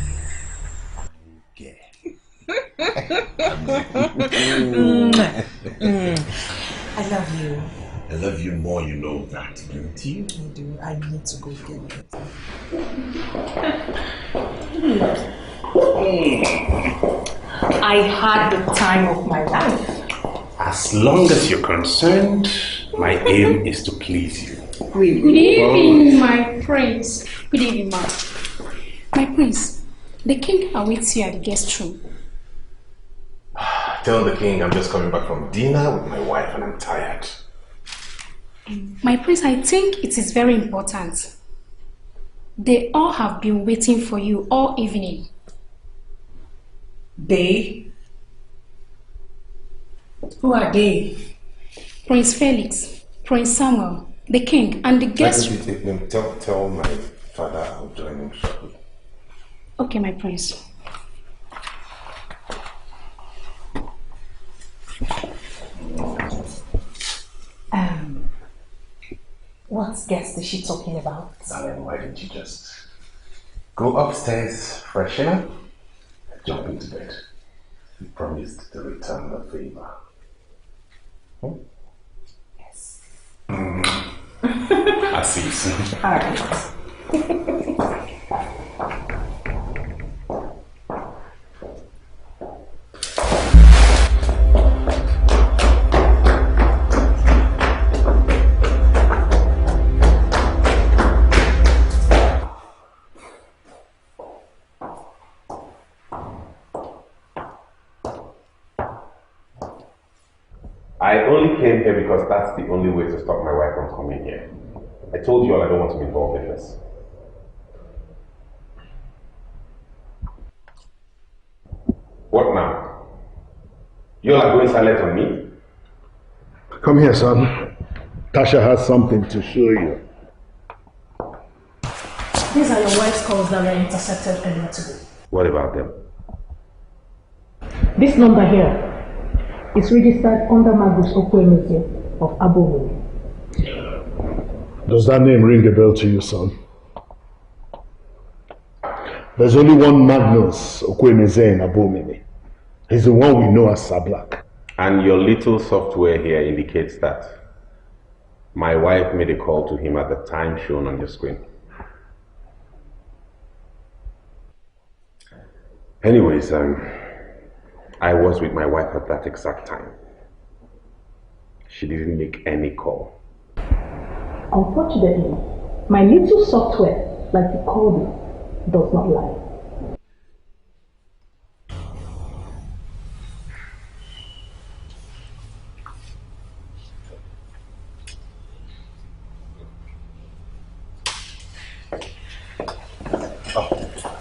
[SPEAKER 3] I love you.
[SPEAKER 21] I love you more, you know that, don't you?
[SPEAKER 3] I do. I need to go get it.
[SPEAKER 11] I had the time of my life.
[SPEAKER 12] As long as you're concerned, my aim is to please you.
[SPEAKER 6] Good evening, my prince. Good evening, ma. My prince, the king awaits you at the guest room.
[SPEAKER 8] Tell the king I'm just coming back from dinner with my wife and I'm tired.
[SPEAKER 6] My prince, I think it is very important. They all have been waiting for you all evening.
[SPEAKER 3] They? Who are they?
[SPEAKER 6] Prince Felix, Prince Samuel, the king, and the guest.
[SPEAKER 8] Tell my father I'll join him shortly.
[SPEAKER 6] Okay, my prince.
[SPEAKER 3] What guest is she talking about?
[SPEAKER 8] Darling, why didn't you just go upstairs, freshen up, and jump into bed? You promised to return the favor.
[SPEAKER 3] Yes.
[SPEAKER 8] I see you soon.
[SPEAKER 3] Alright.
[SPEAKER 8] I only came here because that's the only way to stop my wife from coming here. I told you all I don't want to be involved in this. What now? You all are going silent on me?
[SPEAKER 9] Come here, son. Tasha has something to show you.
[SPEAKER 6] These are your wife's calls that were intercepted earlier today.
[SPEAKER 8] What about them?
[SPEAKER 6] This number here is registered under Magus Okwemeke of Abomini.
[SPEAKER 9] Does that name ring a bell to you, son? There's only one Magnus Okwemeze in Abomini. He's the one we know as Sablak.
[SPEAKER 8] And your little software here indicates that my wife made a call to him at the time shown on your screen. Anyways, I was with my wife at that exact time. She didn't make any call.
[SPEAKER 6] Unfortunately, my little software, like you called it, does not lie.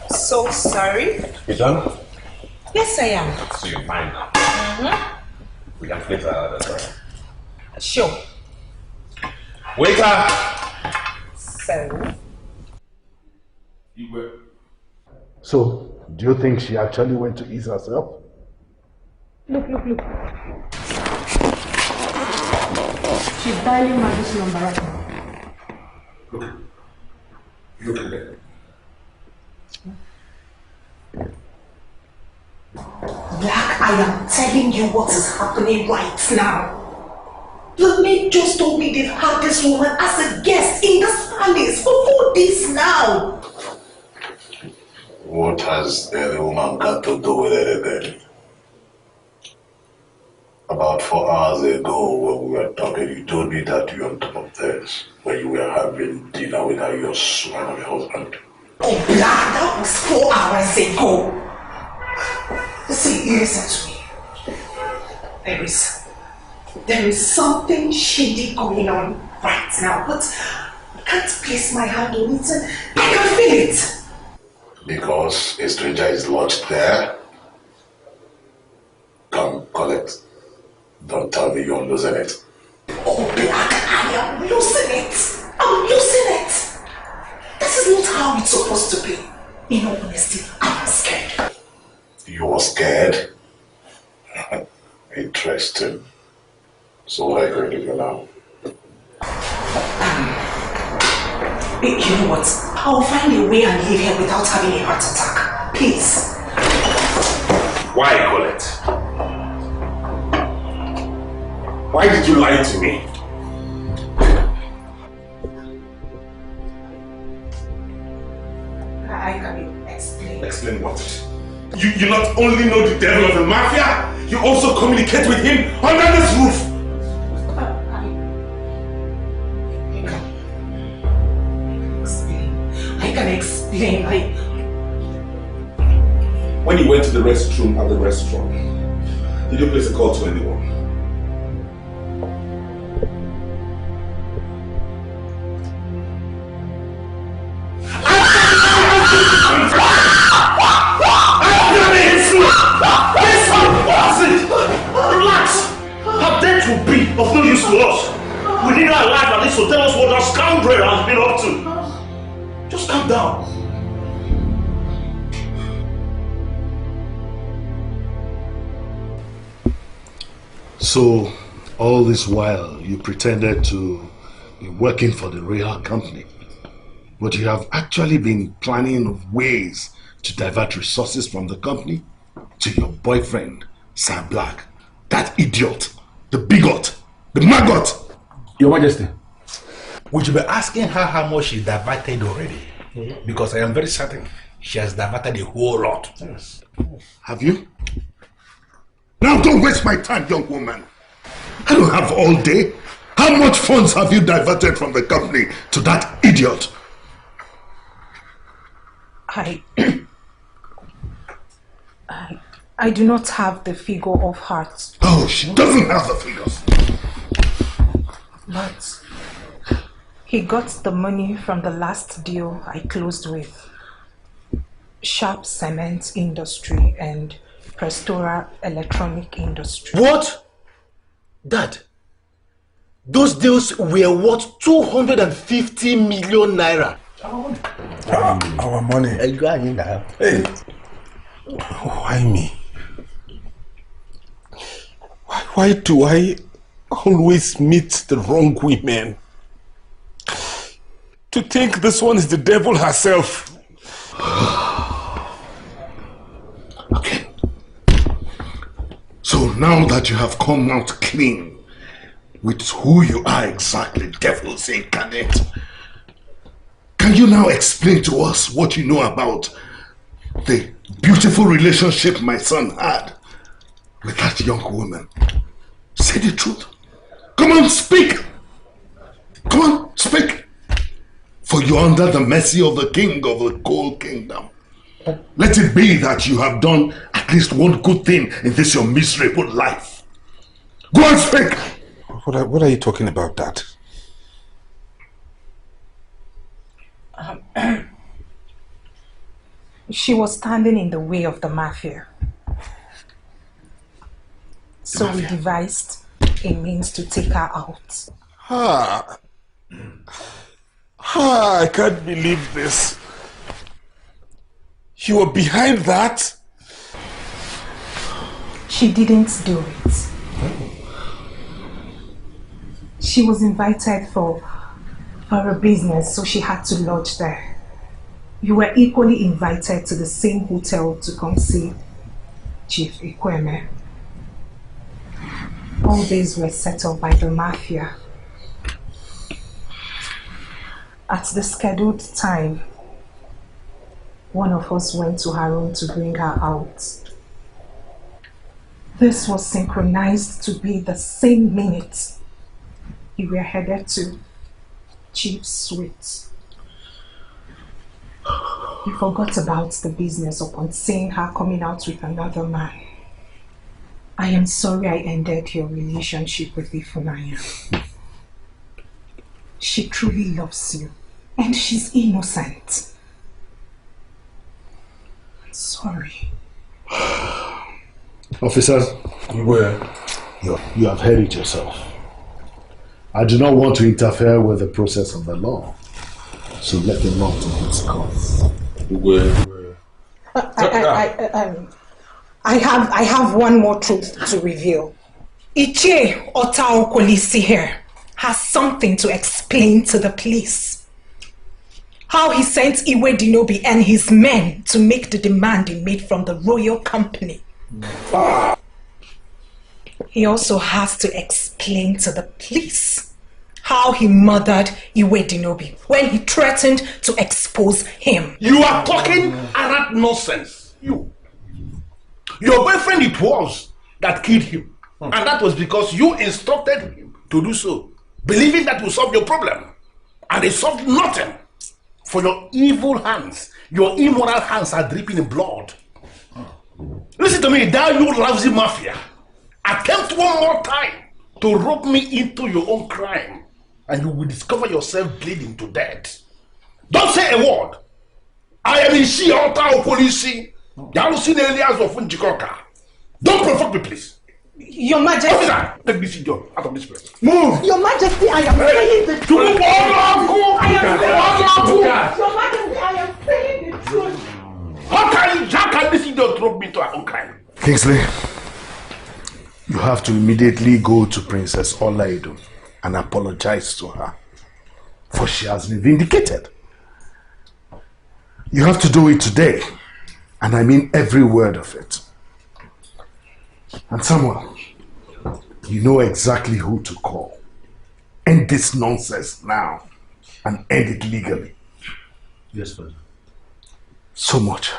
[SPEAKER 3] So sorry.
[SPEAKER 12] You done?
[SPEAKER 3] Yes, I am.
[SPEAKER 12] So you're fine now. We can play that right?
[SPEAKER 3] Sure.
[SPEAKER 12] Waiter!
[SPEAKER 3] So?
[SPEAKER 9] So, do you think she actually went to ease herself?
[SPEAKER 2] Look. She's dialing Maggie's number right now.
[SPEAKER 12] Look at that.
[SPEAKER 3] Black, I am telling you what is happening right now. The maid just told me they've had this woman as a guest in this palace for 4 days now.
[SPEAKER 1] What has the woman got to do with anything? About 4 hours ago when we were talking, you told me that you were on top of this, when you were having dinner with your son of your husband.
[SPEAKER 3] Oh, Black, that was 4 hours ago. See, listen to me. There is something shady going on right now, but I can't place my hand on it and I can feel it.
[SPEAKER 1] Because a stranger is lodged there? Come, collect. Don't tell me you're losing it.
[SPEAKER 3] Oh, Black, I am losing it. I'm losing it. This is not how it's supposed to be. In all honesty, I'm scared.
[SPEAKER 1] You were scared? Interesting. So what are you going to do now?
[SPEAKER 3] You know what? I'll find a way and leave here without having a heart attack. Please.
[SPEAKER 12] Why, Colette? Why did you lie to me?
[SPEAKER 3] I can explain.
[SPEAKER 12] Explain what? You not only know the devil of the mafia, you also communicate with him under this roof.
[SPEAKER 3] I can explain.
[SPEAKER 12] When you went to the restroom at the restaurant, did you place a call to anyone?
[SPEAKER 4] Relax! Her death will be of no use to us. We need her alive at least to tell us what our scoundrel has been up to. Just calm down.
[SPEAKER 18] So, all this while you pretended to be working for the royal company, but you have actually been planning ways to divert resources from the company to your boyfriend, Sir Black. That idiot, the bigot, the maggot.
[SPEAKER 8] Your Majesty, would you be asking her how much she diverted already? Because I am very certain she has diverted a whole lot.
[SPEAKER 18] Yes. Have you? Now don't waste my time, young woman. I don't have all day. How much funds have you diverted from the company to that idiot?
[SPEAKER 3] I do not have the figure of heart.
[SPEAKER 18] Oh, she doesn't have the figures.
[SPEAKER 3] But he got the money from the last deal I closed with Sharp Cement Industry and Prestora Electronic Industry.
[SPEAKER 8] What? Dad, those deals were worth 250 million naira.
[SPEAKER 18] Our money.
[SPEAKER 8] Hey,
[SPEAKER 18] why me? Why do I always meet the wrong women? To think this one is the devil herself. Okay. So now that you have come out clean with who you are exactly, devils incarnate, can you now explain to us what you know about the beautiful relationship my son had with that young woman? Say the truth. Come on, speak. Come on, speak. For you're under the mercy of the king of the cold kingdom. Let it be that you have done at least one good thing in this your miserable life. Go and speak.
[SPEAKER 14] What are you talking about, Dad?
[SPEAKER 3] She was standing in the way of the mafia. So we devised a means to take her out.
[SPEAKER 14] I can't believe this. You were behind that?
[SPEAKER 3] She didn't do it. She was invited for a business, so she had to lodge there. You were equally invited to the same hotel to come see Chief Ikweme. All these were settled by the mafia. At the scheduled time, one of us went to her room to bring her out. This was synchronized to be the same minute we were headed to Chief's suite. We forgot about the business upon seeing her coming out with another man. I am sorry I ended your relationship with Ifunanya. She truly loves you, and she's innocent. I'm sorry.
[SPEAKER 14] Officers, you have heard it yourself. I do not want to interfere with the process of the law, so let the law take its course.
[SPEAKER 3] I have one more truth to reveal. Ichie Otao Kolisi here has something to explain to the police. How he sent Iwe Dinobi and his men to make the demand he made from the royal company. He also has to explain to the police how he murdered Iwe Dinobi when he threatened to expose him.
[SPEAKER 18] You are talking Arab nonsense. Your boyfriend it was that killed him. And that was because you instructed him to do so, believing that will solve your problem. And it solved nothing. For your evil hands, your immoral hands are dripping in blood. Listen to me, that you lousy mafia. Attempt one more time to rope me into your own crime, and you will discover yourself bleeding to death. Don't say a word. I am in Shiota Opolisi. Yalusin Elias of Unjikoka. Don't provoke me, please.
[SPEAKER 3] Your Majesty.
[SPEAKER 18] Officer, take this idiot out of this place.
[SPEAKER 3] Move! Your Majesty, I am saying the truth. Your Majesty, I am saying the truth.
[SPEAKER 18] How can this idiot rope me to her own crime?
[SPEAKER 14] Kingsley, you have to immediately go to Princess Olaido and apologize to her, for she has been vindicated. You have to do it today, and I mean every word of it. And Samuel, you know exactly who to call. End this nonsense now and end it legally.
[SPEAKER 8] Yes, Father.
[SPEAKER 14] So much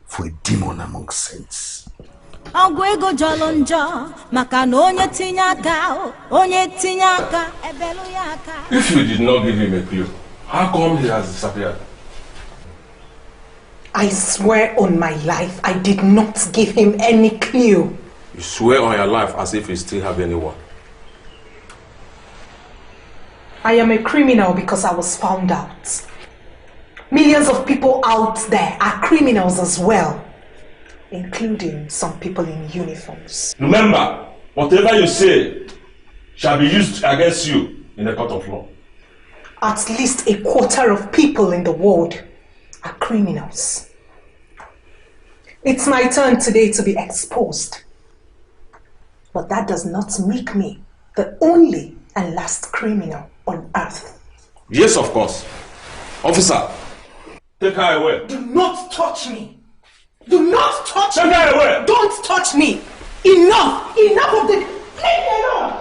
[SPEAKER 14] for a demon among saints.
[SPEAKER 10] If
[SPEAKER 5] you did not give him a clue, how come he has disappeared?
[SPEAKER 3] I swear on my life, I did not give him any clue.
[SPEAKER 5] You swear on your life as if you still have anyone.
[SPEAKER 3] I am a criminal because I was found out. Millions of people out there are criminals as well, including some people in uniforms.
[SPEAKER 5] Remember, whatever you say shall be used against you in the court of law.
[SPEAKER 3] At least a quarter of people in the world are criminals. It's my turn today to be exposed. But that does not make me the only and last criminal on earth.
[SPEAKER 5] Yes, of course. Officer, take her away.
[SPEAKER 3] Do not touch me. Do not touch me.
[SPEAKER 5] Take her away.
[SPEAKER 3] Don't touch me. Enough. Enough of the... Leave me alone.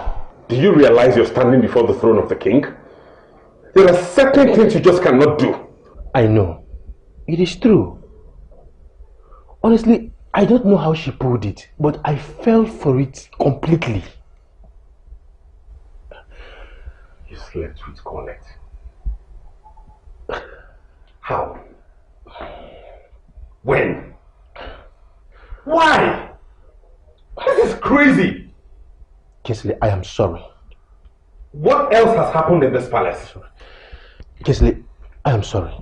[SPEAKER 7] Do you realize you're standing before the throne of the king? There are certain things you just cannot do.
[SPEAKER 9] I know. It is true. Honestly, I don't know how she pulled it, but I fell for it completely.
[SPEAKER 7] You slept with Colette. How? When? Why? This is crazy.
[SPEAKER 9] Kingsley, I am sorry.
[SPEAKER 7] What else has happened in this palace?
[SPEAKER 9] Kingsley, I am sorry.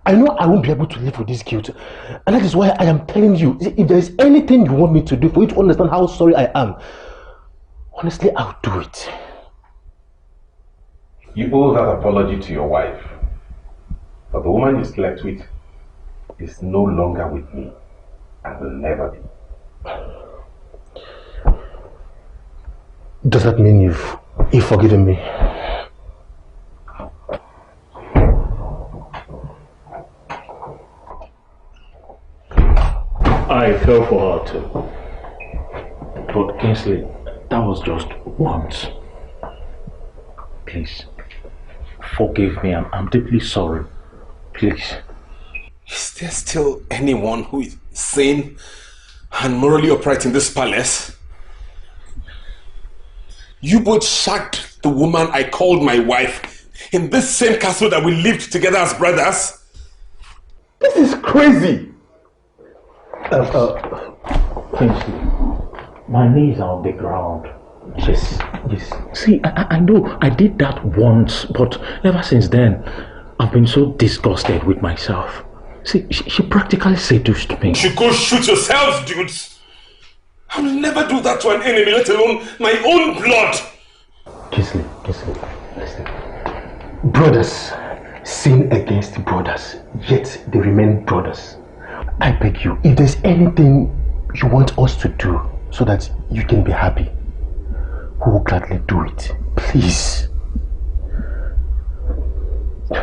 [SPEAKER 9] I know I won't be able to live with this guilt. And that is why I am telling you, if there is anything you want me to do for you to understand how sorry I am, honestly, I'll do it.
[SPEAKER 12] You owe that apology to your wife. But the woman you slept with is no longer with me and will never be.
[SPEAKER 9] Does that mean you've forgiven me?
[SPEAKER 4] I fell for her too. But Kingsley, that was just once. Please, forgive me. I'm deeply sorry. Please.
[SPEAKER 16] Is there still anyone who is sane and morally upright in this palace? You both shagged the woman I called my wife in this same castle that we lived together as brothers?
[SPEAKER 9] This is crazy!
[SPEAKER 4] Kingsley, my knees are on the ground. Yes. See, I know I did that once, but ever since then, I've been so disgusted with myself. See, she practically seduced me.
[SPEAKER 16] You go shoot yourselves, dudes! I will never do that to an enemy, let alone my own blood!
[SPEAKER 9] Kingsley, listen. Brothers sin against brothers, yet they remain brothers. I beg you, if there's anything you want us to do so that you can be happy, we will gladly do it. Please.
[SPEAKER 4] Can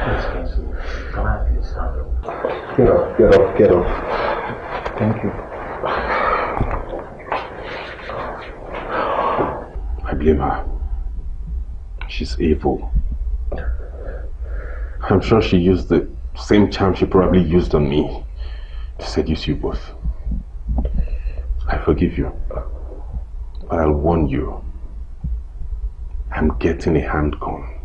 [SPEAKER 4] I please have it?
[SPEAKER 9] Get off. Thank you.
[SPEAKER 12] I blame her. She's evil. I'm sure she used the same charm she probably used on me to seduce you both. I forgive you. But I'll warn you. I'm getting a handgun.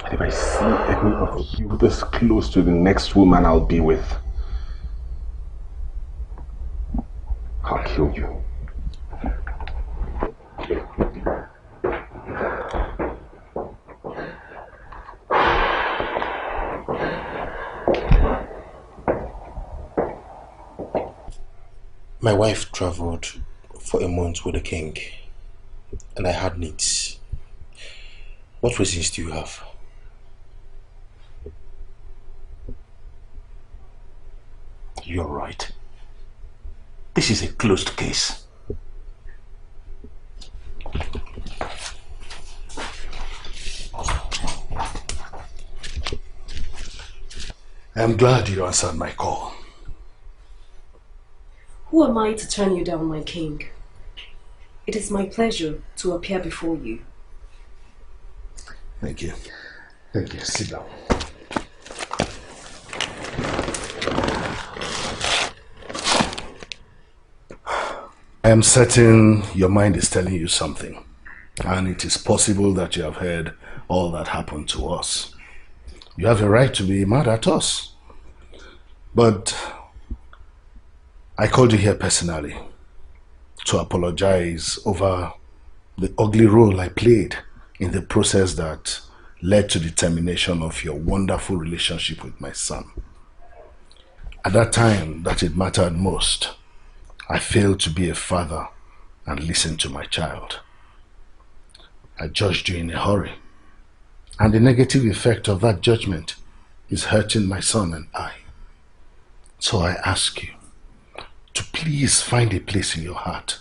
[SPEAKER 12] And if I see any of you this close to the next woman I'll be with, I'll kill you.
[SPEAKER 8] My wife traveled for a month with the king, and I had needs. What reasons do you have?
[SPEAKER 4] You're right. This is a closed case.
[SPEAKER 18] I'm glad you answered my call.
[SPEAKER 2] Who am I to turn you down, my king? It is my pleasure to appear before you.
[SPEAKER 18] Thank you. Sit down. I am certain your mind is telling you something, and it is possible that you have heard all that happened to us. You have a right to be mad at us. But I called you here personally to apologize over the ugly role I played in the process that led to the termination of your wonderful relationship with my son. At that time that it mattered most, I failed to be a father and listen to my child. I judged you in a hurry, and the negative effect of that judgment is hurting my son and I. So I ask you to please find a place in your heart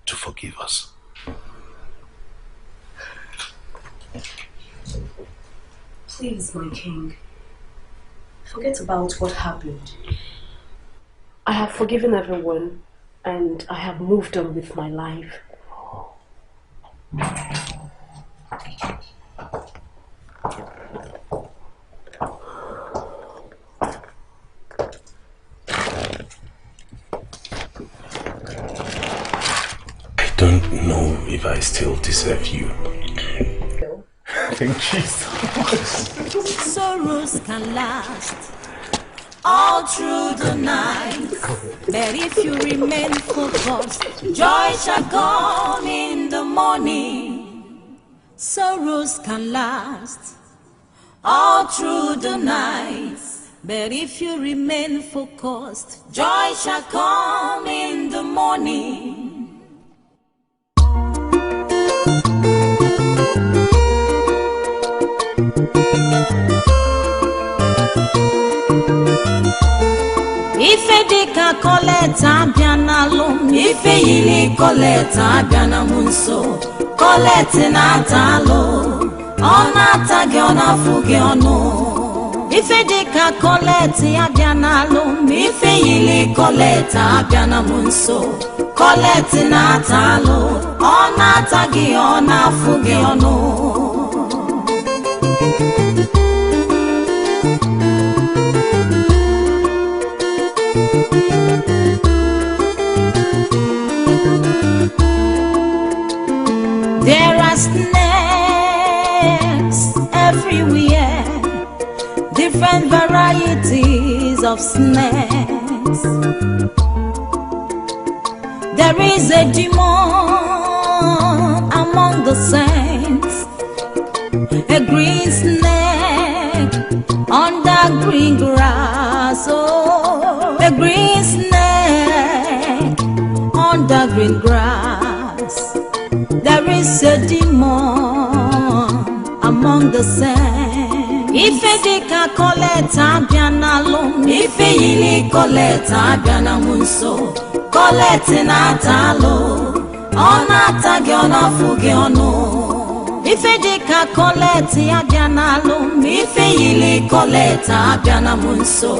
[SPEAKER 18] to forgive us.
[SPEAKER 2] Please, my king, forget about what happened. I have forgiven everyone, and I have moved on with my life.
[SPEAKER 16] I don't know if I still deserve you.
[SPEAKER 18] Thank you so much.
[SPEAKER 10] Sorrows can last all through the night, but if you remain focused, joy shall come in the morning. Sorrows can last all through the night. But if you remain focused, joy shall come in the morning. Ife dika koleta biana lum, ife yili koleta biana munso, kolete na talo, ona tagi ona fugi ono. Ife dika kolete biana lum, ife yili koleta biana munso, kolete na talo, ona tagi ona fugi ono. There are snakes everywhere, different varieties of snakes. There is a demon among the saints, a green snake under green grass. Oh, a green snake under green grass. There is a demon among the saints. Ife dika koleta biana lum, ife yili koleta biana munso, kolete na talo, ona tagi ona fugi ono. Ife dika koleta biana lum, ife yili koleta biana munso.